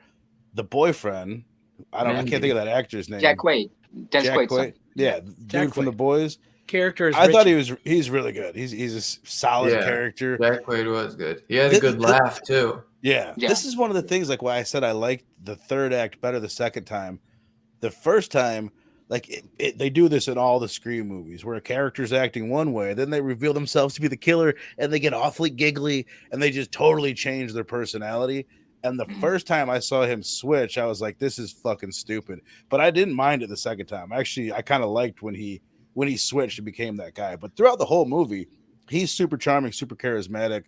the boyfriend, I Mindy. can't think of that actor's name. Jack Quaid. Dennis Jack Quaid's son. Quaid. Yeah, the Jack dude from Quaid. The Boys. Character is I thought Richie. he's really good. He's a solid Yeah. character. Jack Quaid was good. He had a This- good laugh too. Yeah. Yeah. This is one of the things, like why I said I liked the third act better the second time. The first time, like they do this in all the Scream movies where a character's acting one way, then they reveal themselves to be the killer and they get awfully giggly and they just totally change their personality. And the first time I saw him switch, I was like, this is fucking stupid. But I didn't mind it the second time. Actually, I kind of liked when he switched and became that guy. But throughout the whole movie, he's super charming, super charismatic,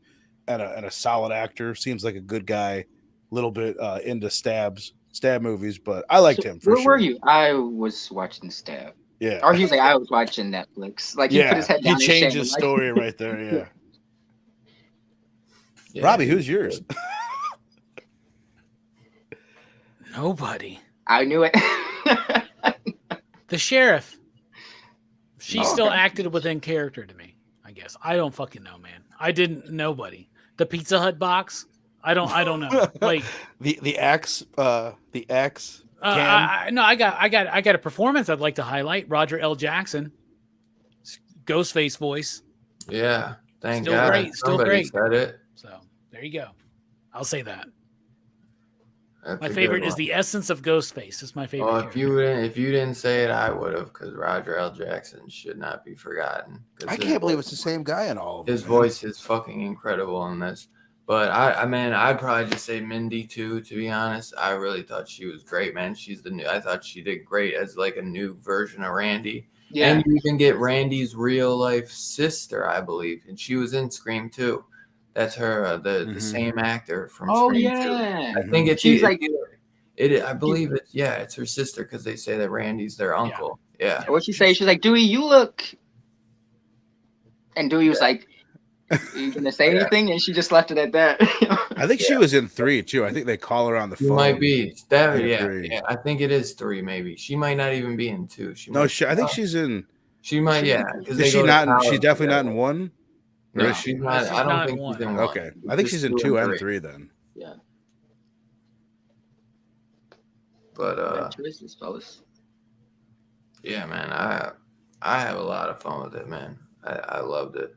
and a solid actor. Seems like a good guy. Little bit into stab movies, but I liked him for Where sure. were you? I was watching Stab. Yeah, Or he was like, I was watching Netflix. Like he put his head down. he in changed shame, his like- story right there. Yeah. Yeah, Robbie, he who's was yours? good. Nobody. I knew it. The sheriff. She Oh, still okay. acted within character to me, I guess. I don't fucking know, man. I didn't. Nobody. The Pizza Hut box. I don't know. Like the axe. Cam. I got a performance I'd like to highlight. Roger L. Jackson, Ghostface voice. Yeah, thank Still God. great, still Somebody great. said it. So there you go. I'll say that. That's My a good favorite is one. the essence of Ghostface. It's my favorite. Oh, character. if you didn't say it, I would have, because Roger L. Jackson should not be forgotten. 'Cause I his can't believe voice- it's the same guy in all of them. His man. voice is fucking incredible in this. But I'd probably just say Mindy too. To be honest, I really thought she was great, man. I thought she did great as like a new version of Randy. Yeah. And you can get Randy's real life sister, I believe, and she was in Scream too. That's her, the Mhm. same actor from Oh Scream 2. yeah. I think it's She's like- I believe it's her sister because they say that Randy's their uncle. Yeah. What'd she say? She's like, Dewey, you look. And Dewey was like, "Are you gonna say Yeah. anything?" And she just left it at that. I think she was in 3 too. I think they call her on the She phone. might be. That, in yeah, 3. yeah. I think it is 3 maybe. She might not even be in 2. No, I think she's in. She might, yeah. Is she not? She's definitely not in 1. Or No, is she? she's not. She's I don't not in think one. she's in 1. Okay, I think Just she's in 2 and 3 then. Yeah. But Bad choices, fellas. yeah, man, I have a lot of fun with it, man. I loved it.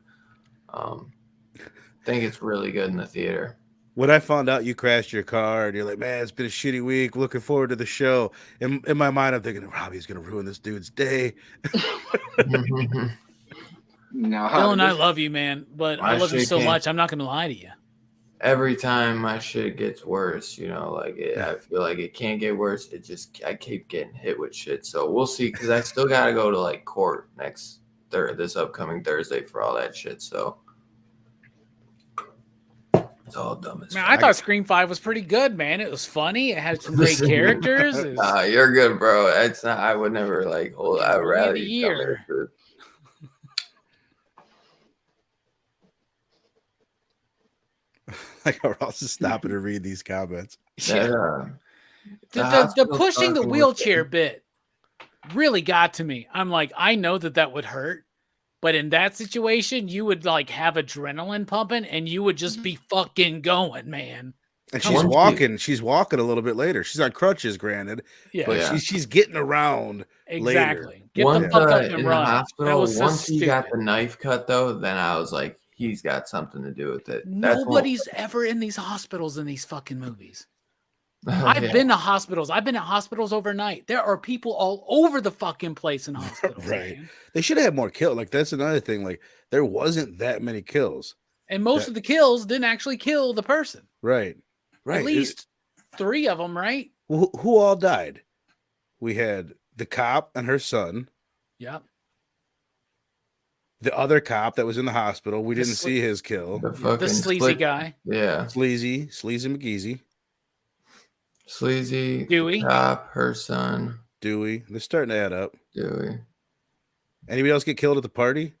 Think it's really good in the theater. When I found out you crashed your car and you're like, man, it's been a shitty week. Looking forward to the show. In my mind, I'm thinking Robbie's gonna ruin this dude's day. No. Dylan, I love you, man, but I I love you shit so can't. much. I'm not going to lie to you. Every time my shit gets worse, you know, like I feel like it can't get worse. I keep getting hit with shit. So we'll see, because I still gotta go to like court this upcoming Thursday for all that shit. So it's all dumb as Man, fuck. I thought Scream 5 was pretty good, man. It was funny. It had some great characters. It was- Nah, you're good, bro. It's not. I would never like hold. I'd Movie of rather the you tell me the year. truth. Like, we're also stopping to read these comments. That, the hospital pushing the fucking wheelchair was- bit really got to me. I'm like, I know that would hurt, but in that situation, you would like have adrenaline pumping and you would just be fucking going, man. And Come she's walking a little bit later. She's on crutches, granted, Yeah, but Yeah. she's getting around later. exactly. Get Once the fuck up and in the run. That hospital, was so once he got stupid. the knife cut, though, then I was like, he's got something to do with it. That's when- Nobody's ever in these hospitals in these fucking movies. Oh, I've yeah. been to hospitals. I've been at hospitals overnight. There are people all over the fucking place in hospitals. Right. Man. They should have more kills. Like that's another thing. Like there wasn't that many kills. And most of the kills didn't actually kill the person. Right. Right. At least 3 of them, right? Who all died? We had the cop and her son. Yep. The other cop that was in the hospital. We didn't see his kill. The fucking The sleazy split- guy. Yeah. Sleazy McGeezy. Sleazy, Dewey. cop, her son, Dewey. They're starting to add up. Dewey. Anybody else get killed at the party?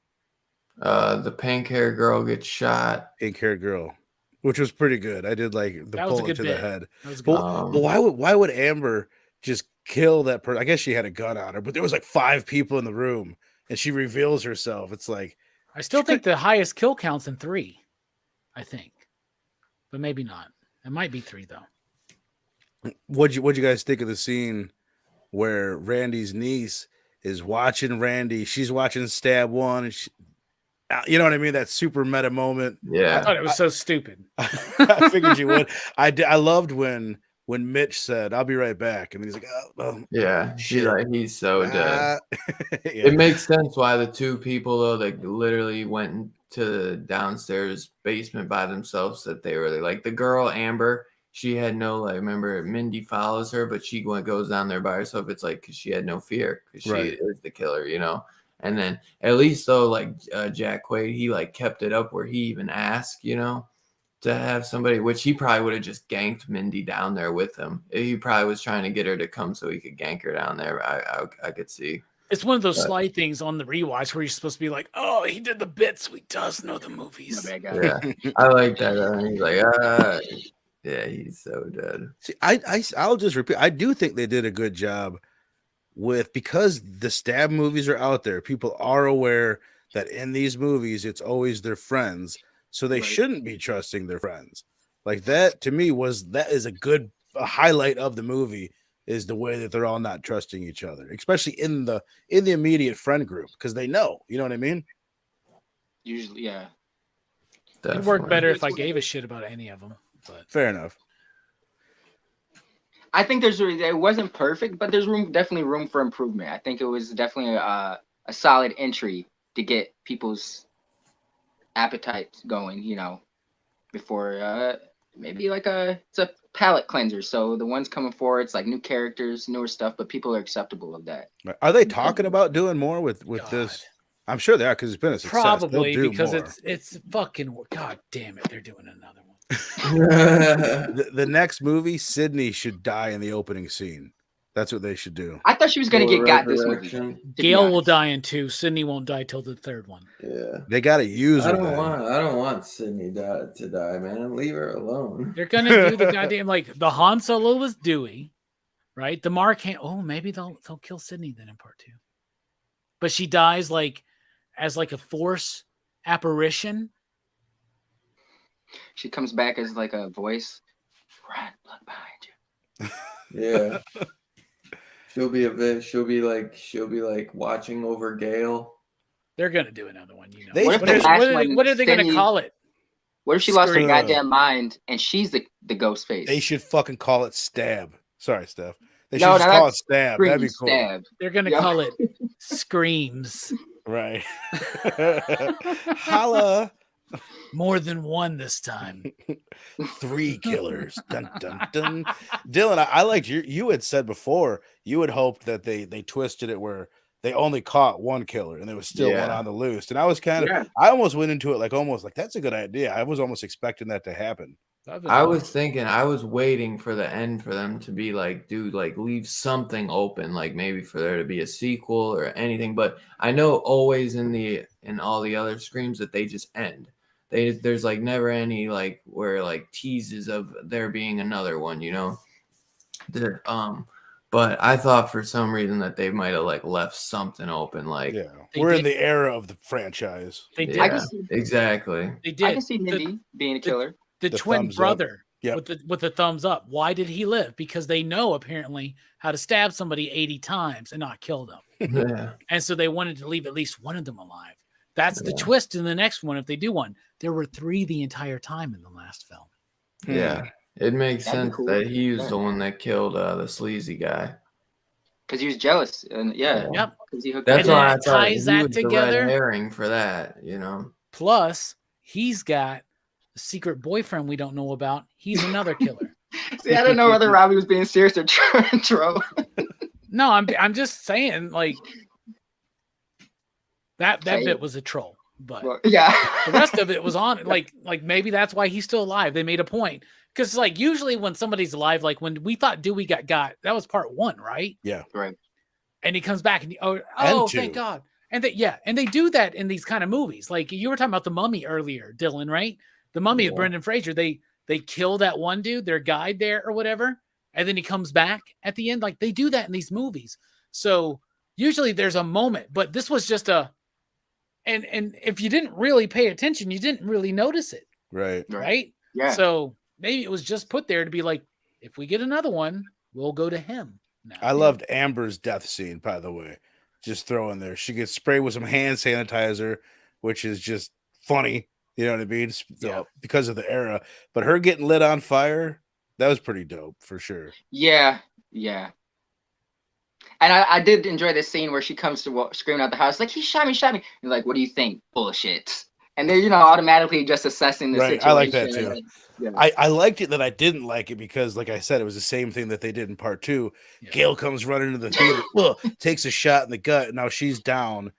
The pink hair girl gets shot. Pink-haired girl, which was pretty good. I did like the That was a bullet good to bit. the head. That was good. But why would Amber just kill that person? I guess she had a gun on her, but there was like 5 people in the room, and she reveals herself. It's like I still think the highest kill count's in 3. I think. But maybe not. It might be 3 though. what'd you guys think of the scene where Randy's niece is watching Randy? She's watching Stab 1, and you know what I mean? That super meta moment. I Yeah. thought it was so stupid. I figured you would. I loved when Mitch said, "I'll be right back," and he's like, "Oh, Yeah. She's like, he's so dead. yeah. It makes sense why the 2 people, though, that literally went to the downstairs basement by themselves, that they were like the girl, Amber. She had no, like, remember Mindy follows her, but she goes down there by herself. It's like, because she had no fear, because she Right. is the killer, you know? And then at least, though, like Jack Quaid, he like kept it up where he even asked, you know, to have somebody, which he probably would have just ganked Mindy down there with him. He probably was trying to get her to come so he could gank her down there. I could see. It's one of those slight things on the rewatch where you're supposed to be like, oh, he did the bit, so he does know the movies. My bad guy. Yeah, I like that. He's like, yeah, he's so dead. See, I'll just repeat. I do think they did a good job because the Stab movies are out there. People are aware that in these movies, it's always their friends. So they shouldn't be trusting their friends. Like that to me that is a highlight of the movie, is the way that they're all not trusting each other, especially in the immediate friend group, because they know, you know what I mean? Usually, yeah. It'd work better if I gave a shit about any of them. But Fair enough. I think it wasn't perfect, but there's definitely room for improvement. I think it was definitely a solid entry to get people's appetites going, you know, before maybe like it's a palate cleanser. So the ones coming forward, it's like new characters, newer stuff, but people are acceptable of that. Are they talking about doing more with this? I'm sure they are, because it's been a success. probably They'll do because more. it's fucking, god damn it, they're doing another one. The next movie, Sydney should die in the opening scene. That's what they should do. I thought she was gonna get got this movie. Resurrection. to be Gail will honest. die in 2. Sydney won't die till the 3rd one. Yeah. They got to use her. I then. don't want Sydney to die, man. Leave her alone. They're gonna do the goddamn, like, the Han Solo was Dewey, right? The Mark maybe they'll kill Sydney then in part 2. But she dies like as like a Force apparition. She comes back as like a voice. Run, look behind you. Yeah. She'll be like watching over Gale. They're gonna do another one, you know. They- What if What the are, last what are they, one, what are they gonna Sydney- call it? What if she lost her Scream. goddamn mind and she's the ghost face? They should fucking call it Stab. Sorry, Steph. They should No, just no, call it that's Stab. Scream, That'd be cool. stab. They're gonna Yeah. call it Screams. Right. Holla. More than one this time. 3 killers. Dun, dun, dun. Dylan, I liked you had said before you had hoped that they twisted it where they only caught 1 killer and there was still one on the loose. And I was I almost went into it almost like that's a good idea. I was almost expecting that to happen. I was waiting for the end for them to be like, dude, like leave something open, like maybe for there to be a sequel or anything. But I know always in all the other Screams that they just end. There's like never any like where like teases of there being another one, you know. But I thought for some reason that they might have like left something open, like Yeah, They we're in did. the era of the franchise. They did. yeah, exactly. They I did. can see Mindy being a killer. The The twin thumbs up. brother with the thumbs up. Why did he live? Because they know apparently how to stab somebody 80 times and not kill them. Yeah. And so they wanted to leave at least one of them alive. That's the twist in the next one if they do one. There were 3 the entire time in the last film. Yeah. It makes sense cool. that he was the one that killed the sleazy guy. Because he was jealous. And Yep. He hooked That's And why then I it thought ties he that was the together. red herring for that, you know. Plus, he's got a secret boyfriend we don't know about. He's another killer. See, I don't know whether Robbie was being serious or troll. No, I'm just saying, like that bit was a troll, but yeah, the rest of it was on. Like maybe that's why he's still alive. They made a point because like usually when somebody's alive, like when we thought Dewey got that was part 1, right? Yeah, right. And he comes back and And thank 2. God. And they do that in these kind of movies. Like you were talking about The Mummy earlier, Dylan, right? The Mummy with Brendan Fraser. They kill that one dude, their guide there or whatever, and then he comes back at the end. Like they do that in these movies. So usually there's a moment, but this was just and if you didn't really pay attention, you didn't really notice it. Right. Yeah. So maybe it was just put there to be like, if we get another one, we'll go to him. Now. I loved Amber's death scene, by the way. Just throw in there. She gets sprayed with some hand sanitizer, which is just funny. You know what I mean? Because of the era. But her getting lit on fire, that was pretty dope for sure. Yeah. And I did enjoy this scene where she comes to screaming out the house, like, he shot me. And like, what do you think? Bullshit. And they're, automatically just assessing the situation. I like that too. Yeah. I liked it that I didn't like it because, like I said, it was the same thing that they did in part 2. Yeah. Gail comes running into the theater, takes a shot in the gut, and now she's down.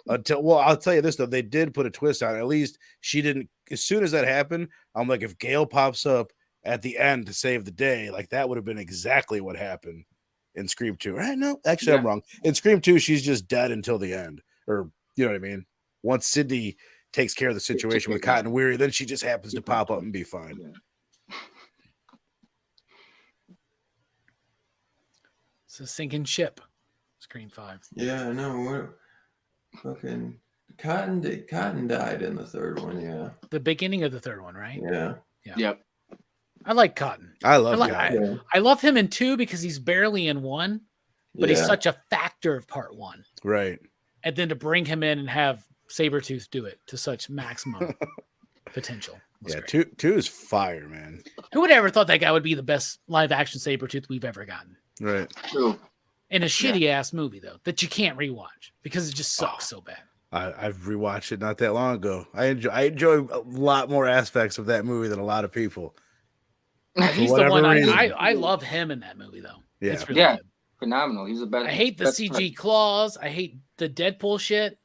I'll tell you this, though. They did put a twist on it. At least she didn't. As soon as that happened, I'm like, if Gail pops up at the end to save the day, like that would have been exactly what happened in Scream 2. Right? No, actually, I'm wrong. In Scream 2, she's just dead until the end. Or, you know what I mean? Once Sydney takes care of the situation with Cotton Weary, then she just happens to pop up and be fine. Yeah. It's a sinking ship. Scream 5. Yeah, no, fucking Cotton died in the 3rd one, yeah. The beginning of the 3rd one, right? Yeah. Yep. I like Cotton. I love Cotton. I love him in 2 because he's barely in 1, but he's such a factor of part 1. Right. And then to bring him in and have Sabretooth do it to such maximum potential. Yeah, two is fire, man. Who would ever thought that guy would be the best live action Sabretooth we've ever gotten? Right. True. In a shitty ass movie, though, that you can't rewatch because it just sucks so bad. I've rewatched it not that long ago. I enjoy a lot more aspects of that movie than a lot of people. He's the one I love him in that movie, though. Yeah. It's really good. Phenomenal. He's the best. I hate the CG claws. I hate the Deadpool shit.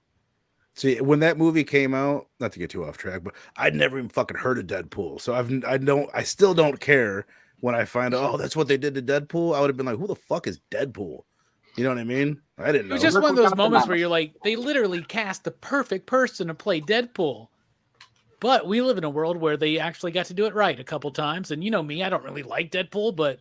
See, when that movie came out, not to get too off track, but I'd never even fucking heard of Deadpool. So I still don't care when I find out, that's what they did to Deadpool. I would have been like, who the fuck is Deadpool? You know what I mean? I didn't know. It was just one of those moments where you're like, they literally cast the perfect person to play Deadpool. But we live in a world where they actually got to do it right a couple times. And you know me, I don't really like Deadpool, but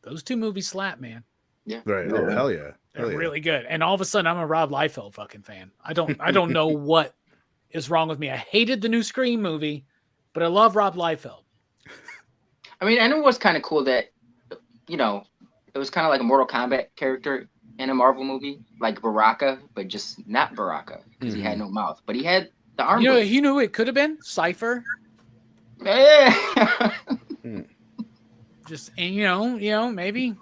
those 2 movies slap, man. Yeah. Right. Oh, hell yeah. They're really good. And all of a sudden, I'm a Rob Liefeld fucking fan. I don't know what is wrong with me. I hated the new Scream movie, but I love Rob Liefeld. I mean, and it was kind of cool that, it was kind of like a Mortal Kombat character in a Marvel movie, like Baraka, but just not Baraka because he had no mouth, but he had the arm. You know who it could have been? Cypher. Yeah. Just, and maybe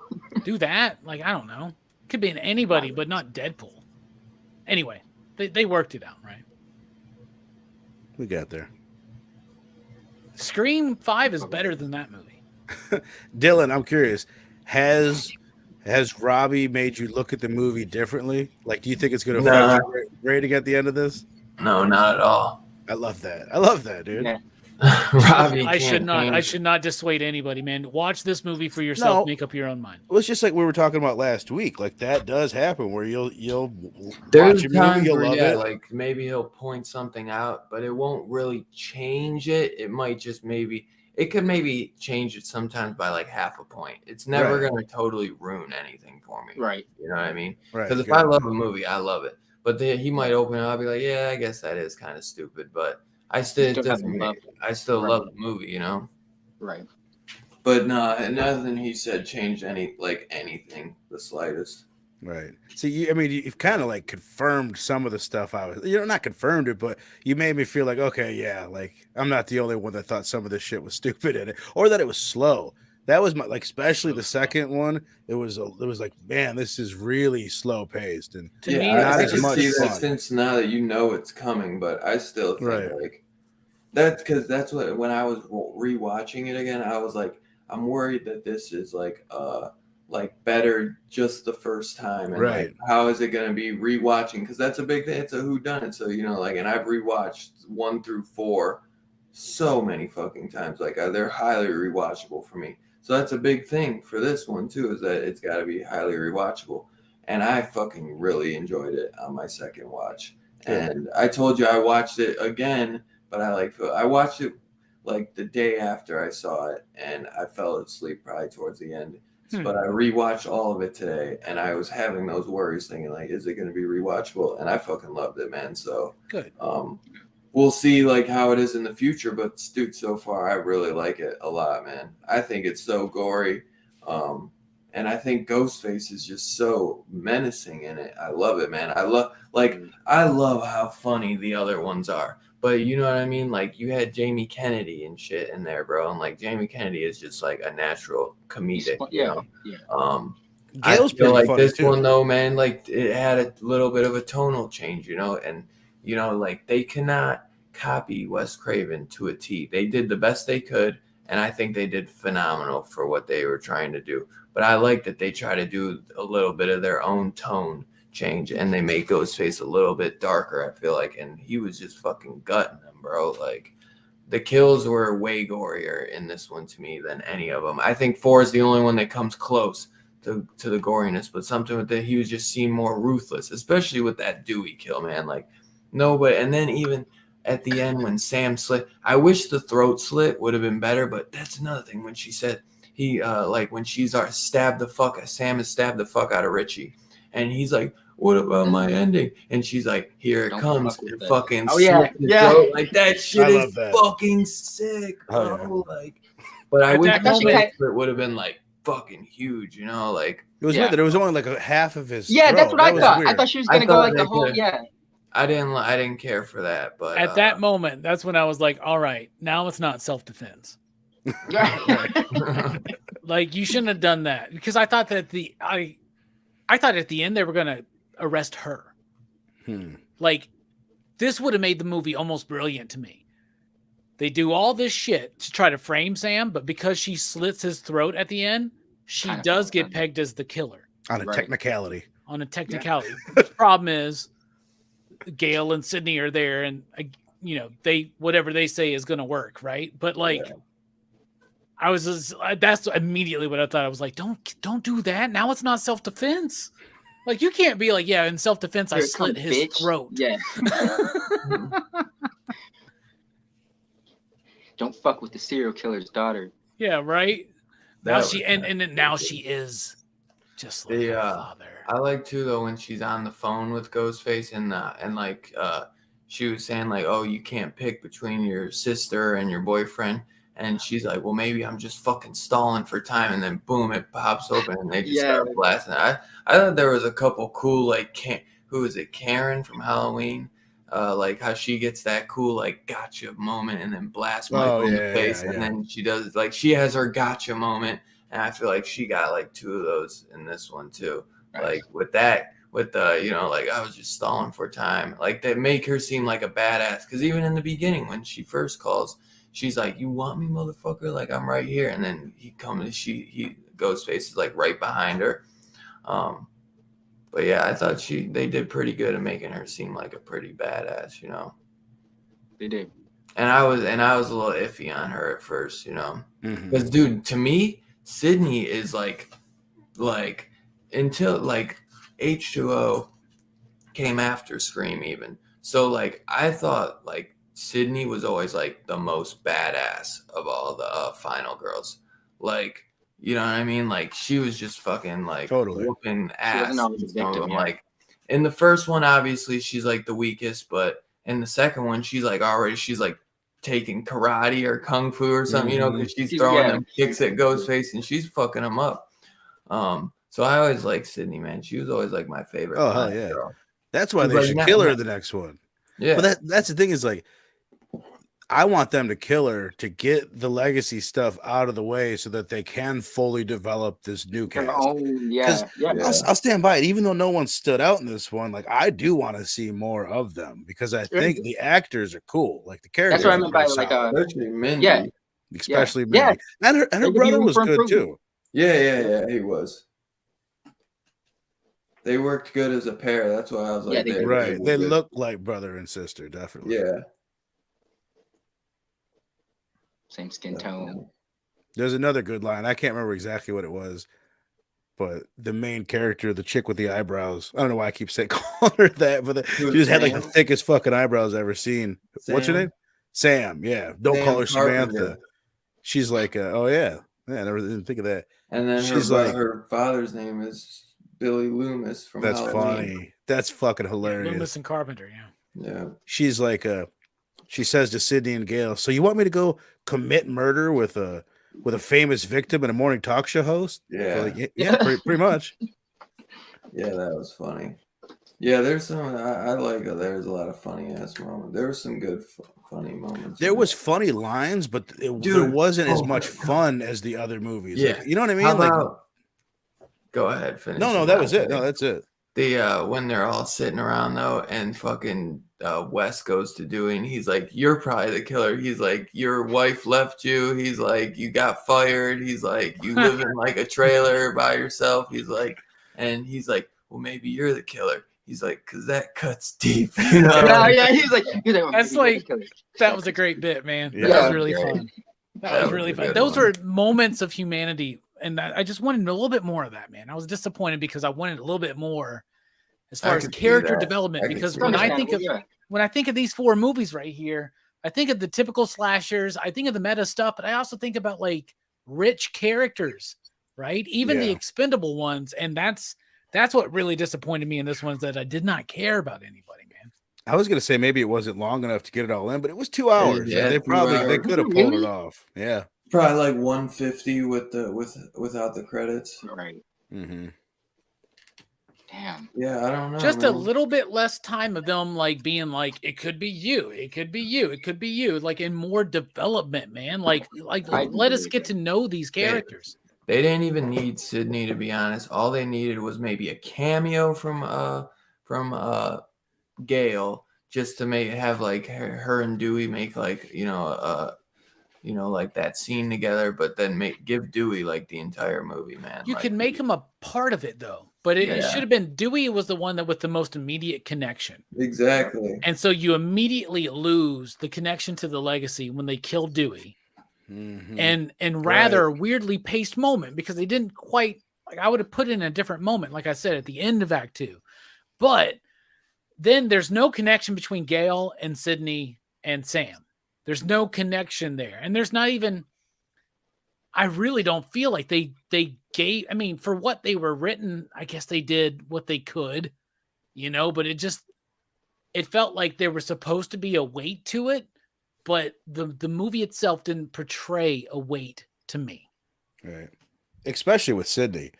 do that. Like, I don't know. Could be in anybody, but not Deadpool. Anyway, they worked it out, right? We got there. Scream 5 is better than that movie. Dylan, I'm curious. Has Robbie made you look at the movie differently? Like, do you think it's going to affect your rating at the end of this? No, not at all. I love that, dude. Yeah. Robbie, I should not dissuade anybody, man. Watch this movie for yourself. Make up your own mind. Well, it's just like we were talking about last week. Like that does happen where you'll there's watch a movie, you'll love it. Like maybe he'll point something out, but it won't really change it. It might just it could maybe change it sometimes by like half a point. It's never going to totally ruin anything for me. Right. You know what I mean? Right. Because if I love a movie, I love it. But then he might open it up, I'll be like, yeah, I guess that is kind of stupid, but I still love the movie, Right. But no, nothing he said changed anything the slightest. Right. See, you've kind of like confirmed some of the stuff I was, not confirmed it, but you made me feel like, okay, yeah, like I'm not the only one that thought some of this shit was stupid in it, or that it was slow. That was especially the second one. It was like, man, this is really slow paced and To me, not I as can much see that fun. since now that you know it's coming, but I still think Right. like that's because that's what when I was rewatching it again, I was like, I'm worried that this is like better just the first time, and Right. like how is it gonna be rewatching? Because that's a big thing. It's a whodunit, so and I've rewatched 1 through 4 so many fucking times. Like they're highly rewatchable for me. So that's a big thing for this one too, is that it's got to be highly rewatchable. And I fucking really enjoyed it on my second watch. Good. And I told you I watched it again, but I watched it like the day after I saw it, and I fell asleep probably towards the end. But I rewatched all of it today, and I was having those worries, thinking like, is it going to be rewatchable? And I fucking loved it, man. So good. We'll see like how it is in the future, but dude, so far I really like it a lot, man. I think it's so gory, and I think Ghostface is just so menacing in it. I love it, man. I love how funny the other ones are, but you know what I mean. Like you had Jamie Kennedy and shit in there, bro, and like Jamie Kennedy is just like a natural comedic. Yeah. Gail's I feel pretty like funny this too. one though, man, like it had a little bit of a tonal change, and like they cannot copy Wes Craven to a T. They did the best they could, and I think they did phenomenal for what they were trying to do. But I like that they try to do a little bit of their own tone change, and they make Ghostface a little bit darker, I feel like, and he was just fucking gutting them, bro. Like the kills were way gorier in this one to me than any of them. I think 4 is the only one that comes close to the goriness, but something with that he was just seemed more ruthless, especially with that Dewey kill, man. Like nobody, and then even at the end when Sam slit, I wish the throat slit would have been better, but that's another thing when she said he when she's Sam has stabbed the fuck out of Richie, and he's like, what about my ending? And she's like, here it comes, and fucking slit his throat. Like that shit is fucking sick, bro. Like, but I wish that would have been like fucking huge, like it was weird that it was only like a half of his throat. That's what I thought. I thought she was gonna go like the whole I didn't care for that, but at that moment, that's when I was like, all right, now it's not self-defense. Like you shouldn't have done that, because I thought that I thought at the end they were gonna arrest her. Like this would have made the movie almost brilliant to me. They do all this shit to try to frame Sam, but because she slits his throat at the end, she does get pegged as the killer. On a technicality. The problem is Gail and Sydney are there, and they whatever they say is going to work, right? But like, I was that's immediately what I thought. I was like, don't do that. Now it's not self-defense. Like you can't be like, yeah, in self-defense I slit his throat. Yeah. Don't fuck with the serial killer's daughter. Yeah, right. Now she now she is just like her father. I like too though when she's on the phone with Ghostface and like she was saying like, oh, you can't pick between your sister and your boyfriend, and she's like, well, maybe I'm just fucking stalling for time, and then boom, it pops open and they just start blasting. I thought there was a couple cool like who is it, Karen from Halloween? Like how she gets that cool like gotcha moment and then blasts Michael in the face, and then she does like she has her gotcha moment, and I feel like she got like 2 of those in this one too. Like with the like I was just stalling for time, like they make her seem like a badass, because even in the beginning when she first calls, she's like, you want me, motherfucker, like I'm right here, and then he comes, Ghostface is like right behind her. But yeah, I thought they did pretty good at making her seem like a pretty badass, They did. And I was a little iffy on her at first, because dude, to me, Sydney is like until like H2O came after Scream even. So like I thought like Sydney was always like the most badass of all the final girls. Like, you know what I mean? Like she was just fucking like whooping ass. Like in the first one, obviously she's like the weakest, but in the second one, she's like taking karate or kung fu or something, you know, because she's throwing them kicks at Ghostface and she's fucking him up. So I always liked Sydney, man. She was always like my favorite. Oh hell yeah! Girl. That's why they should kill her the next one. Yeah, but that's the thing is like, I want them to kill her to get the legacy stuff out of the way so that they can fully develop this new cast. I'll stand by it, even though no one stood out in this one. Like I do want to see more of them because I think the actors are cool. Like the characters. That's what I meant by like especially Mindy. Especially Mindy. And her brother was good too. Yeah, he was. They worked good as a pair. That's why I was like, they look like brother and sister, definitely. Yeah. Same skin tone. There's another good line. I can't remember exactly what it was, but the main character, the chick with the eyebrows. I don't know why I keep saying calling her that, but she just had like the thickest fucking eyebrows I've ever seen. Sam. What's her name? Sam. Yeah. Don't Sam call her Carpenter. Samantha. She's like, oh yeah. I never didn't think of that. And then she's her father's name is Billy Loomis from That's Halloween. Funny. That's fucking hilarious. Loomis and Carpenter, yeah. She's like she says to Sydney and Gale, so you want me to go commit murder with a famous victim and a morning talk show host? Yeah. Like, pretty much. Yeah, that was funny. Yeah, there's some I like there's a lot of funny ass moments. There were some good funny moments. There was funny lines, but there wasn't as much fun as the other movies. Yeah. Like, you know what I mean? How about, go ahead, finish. No, that was it. No, that's it. The when they're all sitting around though, and fucking Wes goes to Dewey, and he's like, "You're probably the killer." He's like, "Your wife left you." He's like, "You got fired." He's like, "You live in like a trailer by yourself." He's like, "Well, maybe you're the killer." He's like, "Cause that cuts deep." You know? Yeah. He's like, that's like that was a great bit, man. Yeah, that was really fun. That was really fun. Those were moments of humanity. And I just wanted a little bit more of that, man. I was disappointed because I wanted a little bit more as far as character development. Because when I think of these four movies right here, I think of the typical slashers, I think of the meta stuff, but I also think about like rich characters, right? Even the expendable ones. And that's what really disappointed me in this one, is that I did not care about anybody, man. I was gonna say maybe it wasn't long enough to get it all in, but it was 2 hours. Yeah, they could have pulled it off. Yeah. Probably like 150 without the credits. Right. Mm-hmm. Damn. Yeah, I don't know. Just a little bit less time of them like being like, it could be you, it could be you, it could be you, like in more development, man. Like let us get to know these characters. They didn't even need Sydney, to be honest. All they needed was maybe a cameo from Gale, just to have like her and Dewey make like like that scene together, but then give Dewey like the entire movie, man. You like, can make him a part of it though, but it should have been Dewey was the one that with the most immediate connection. Exactly. And so you immediately lose the connection to the legacy when they kill Dewey. Mm-hmm. And rather weirdly paced moment, because they didn't quite, like, I would have put it in a different moment, like I said, at the end of Act 2. But then there's no connection between Gale and Sydney and Sam. There's no connection there. And there's not even, I really don't feel like they gave, I mean, for what they were written, I guess they did what they could, but it felt like there was supposed to be a weight to it, but the movie itself didn't portray a weight to me. Right. Especially with Sydney,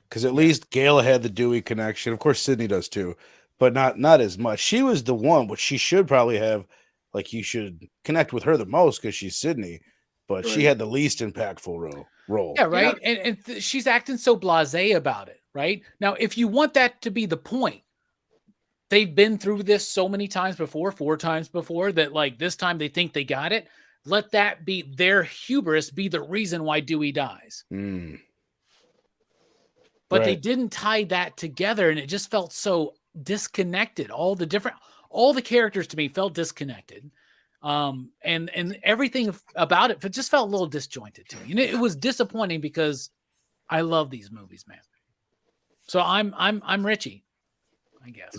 because at least Gale had the Dewey connection. Of course, Sydney does too, but not as much. She was the one, which she should probably have. Like, you should connect with her the most because she's Sydney, but she had the least impactful role. Yeah, right. Yeah. And she's acting so blasé about it, right? Now, if you want that to be the point, they've been through this so many times before, 4 times before, that like this time they think they got it. Let that be their hubris, be the reason why Dewey dies. Mm. But they didn't tie that together, and it just felt so disconnected. All the characters to me felt disconnected. And everything about it just felt a little disjointed to me. And it was disappointing because I love these movies, man. So I'm Richie, I guess.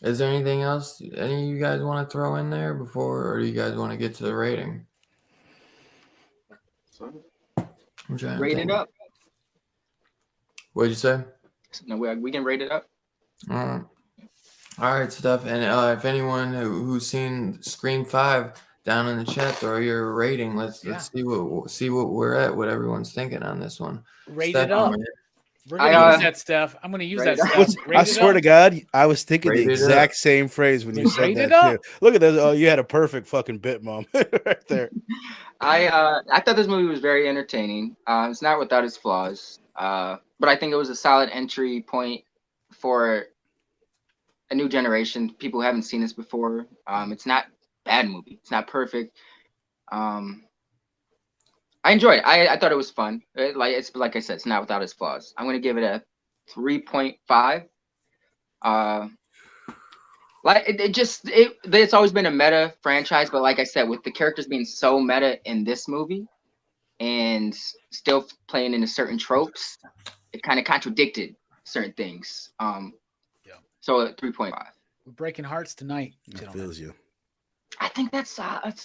Is there anything else any of you guys want to throw in there before, or do you guys want to get to the rating? Rate it up. What'd you say? No, we can rate it up. All right. All right, Steph. And if anyone who's seen Scream 5 down in the chat, throw your rating. Let's see what we're at, what everyone's thinking on this one. Rate Steph, it up. man, We're gonna use that, Steph. I'm gonna use that, Steph. I swear to God, I was thinking Rate the it exact same phrase when you said Rate that it up. too. Look at this. Oh, you had a perfect fucking bit moment right there. I thought this movie was very entertaining. It's not without its flaws, but I think it was a solid entry point for a new generation, people who haven't seen this before. It's not a bad movie. It's not perfect. I enjoyed it. I thought it was fun. Like I said, it's not without its flaws. I'm gonna give it a 3.5. Like it's always been a meta franchise, but like I said, with the characters being so meta in this movie and still playing into certain tropes, it kind of contradicted certain things. So a 3.5. We're breaking hearts tonight, It feels you. I think that's solid.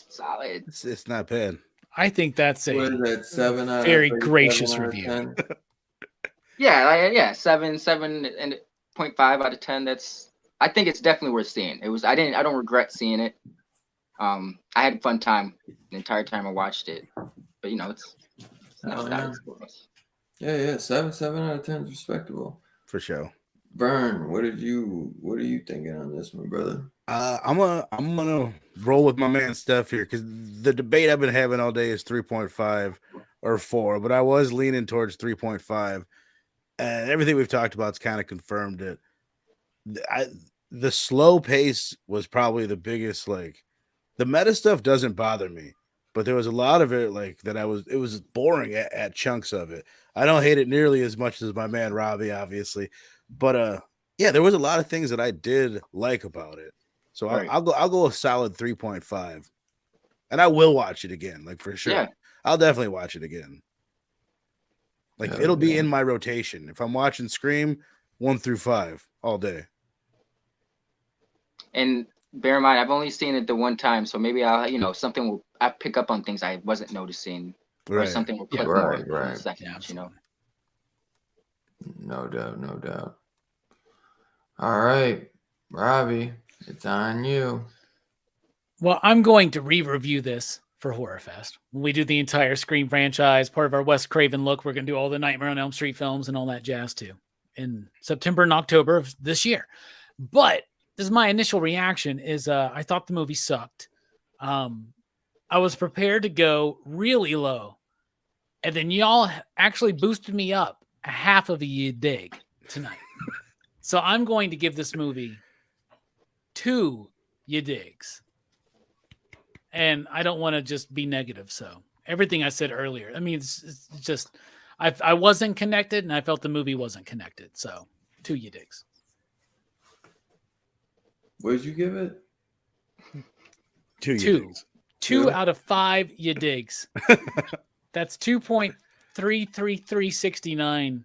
It's not bad. I think that's what is that, 7 out very of 37 gracious out of review. 10? Yeah, 7.5 out of 10. I think it's definitely worth seeing. I don't regret seeing it. I had a fun time the entire time I watched it. But it's not without its flaws. Yeah, 7 out of 10 is respectable. For sure. Vern, what are you thinking on this one, brother? I'm gonna roll with my man Steph here because the debate I've been having all day is 3.5 or 4, but I was leaning towards 3.5, and everything we've talked about has kind of confirmed it. The slow pace was probably the biggest. Like, the meta stuff doesn't bother me, but there was a lot of it like that it was boring at chunks of it. I don't hate it nearly as much as my man Robbie, obviously, but yeah, there was a lot of things that I did like about it. So Right. I'll go a solid 3.5, and I will watch it again, like for sure. Yeah. I'll definitely watch it again. Like Hell it'll be yeah. in my rotation if I'm watching Scream 1 through 5 all day. And bear in mind, I've only seen it the one time, so maybe I pick up on things I wasn't noticing, or Right. something will Yeah, click more right. in a second. Yeah, No doubt. All right, Robbie, it's on you. Well, I'm going to re-review this for Horror Fest. When we do the entire Scream franchise, part of our Wes Craven look, we're going to do all the Nightmare on Elm Street films and all that jazz too in September and October of this year. But this is my initial reaction is I thought the movie sucked. I was prepared to go really low, and then y'all actually boosted me up a half of a you dig tonight. So I'm going to give this movie 2 you digs. And I don't want to just be negative. So everything I said earlier, I mean, it's just, I wasn't connected and I felt the movie wasn't connected. So 2 you digs. What did you give it? 2 you 2. digs. 2 out of 5 you digs. That's 2.33369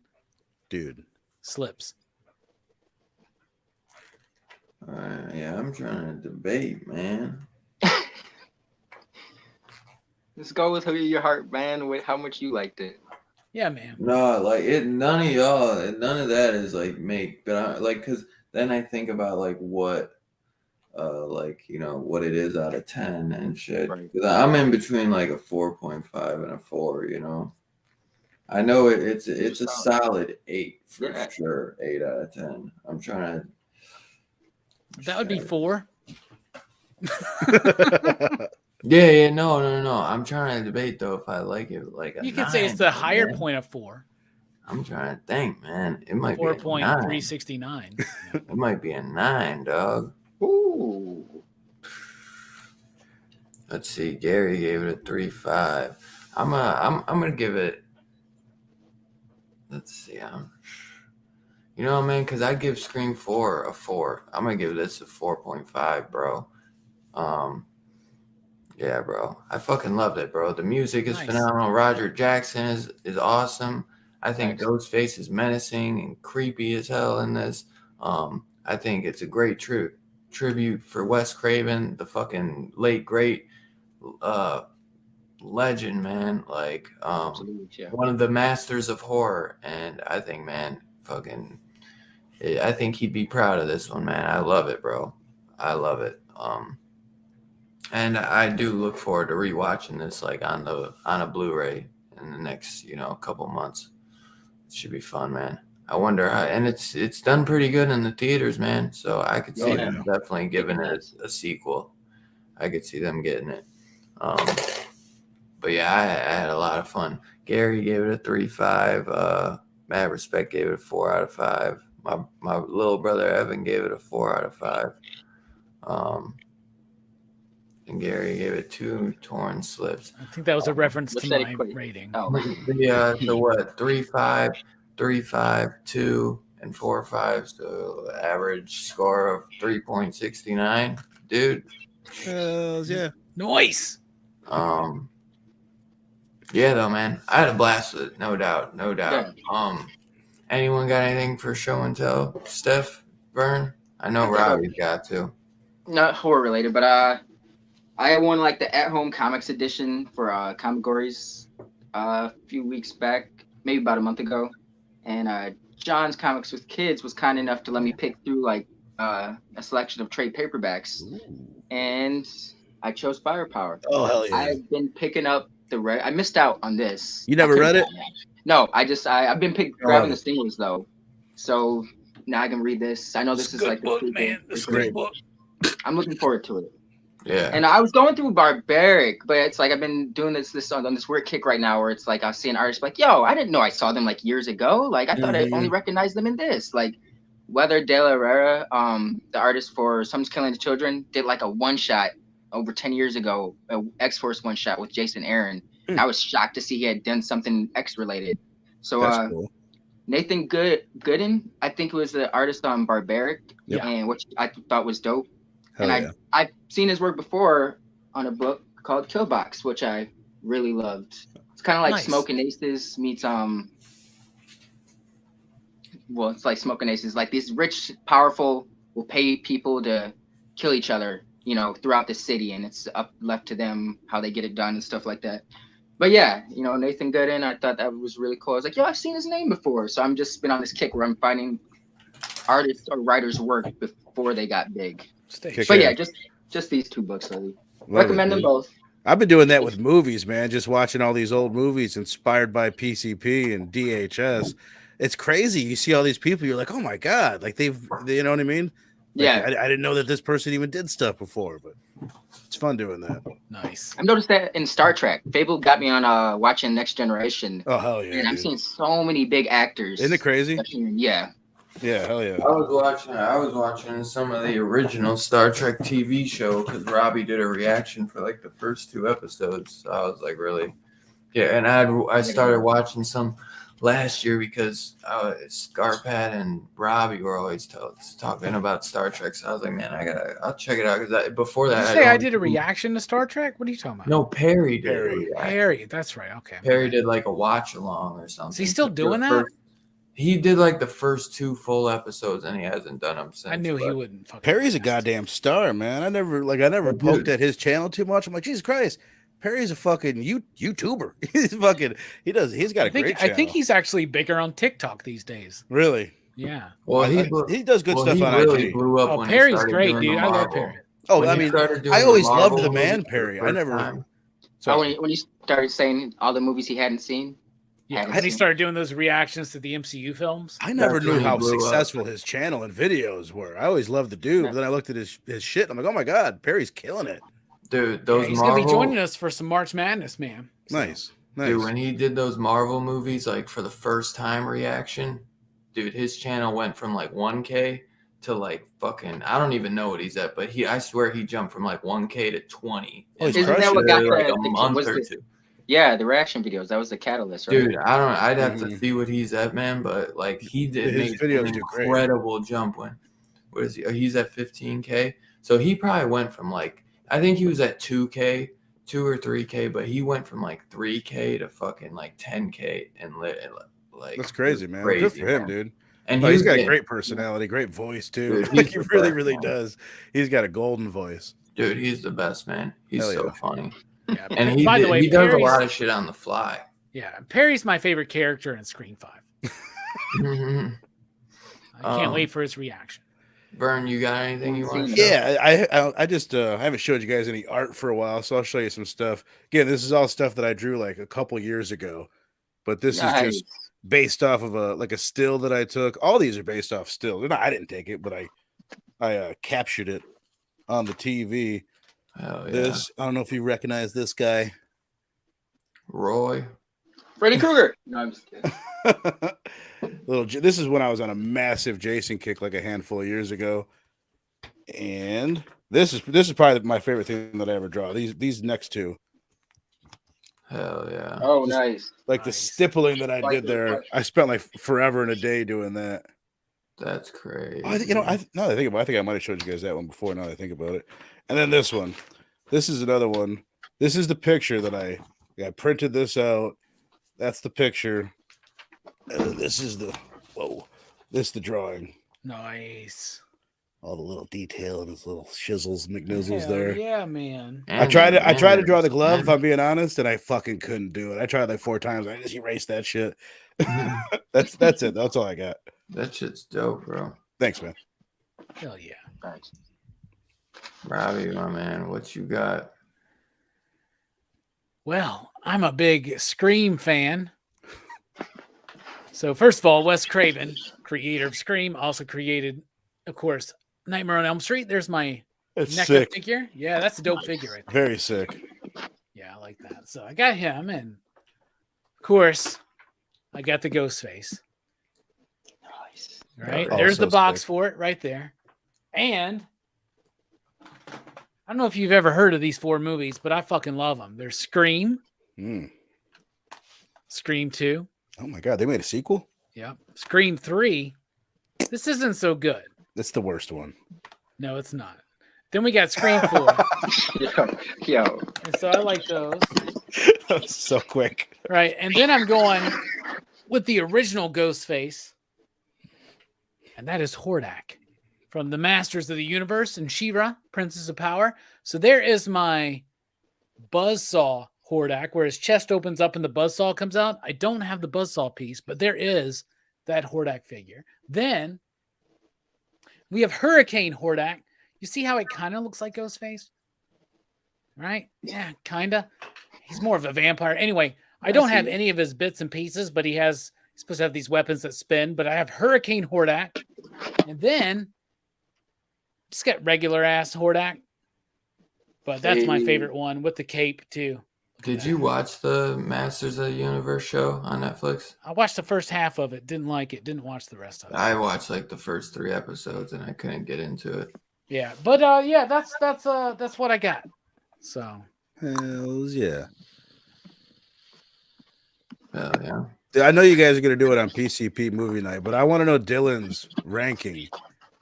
Dude. slips. Yeah, I'm trying to debate, man. Let's go with your heart, man. With how much you liked it. Yeah, man. No, like none of that is like but I like, because then I think about like what what it is out of 10 and shit. Right. 'Cause I'm in between like a 4.5 and a 4. I know it's a solid 8 for sure. 8 out of 10. I'm trying to. That would be 4. Yeah, no. I'm trying to debate though if I like it like a You could 9, say it's the higher man. point of 4. I'm trying to think, man. It might be a 9. 4.369. It might be a 9, dog. Ooh. Let's see. Gary gave it a 3.5. I'm gonna give it. Let's see. Man, because I give Scream 4 a 4. I'm gonna give this a 4.5, bro. Yeah, bro. I fucking loved it, bro. The music is phenomenal. Roger Jackson is awesome. I think Ghostface is menacing and creepy as hell in this. I think it's a great tribute for Wes Craven, the fucking late great legend, man. Like Absolutely, yeah. one of the masters of horror. And I think, man, fucking I think he'd be proud of this one, man. I love it, bro. I love it. And I do look forward to rewatching this like on a Blu-ray in the next, couple months. It should be fun, man. I wonder how, and it's done pretty good in the theaters, man. So I could see them definitely giving it a sequel. I could see them getting it. But yeah, I had a lot of fun. Gary gave it a 3.5. Mad Respect gave it a 4 out of 5. My little brother Evan gave it a 4 out of 5. And Gary gave it 2 torn slips. I think that was a reference to my rating. Oh. So what? 3.5, 3.5, 2, and 4.5. So average score of 3.69, dude. Yeah. Nice. Yeah, though, man. I had a blast with it, no doubt. Yeah. Anyone got anything for show and tell? Steph, Vern? I know Robbie's got to. Not horror related, but I won like the at-home comics edition for Comic Gories a few weeks back, maybe about a month ago, and John's Comics with Kids was kind enough to let me pick through like a selection of trade paperbacks, and I chose Firepower. Oh hell yeah! I've been picking up I missed out on this. You never read it? No, I've been grabbing the singles though, so now I can read this. I know this is like the book, man. This is a great book. I'm looking forward to it. Yeah. And I was going through Barbaric, but it's like I've been doing this on this weird kick right now where it's like I see an artist like, yo, I didn't know I saw them like years ago. Like I thought I only recognized them in this. Like Weather De La Herrera, the artist for Someone's Killing the Children, did like a one-shot over 10 years ago, X-Force one-shot with Jason Aaron. And I was shocked to see he had done something X-related. So cool. Nathan Gooden, I think, was the artist on Barbaric, and which I thought was dope. I've seen his work before on a book called Killbox, which I really loved. It's kind of like Smoking Aces meets it's like Smoking Aces. Like these rich, powerful will pay people to kill each other, throughout the city, and it's left to them how they get it done and stuff like that. But yeah, Nathan Gooden, I thought that was really cool. I was like, yo, I've seen his name before. So I'm just been on this kick where I'm finding artists or writers' work before they got big. But yeah, just these 2 books, really. Recommend them both. I've been doing that with movies, man. Just watching all these old movies inspired by PCP and DHS. It's crazy. You see all these people, you're like, oh my God, like you know what I mean? Like, yeah. I didn't know that this person even did stuff before, but it's fun doing that. Nice. I've noticed that in Star Trek. Fable got me on watching Next Generation. Oh hell yeah! And I'm seeing so many big actors. Isn't it crazy? Yeah. Yeah, hell yeah. I was watching some of the original Star Trek TV show because Robbie did a reaction for like the first 2 episodes. So I was like, really? Yeah, and I started watching some last year because Scarpat and Robbie were always talking about Star Trek. So I was like, man, I'll check it out because before that, I did a reaction to Star Trek. What are you talking about? No, Perry did. Perry, that's right. Okay. Perry did like a watch along or something. Is he still doing that? He did like the first 2 full episodes, and he hasn't done them since. I knew he wouldn't. Perry's a goddamn star, man. I never poked at his channel too much. I'm like, Jesus Christ, Perry's a fucking YouTuber. He's got a great channel. I think he's actually bigger on TikTok these days. Really? Yeah. Well, he does good stuff on really IG. blew up when Perry's great, dude. I love Perry. Oh, I mean, I always loved the man Perry. I never. So when he started saying all the movies he hadn't seen. Yeah, and he started doing those reactions to the MCU films. I never knew how successful his channel and videos were. I always loved the dude, but then I looked at his shit. And I'm like, oh my God, Perry's killing it. Dude, he's going to be joining us for some March Madness, man. So. Nice. Dude, when he did those Marvel movies, like for the first time reaction, dude, his channel went from like 1K to like fucking, I don't even know what he's at, but I swear he jumped from like 1K to 20. Isn't that what got like a month or 2? Yeah, the reaction videos. That was the catalyst, right? Dude, I'd have to see what he's at, man. But like he did make an incredible jump when what is he? Oh, he's at 15K. So he probably went from like I think he was at 2K, 2 or 3K, but he went from like 3K to fucking like 10K and like that's crazy, man. Good for him, dude. And he's got a great personality, great voice too. Dude, he really does. He's got a golden voice. Dude, he's the best, man. He's so funny. Yeah, and he does a lot of shit on the fly. Yeah, Perry's my favorite character in Screen 5. I can't wait for his reaction. Vern, you got anything you want to show? Yeah, I just I haven't showed you guys any art for a while, so I'll show you some stuff. Again, this is all stuff that I drew like a couple years ago, but this is just based off of a still that I took. All these are based off still. I didn't take it, but I captured it on the TV. Hell yeah. This, I don't know if you recognize this guy. Roy. Freddy Krueger. No, I'm just kidding. This is when I was on a massive Jason kick like a handful of years ago. And this is probably my favorite thing that I ever draw. These next two. Hell yeah. Oh, nice. Like the stippling that I did there. I spent like forever and a day doing that. That's crazy. Now that I think about it, I think I might have showed you guys that one before. Now that I think about it. And then this one. This is another one. This is the picture that I printed this out. That's the picture. And this is the drawing. Nice. All the little detail and his little shizzles, McNizzles there. Yeah, man. I tried to draw the glove, if I'm being honest, and I fucking couldn't do it. I tried like 4 times. I just erased that shit. That's it. That's all I got. That shit's dope, bro. Thanks, man. Hell yeah. Thanks. Robbie, my man, what you got? Well, I'm a big Scream fan. So first of all, Wes Craven, creator of Scream, also created, of course, Nightmare on Elm Street. There's my NECA figure. Yeah, that's a dope figure right there. Very sick. Yeah, I like that. So I got him, and of course, I got the Ghostface. Nice. Right? Also There's the box sick. for it right there. And I don't know if you've ever heard of these 4 movies, but I fucking love them. There's Scream. Scream 2. Oh my god, they made a sequel? Yep. Scream 3. This isn't so good. That's the worst one. No, it's not. Then we got Scream 4. Yo. And so I like those. That was so quick. Right. And then I'm going with the original Ghostface. And that is Hordak from the Masters of the Universe and She-Ra, Princess of Power. So there is my Buzzsaw Hordak, where his chest opens up and the buzzsaw comes out. I don't have the buzzsaw piece, but there is that Hordak figure. Then we have Hurricane Hordak. You see how it kind of looks like Ghostface? Right? Yeah, kind of. He's more of a vampire. Anyway, I don't have any of his bits and pieces, but he's supposed to have these weapons that spin. But I have Hurricane Hordak. And then just got regular ass Hordak. But that's my favorite one with the cape too. Did you watch the Masters of the Universe show on Netflix? I watched the first half of it. Didn't like it. Didn't watch the rest of it. I watched like the first 3 episodes and I couldn't get into it. Yeah, but yeah, that's what I got. So Hells yeah. Hell yeah. I know you guys are gonna do it on PCP movie night, but I want to know Dylan's ranking.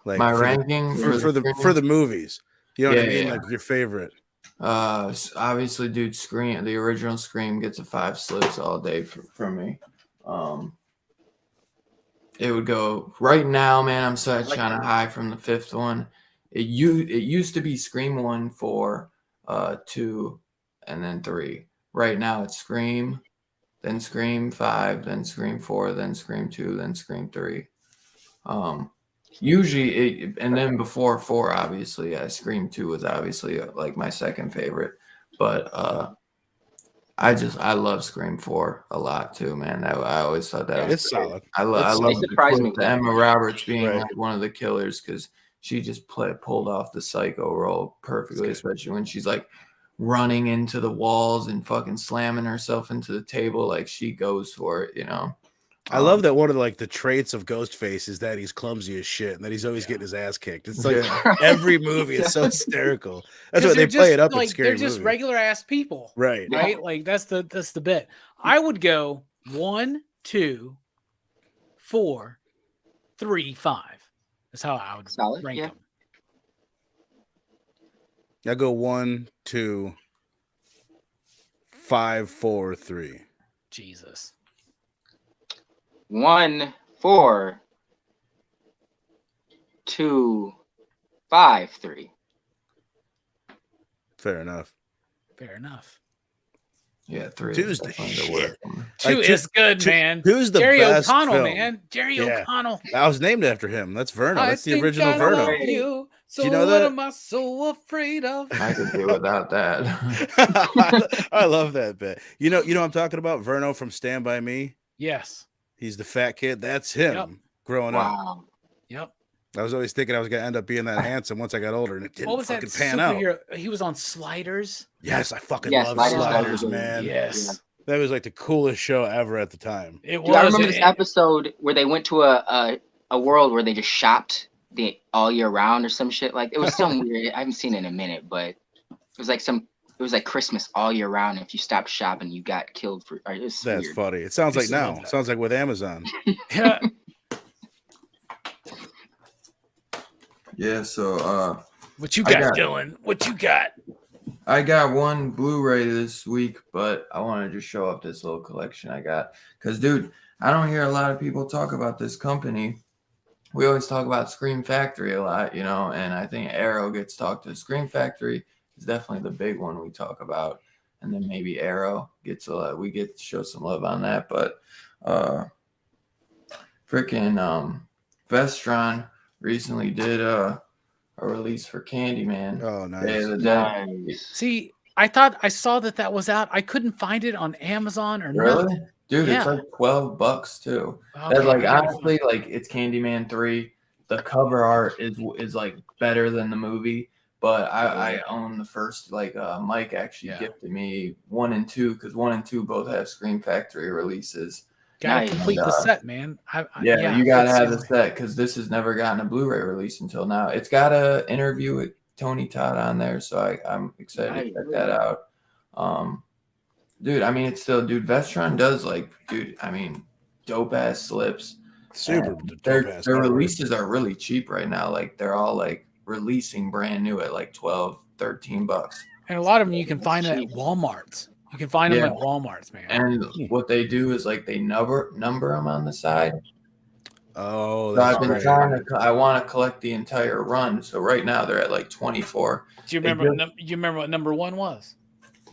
Like my ranking for the movies. You know what I mean? Yeah. Like your favorite. Obviously, dude, Scream, the original Scream gets a 5 slips all day from me. It would go right now, man. I'm such kind of high from the 5th one. It used to be Scream 1, 4, 2, and then 3. Right now it's Scream, then Scream 5, then Scream 4, then Scream 2, then Scream 3. Usually, and then before 4, obviously, Scream 2 was obviously like my second favorite. But I love Scream 4 a lot too, man. I always thought that was great. Solid. I love the Emma Roberts being like one of the killers because she just pulled off the psycho role perfectly, especially when she's like running into the walls and fucking slamming herself into the table like she goes for it, you know. I love that one of the traits of Ghostface is that he's clumsy as shit and that he's always getting his ass kicked. It's like every movie is so hysterical. That's why they play it up in scary movies. They're just regular ass people, right? Like that's the bit. I would go 1, 2, 4, 3, 5. That's how I would rank them. I go 1, 2, 5, 4, 3. Jesus. 1, 4, 2, 5, 3. Fair enough. Yeah, 3 Two's is the definitely the shit. worst one. Two is good, man. Two's the Jerry best O'Connell, film. man. Jerry O'Connell. I was named after him. That's Verno. I That's the think original I Verno. love you. So you know what that? am I so afraid of? I could do without that. I love that bit. You know what I'm talking about? Verno from Stand By Me. Yes. He's the fat kid. That's him Yep. growing up. Wow. Yep. I was always thinking I was gonna end up being that handsome once I got older, and it didn't What was that fucking pan out. superhero? He was on Sliders. Yes, I fucking Yes, love Sliders Sliders, was man. Yes. That was like the coolest show ever at the time. It Dude, I was. remember this episode where they went to a world where they just shopped all year round or some shit. Like it was some weird. I haven't seen it in a minute, but it was like Christmas all year round. If you stopped shopping, you got killed for. It was That's weird. funny. It sounds like Used to love now. that. Sounds like with Amazon. Yeah. Yeah, so What you I got, got- Dylan? What you got? I got one Blu-ray this week, but I want to just show off this little collection I got. Because, dude, I don't hear a lot of people talk about this company. We always talk about Scream Factory a lot, you know, and I think Arrow gets talked to. Scream Factory is definitely the big one we talk about. And then maybe Arrow gets a lot. We get to show some love on that. But freaking Vestron recently did a release for Candyman. Oh, Day nice. of the Dead. Nice. See, I thought I saw that was out. I couldn't find it on Amazon or Really? nothing. Dude, Yeah. it's like $12 too. Okay, That's like I gotta honestly, like it's Candyman 3. The cover art is like better than the movie, but I own the first. Like Mike actually Yeah. gifted me 1 and 2 because 1 and 2 both have Scream Factory releases. Gotta Nice. complete the set, man. Yeah, you gotta it's- have the set because this has never gotten a Blu-ray release until now. It's got a interview with Tony Todd on there, so I'm excited to check that out. Dude, I mean, it's still, dude, Vestron does like, dude, I mean, dope ass slips. Super Their dope-ass their cover. releases are really cheap right now. Like they're all like releasing brand new at like $12-13. And a lot of them you can find Cheap. at Walmarts. You can find them Yeah. at Walmarts, man. And what they do is like they number them on the side. Oh, So that's I've been great. trying to. I want to collect the entire run. So right now they're at like 24. Do you remember? You remember what number 1 was?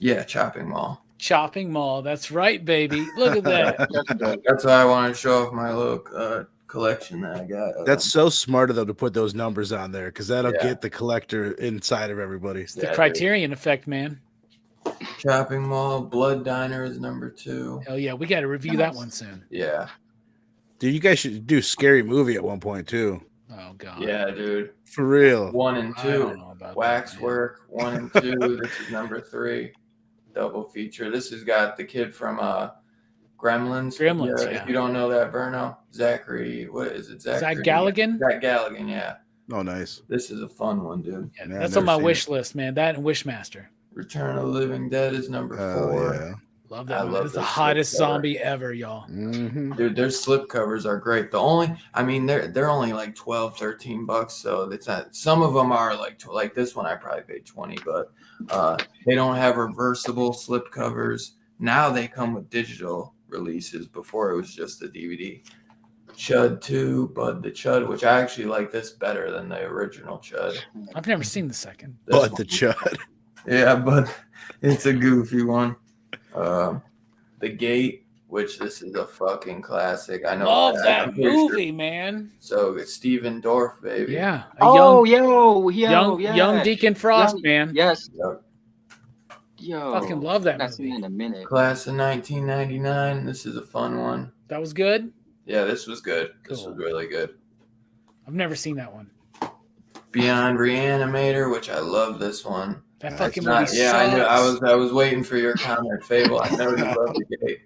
Yeah, Chopping Mall. Chopping Mall. That's right, baby. Look at that. That's why I want to show off my little collection that I got. That's so smart of them to put those numbers on there because that'll Yeah. get the collector inside of everybody. It's the Criterion effect, man. Chopping Mall. Blood Diner is number 2. Hell yeah, we got to review that one soon. Yeah. Dude, you guys should do Scary Movie at one point too. Oh god. Yeah, dude. For real. 1 and I 2. don't know about that, Waxwork. 1 and 2. This is number 3. Double feature. This has got the kid from Gremlins. Gremlins, yeah. If you don't know that, Verno. Zachary. What is it? Zach Zachary Galligan? Zach Galligan, yeah. Oh, nice. This is a fun one, dude. Yeah, Man, that's I've on my never seen wish list, man. That and Wishmaster. Return of the Living Dead is number 4. Oh, yeah. Love I that. love It's the this hottest slip cover. zombie ever, y'all. Mm-hmm. Dude, their slip covers are great. They're only like $12-13, so it's not. Some of them are like this one I probably paid 20, but they don't have reversible slip covers. Now they come with digital releases. Before it was just the DVD. Chud 2, Bud the Chud, which I actually like this better than the original Chud. I've never seen the second. This But one- the Chud. Yeah, but it's a goofy one. The Gate, which this is a fucking classic. I know. Love I'm that pretty sure. movie, man. So it's Steven Dorff, baby. Yeah. Oh, young, yo, young Deacon Frost, Young- man. Yes. Yep. Yo. Fucking love that Not seen movie. it in a minute. Class of 1999. This is a fun one. That was good. Yeah, this was good. This Cool. was really good. I've never seen that one. Beyond Reanimator, which I love this one. That Nice. fucking Not- movie yeah, sucks. I knew. I was waiting for your comment, Fable. I know you love the Gate.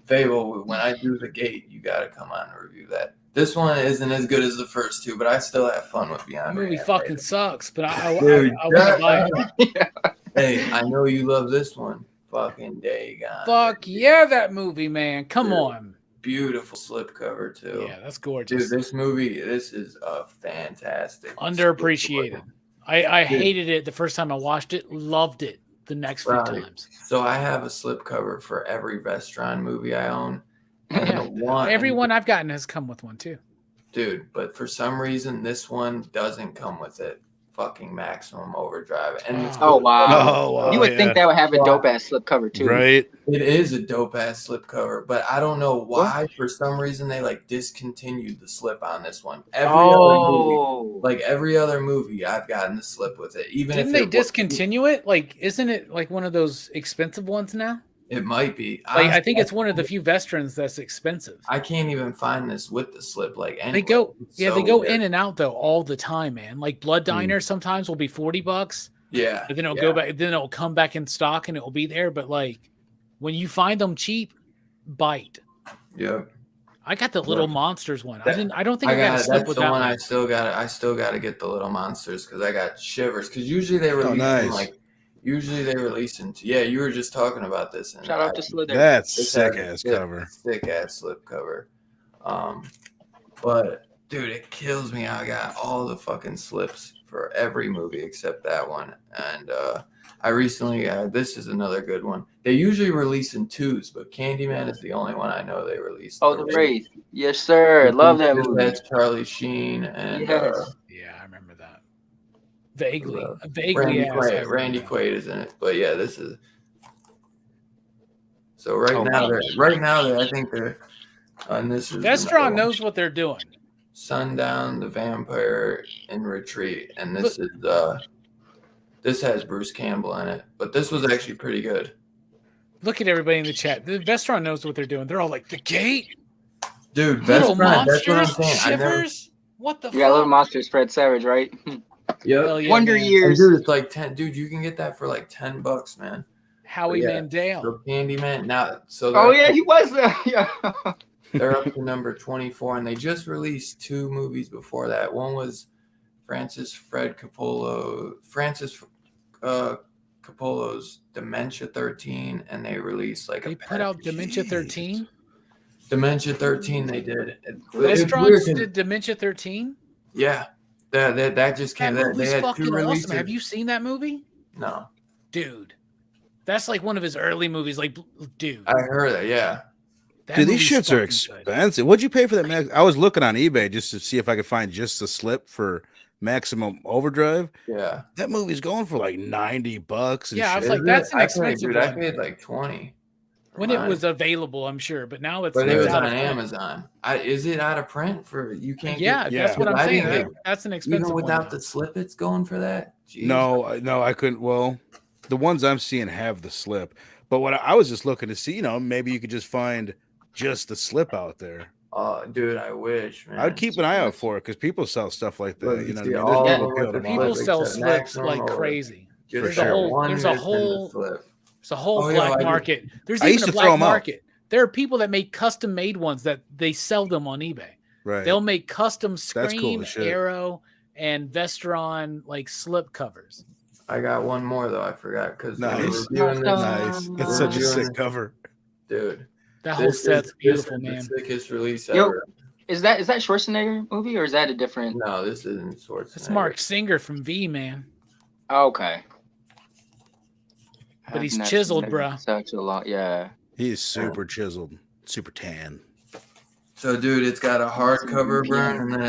Fable, when I do the Gate, you got to come on and review that. This one isn't as good as the first two, but I still have fun with That Beyond movie Reanimator. fucking sucks, but I Dude, want to buy it. Hey, I know you love this one. Fucking Dagon. Fuck yeah, that movie, man. Come Dude. on. Beautiful slipcover too. Yeah, that's Dude, gorgeous. this movie, this is a fantastic. Underappreciated. I hated it the first time I watched it. Loved it the next few Right. times. So I have a slipcover for every Vestron movie I own. And Yeah. the one, Everyone I've gotten has come with one too. dude, but for some reason this one doesn't come with it. fucking Maximum Overdrive. And the Oh slip wow! Oh, wow, You would think that would have a Yeah. dope ass slip cover too, right? it is a dope ass slip cover, but I don't know why. What? For some reason, they like discontinued the slip on this one. Every other movie, I've gotten the slip with it. Even Didn't if they it discontinue it? Like, isn't it like one of those expensive ones now? it might be. Like, I Honestly, think it's one of the few Veterans that's expensive. I can't even find this with the slip. Like They anywhere. go, It's yeah, so they go weird. in and out though all the time, man. Like Blood Diner sometimes will be $40, Yeah, but then it'll yeah. go back, then it'll come back in stock and it will be there. But like when you find them cheap, bite. Yep. I got the Little Yeah. Monsters one. That- I don't think I got a it. slip That's with the that one one. I still got to get the Little Monsters because I got shivers. Because usually they release them nice. like. Usually they release into. Yeah, you were just talking about this. And Shout out to Slither. That's This sick has a ass cover. Sick ass slip cover. But dude, it kills me. I got all the fucking slips for every movie except that one. And I recently this is another good one. They usually release in twos, but Candyman is the only one I know they released. Oh, the Wraith. Yes, sir. Love that movie. That's Charlie Sheen and Yes. Yeah, I remember that. Vaguely. Randy yes, I Quaid. remember Randy that. Quaid is in it. But yeah, this is. So right Oh, now, wow. I think they're. And this is another Vestron one. knows what they're doing. Sundown, The Vampire in Retreat, and this is this has Bruce Campbell in it, but this was actually pretty good. Look at everybody in the chat. The Vestron knows what they're doing. They're all like, the gate, Dude, Little Vestron, that's what I'm Monsters, saying. Shivers. What the You got Little fuck? Monsters, Fred Savage, right? Yep. Hell yeah, Wonder man. And Years. dude, it's like 10. Dude, you can get that for like $10, man. Howie Yeah. Mandel. So Candyman now. So Oh yeah, he was there. Yeah. they're up to number 24, and they just released 2 movies before that. One was Francis Coppola's Dementia 13, and they released like They a put out Dementia 13. Dementia 13. They did. It's Vestron weird 'cause- did Dementia 13. Yeah, that just came. That They movie's had 2 fucking releases. awesome. Have you seen that movie? No, Dude, that's like one of his early movies. Like, dude, I heard that. Yeah, that Dude, these movie's shits are fucking good. expensive. What'd you pay for that? Max? I was looking on eBay just to see if I could find just a slip for Maximum Overdrive. yeah. That movie's going for like $90. And Yeah, I was shit. like, that's an I expensive I one. paid like 20 for When it mine. was available, I'm sure, but now it's But it was out on of print. Amazon. Is it out of print for you can't? Yeah, get, that's what I'm I saying. didn't get- That's an expensive even one. without the slip, it's going for that. Jeez. No, I couldn't. Well, the ones I'm seeing have the slip, but what I was just looking to see, maybe you could just find just the slip out there. Oh, dude, I wish, man. I'd keep an eye out for it because people sell stuff like that. Look, You you know, see what I all mean? of There's them people with the build People them sell except slips Maximum like or crazy. Just For There's a sure. whole, one there's a missing the whole, slip. there's a whole Oh, yeah, black I market. There's I even used a to throw black 'em out. market. There are people that make custom made ones that they sell them on eBay. right. They'll make custom That's cool Scream, as shit. Arrow, and Vestron like slip covers. I got one more though. I forgot because Nice. reviewing this, Nice. That's such a Reviewing sick cover. dude. That whole set's beautiful, this man. is the sickest release Yo. ever. Is that Schwarzenegger movie or is that a different? No, this isn't Schwarzenegger. That's Mark Singer from V, man. Oh, okay. But he's I've not chiseled, seen bruh. Such a lot, yeah. He's super chiseled, super tan. So, dude, it's got a hardcover burn, and then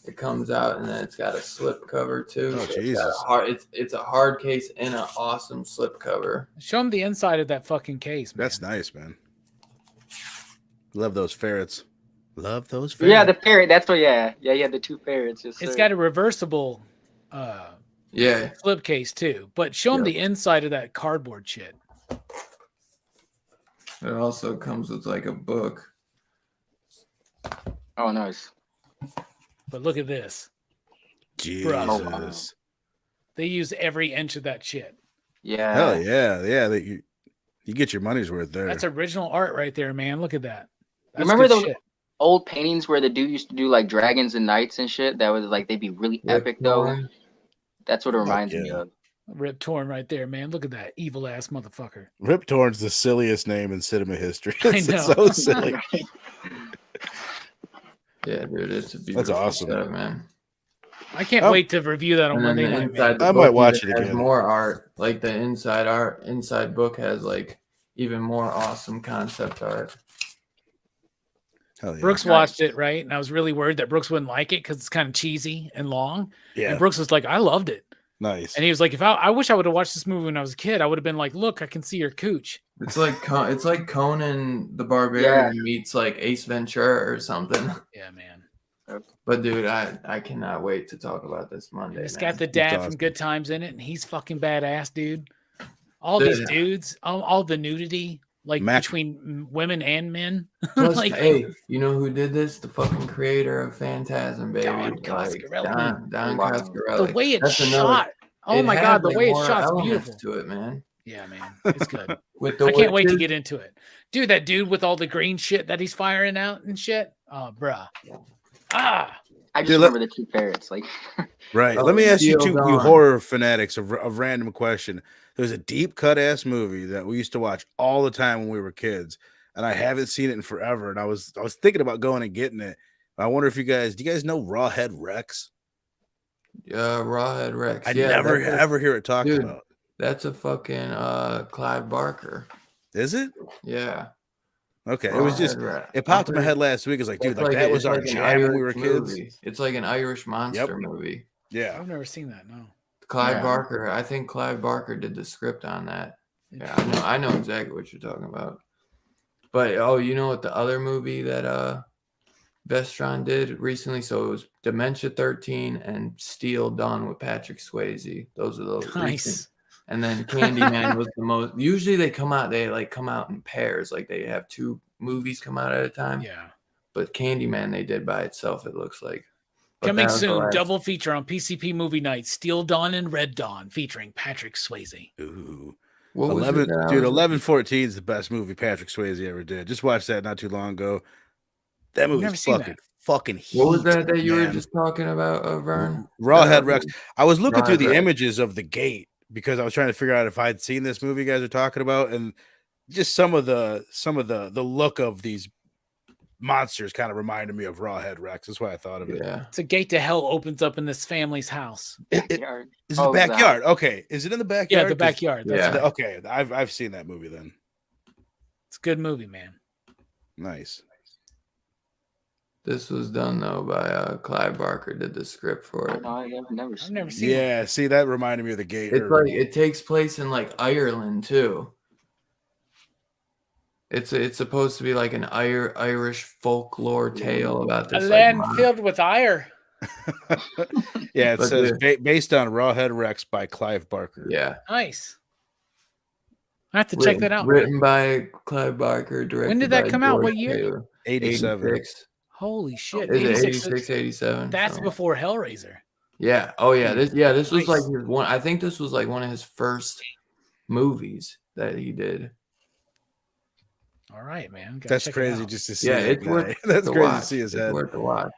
it comes out, and then it's got a slip cover too. Oh, So it's got Jesus. it's a hard case and an awesome slip cover. Show him the inside of that fucking case, man. That's nice, man. Love those ferrets. Love those ferrets. Yeah, the ferret. That's what. Yeah, you had the 2 ferrets. Yes, It's sir. got a reversible Yeah, slip case too. But show him Yep. the inside of that cardboard shit. it also comes with like a book. Oh, nice. But look at this. Jesus. They use every inch of that shit. Yeah. Hell yeah. Yeah. You get your money's worth there. That's original art right there, man. Look at that. That's Remember good those shit. old paintings where the dude used to do like dragons and knights and shit? That was like they'd be really epic though. Torn. That's what it reminds me yeah. of. Rip Torn right there, man. Look at that evil ass motherfucker. Rip Torn's the silliest name in cinema history. I It's know. so silly. Yeah, dude, it's a beautiful awesome. setup, man. I can't Oh. wait to review that on And then Monday the night, man. inside the I book might watch even it has again. more art, like the inside book has like even more awesome concept art. Hell yeah. Brooks watched it, right? And I was really worried that Brooks wouldn't like it because it's kind of cheesy and long. Yeah. And Brooks was like, I loved it. Nice. And he was like, I wish I would have watched this movie when I was a kid. I would have been like, look, I can see your cooch. It's like Conan the Barbarian meets like Ace Ventura or something. Yeah, man. But dude, I cannot wait to talk about this Monday. And it's man. got the dad awesome. from Good Times in it, and he's fucking badass, dude. All these dudes, all the nudity, like between women and men. Plus, like, hey, you know who did this? The fucking creator of Phantasm, baby. Don Coscarelli. Don Wow. Coscarelli. The way it's shot. Oh my god, the way it's shot's beautiful. To it, man. Yeah, man, it's good. I can't wait to get into it, dude. That dude with all the green shit that he's firing out and shit. Oh, bruh. I just remember the two ferrets. Like, right. Let me ask you two, you horror fanatics, a random question. There's a deep cut ass movie that we used to watch all the time when we were kids, and I haven't seen it in forever. And I was thinking about going and getting it. I wonder if do you guys know Rawhead Rex? Rawhead Rex. I never ever hear it talked about. That's a fucking Clive Barker. Is it? Yeah. Okay. It was just it popped in my head last week. It's like, dude, like that was our jam when we were kids. It's like an Irish monster movie. Yeah. I've never seen that. No. Clive Barker. I think Clive Barker did the script on that. Yeah, I know exactly what you're talking about. But you know what the other movie that Vestron did recently? So it was Dementia 13 and Steel Dawn with Patrick Swayze. Those are those recent. And then Candyman was the most. Usually they come out in pairs, like they have two movies come out at a time. Yeah. But Candyman they did by itself. It looks like. Coming soon, double feature on PCP Movie Night: Steel Dawn and Red Dawn, featuring Patrick Swayze. Ooh. What 11-14 is the best movie Patrick Swayze ever did. Just watched that not too long ago. That movie was fucking heat. What was that you were just talking about, Vern? Rawhead Rex. I was looking through the images of the gate because I was trying to figure out if I'd seen this movie you guys are talking about, and just some of the look of these monsters kind of reminded me of Rawhead Rex. That's why I thought of it. Yeah. It's a gate to hell opens up in this family's house. Is it the backyard? Okay. Is it in the backyard? Yeah, the backyard. Okay. I've seen that movie then. It's a good movie, man. Nice. This was done though by Clive Barker did the script for it. I've never seen it. Yeah, see, that reminded me of the gate. It's like it takes place in like Ireland too. It's supposed to be like an Irish folklore tale about this. A land filled with ire. Yeah, it says based on Rawhead Rex by Clive Barker. Yeah. Nice. I have to check that out. Written by Clive Barker, directed When did that by come out? George What year? Taylor. 87. Holy shit. Is it 86, 87? That's before Hellraiser. Yeah. Oh yeah. This was like his one. I think this was like one of his first movies that he did. All right, man. That's crazy just to see. Yeah, it's worth that's crazy to see his head. It's worth a watch.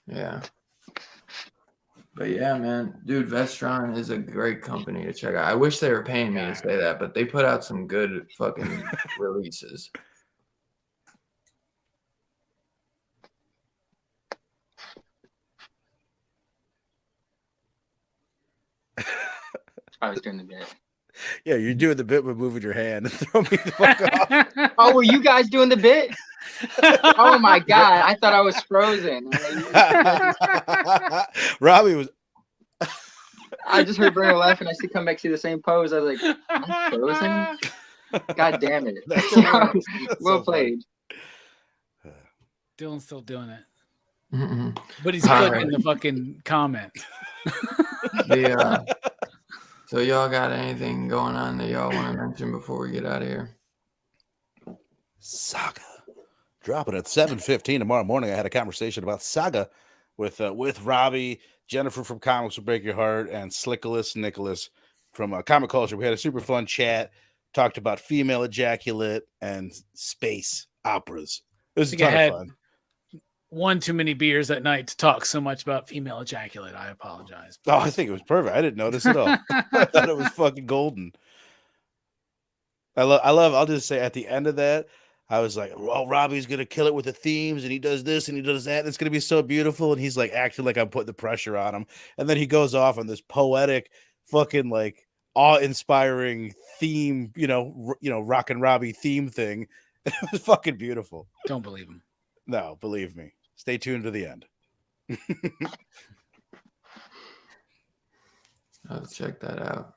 Yeah. But yeah, man, dude, Vestron is a great company to check out. I wish they were paying me to say that, but they put out some good fucking releases. I was doing the bit. Yeah, you're doing the bit with moving your hand and throw me the fuck off. Oh, were you guys doing the bit? Oh my god, I thought I was frozen. Robbie was. I just heard Bruno laugh and I come back to the same pose. I was like, I'm frozen? God damn it. Well played. Dylan's still doing it. Mm-mm. But he's clicking the fucking comment. So y'all got anything going on that y'all want to mention before we get out of here? Saga. Dropping at 7:15 tomorrow morning. I had a conversation about Saga with Robbie, Jennifer from Comics Will Break Your Heart, and Slickless Nicholas from Comic Culture. We had a super fun chat, talked about female ejaculate and space operas. It was a ton of fun. One too many beers at night to talk so much about female ejaculate. I apologize. Oh, I think it was perfect. I didn't notice at all. I thought it was fucking golden. I love. I'll just say at the end of that, I was like, "Oh, Robbie's gonna kill it with the themes, and he does this and he does that. And it's gonna be so beautiful." And he's like acting like I'm putting the pressure on him, and then he goes off on this poetic, fucking like awe-inspiring theme, Rock and Robbie theme thing. It was fucking beautiful. Don't believe him. No, believe me. Stay tuned to the end. I'll check that out.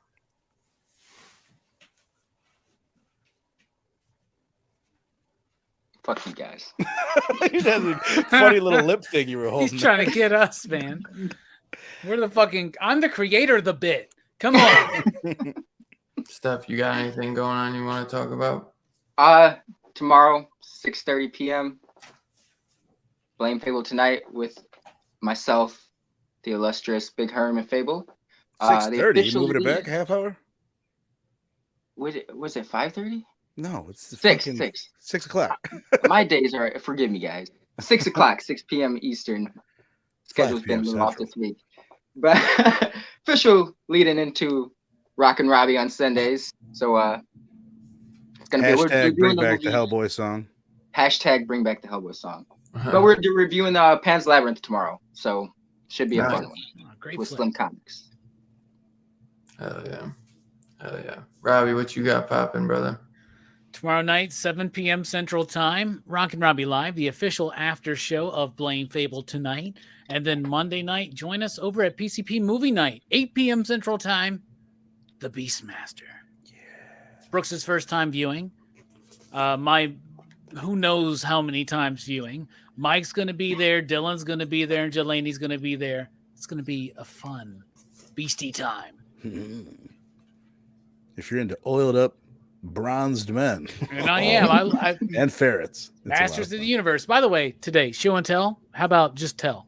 Fuck you guys. You had a funny little lip thing you were holding. He's trying to get us, man. We're the fucking. I'm the creator of the bit. Come on. Steph, you got anything going on you want to talk about? Tomorrow, 6:30 p.m. Blame Fable Tonight with myself, the illustrious Big Herm and Fable. 6:30. You moving it back a half hour? Was it 5:30? No, it's 6 o'clock. My days are, forgive me, guys. 6 o'clock, 6 p.m. Eastern. Schedule's been a little off this week. But official leading into Rock and Robbie on Sundays. So it's going to be Hashtag bring back the Hellboy song. Hashtag bring back the Hellboy song. But we're reviewing Pan's Labyrinth tomorrow. So should be a fun one. Great with flick. Slim Comics. Hell yeah. Hell yeah. Robbie, what you got popping, brother? Tomorrow night, 7 p.m. Central Time, Rock and Robbie Live, the official after show of Blame Fable Tonight. And then Monday night, join us over at PCP Movie Night, 8 p.m. Central Time, The Beastmaster. Yeah. Brooks' first time viewing. My who knows how many times viewing. Mike's going to be there, Dylan's going to be there, and Jelani's going to be there. It's going to be a fun, beastie time. If you're into oiled up, bronzed men. And I am. And ferrets. It's Masters of the Universe. By the way, today, show and tell. How about just tell?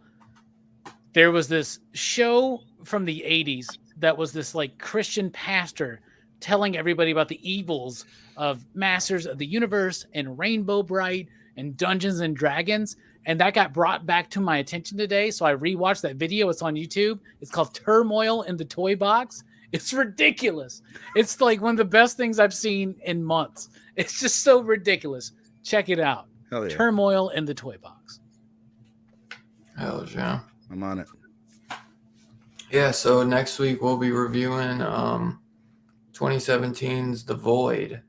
There was this show from the 80s that was this like Christian pastor telling everybody about the evils of Masters of the Universe and Rainbow Bright and Dungeons and Dragons. And that got brought back to my attention today. So I rewatched that video. It's on YouTube. It's called Turmoil in the Toy Box. It's ridiculous. It's like one of the best things I've seen in months. It's just so ridiculous. Check it out. Hell yeah. Turmoil in the Toy Box. Hell yeah. I'm on it. Yeah, so next week we'll be reviewing 2017's The Void.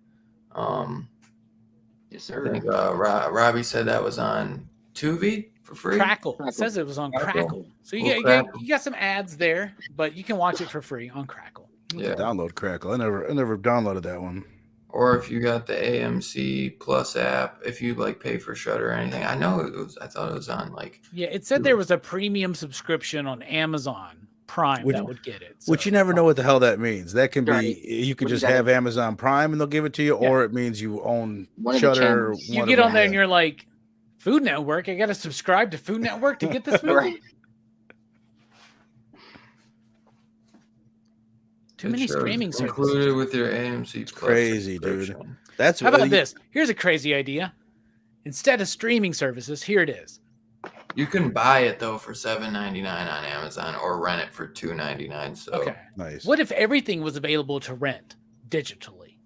Yes, sir. I think Robbie said that was on Tubi for free. Crackle. It says it was on Crackle. So you got some ads there, but you can watch it for free on Crackle. Yeah. Download Crackle. I never downloaded that one. Or if you got the AMC Plus app, if you like pay for Shudder or anything. I thought it was on like. Yeah, it said there was a premium subscription on Amazon Prime that would get it. So. Which you never know what the hell that means. That can be you could just have Amazon Prime and they'll give it to you, or it means you own Shudder. You get on there and you're like, Food Network. I got to subscribe to Food Network to get this movie. Too many streaming services included with your AMC Plus. Crazy, dude. That's how about this? Here's a crazy idea. Instead of streaming services, here it is. You can buy it though for $7.99 on Amazon or rent it for $2.99. So okay, nice. What if everything was available to rent digitally,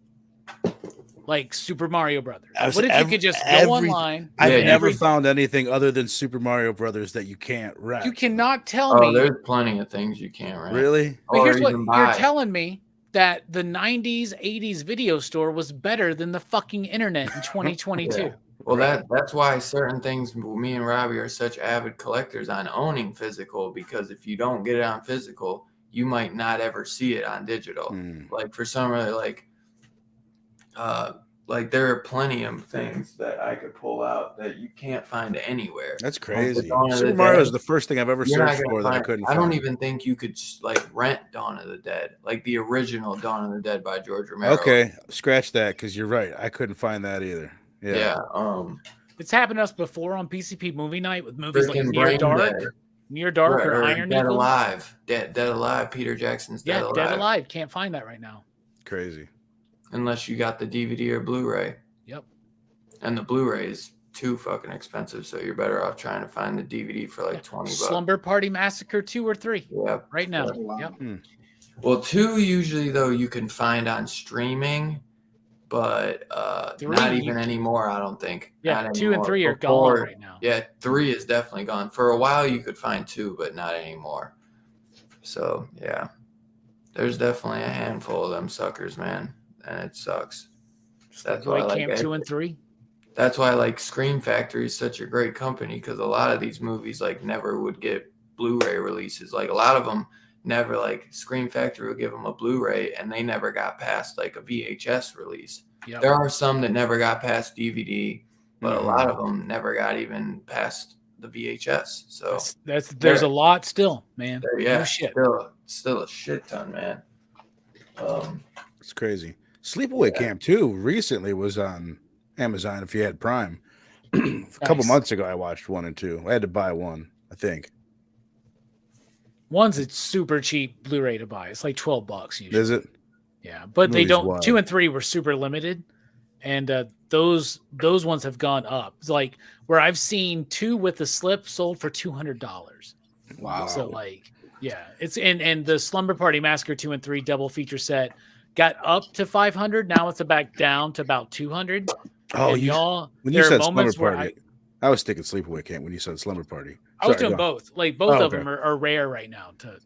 like Super Mario Brothers? What if you could just go online? I've never found anything other than Super Mario Brothers that you can't rent. You cannot tell me. There's plenty of things you can't rent. Really? But here's what you're telling me: that the 90s, 80s video store was better than the fucking internet in 2022. Yeah. Well, that's why certain things, me and Robbie are such avid collectors on owning physical, because if you don't get it on physical, you might not ever see it on digital. Like for some, like there are plenty of things that I could pull out that you can't find anywhere. That's crazy. Super Mario is the first thing I've ever searched for that I couldn't find. I don't even think you could like rent Dawn of the Dead, like the original Dawn of the Dead by George Romero. Okay, scratch that, because you're right. I couldn't find that either. Yeah. It's happened to us before on PCP Movie Night with movies like Near Dark, or Iron Dead Eagle. Alive. Dead Alive. Peter Jackson's Dead Alive. Dead Alive. Can't find that right now. Crazy. Unless you got the DVD or Blu-ray. Yep. And the Blu-ray is too fucking expensive, so you're better off trying to find the DVD for like $20. Slumber Party Massacre 2 or 3. Yeah. Right now. Yep. Well, 2 usually though you can find on streaming, but not even anymore, I don't think. Yeah, 2 and 3 are gone right now. Yeah, 3 is definitely gone. For a while you could find 2, but not anymore. So yeah. There's definitely a handful of them suckers, man, and it sucks. That's why I like Camp 2 and 3. That's why like Scream Factory is such a great company, because a lot of these movies like never would get Blu-ray releases. Like a lot of them never, like Scream Factory would give them a Blu-ray and they never got past like a VHS release. Yep. There are some that never got past DVD, but a lot of them never got even past the VHS. So there's a lot still, man. Yeah, no shit. Still a shit ton, man. It's crazy. Sleepaway Camp 2 recently was on Amazon if you had Prime. A couple months ago I watched 1 and 2. I had to buy 1, I think. 1's a super cheap Blu-ray to buy. It's like $12 usually. Is it? Yeah, but they don't. Wild. 2 and 3 were super limited, and those ones have gone up. It's like where I've seen 2 with the slip sold for $200. Wow. So like, yeah, it's and the Slumber Party Massacre 2 and 3 double feature set got up to $500. Now it's back down to about $200. Oh, y'all! When you said Slumber Party, I was thinking Sleepaway Camp when you said Slumber Party. I was doing both. Like both of them are rare right now to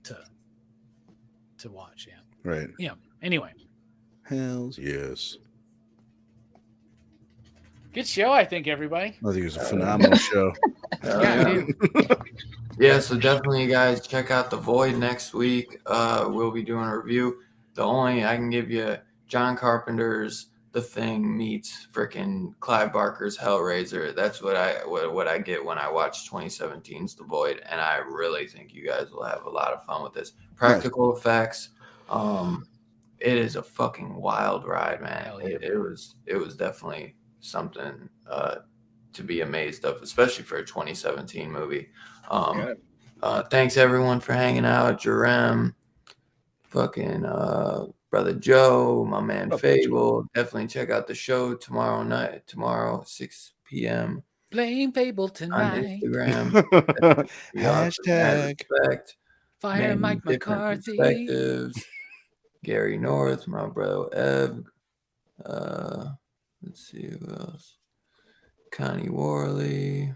watch. Yeah. Right. Yeah. Anyway. Hells yes. Good show, I think, everybody. I think it was a phenomenal show. Yeah, so definitely, you guys, check out The Void next week. We'll be doing a review. The only I can give you, John Carpenter's The Thing meets frickin' Clive Barker's Hellraiser. That's what I get when I watch 2017's The Void, and I really think you guys will have a lot of fun with this. Practical effects. It is a fucking wild ride, man. Yeah. It was definitely something to be amazed of, especially for a 2017 movie. Thanks everyone for hanging out. Jerem, fucking Brother Joe, my man Fable. Definitely check out the show tomorrow 6 p.m. Blame Fable tonight on Instagram. Hashtag Fire Mike McCarthy. Gary North, my bro Ev. Let's see who else. Connie Worley.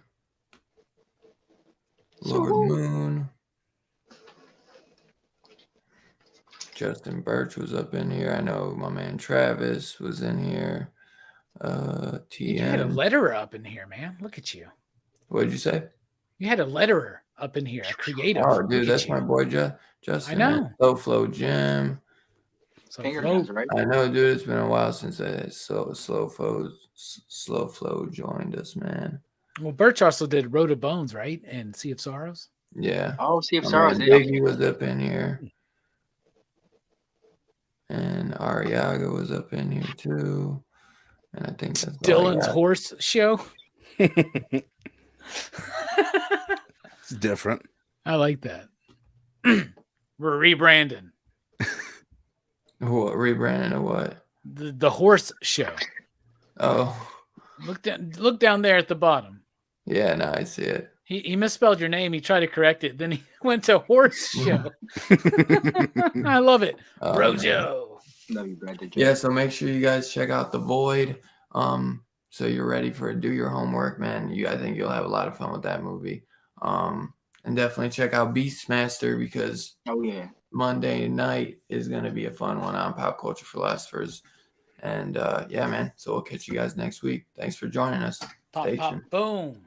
Lord Moon. Justin Birch was up in here. I know my man Travis was in here. TM. You had a letterer up in here, man. Look at you. What did you say? You had a letterer up in here, a creative. Oh, dude, that's my boy Justin. I know. Slow Flow Jim. Right? I know, dude. It's been a while since Slow Flow joined us, man. Well, Birch also did Road of Bones, right? And Sea of Sorrows. Yeah. Oh, Sea of Sorrows. Biggie was up in here. And Ariaga was up in here too. And I think that's Dylan's horse show. It's different. I like that. We're rebranding. What rebranding of what? The horse show. Oh. Look down there at the bottom. Yeah, no, I see it. He misspelled your name. He tried to correct it. Then he went to horse show. I love it. Brojo. Yeah, so make sure you guys check out The Void. So you're ready for do your homework, man. I think you'll have a lot of fun with that movie. And definitely check out Beastmaster, because Monday night is going to be a fun one on Pop Culture Philosophers. And yeah, man. So we'll catch you guys next week. Thanks for joining us. Pop, pop, boom.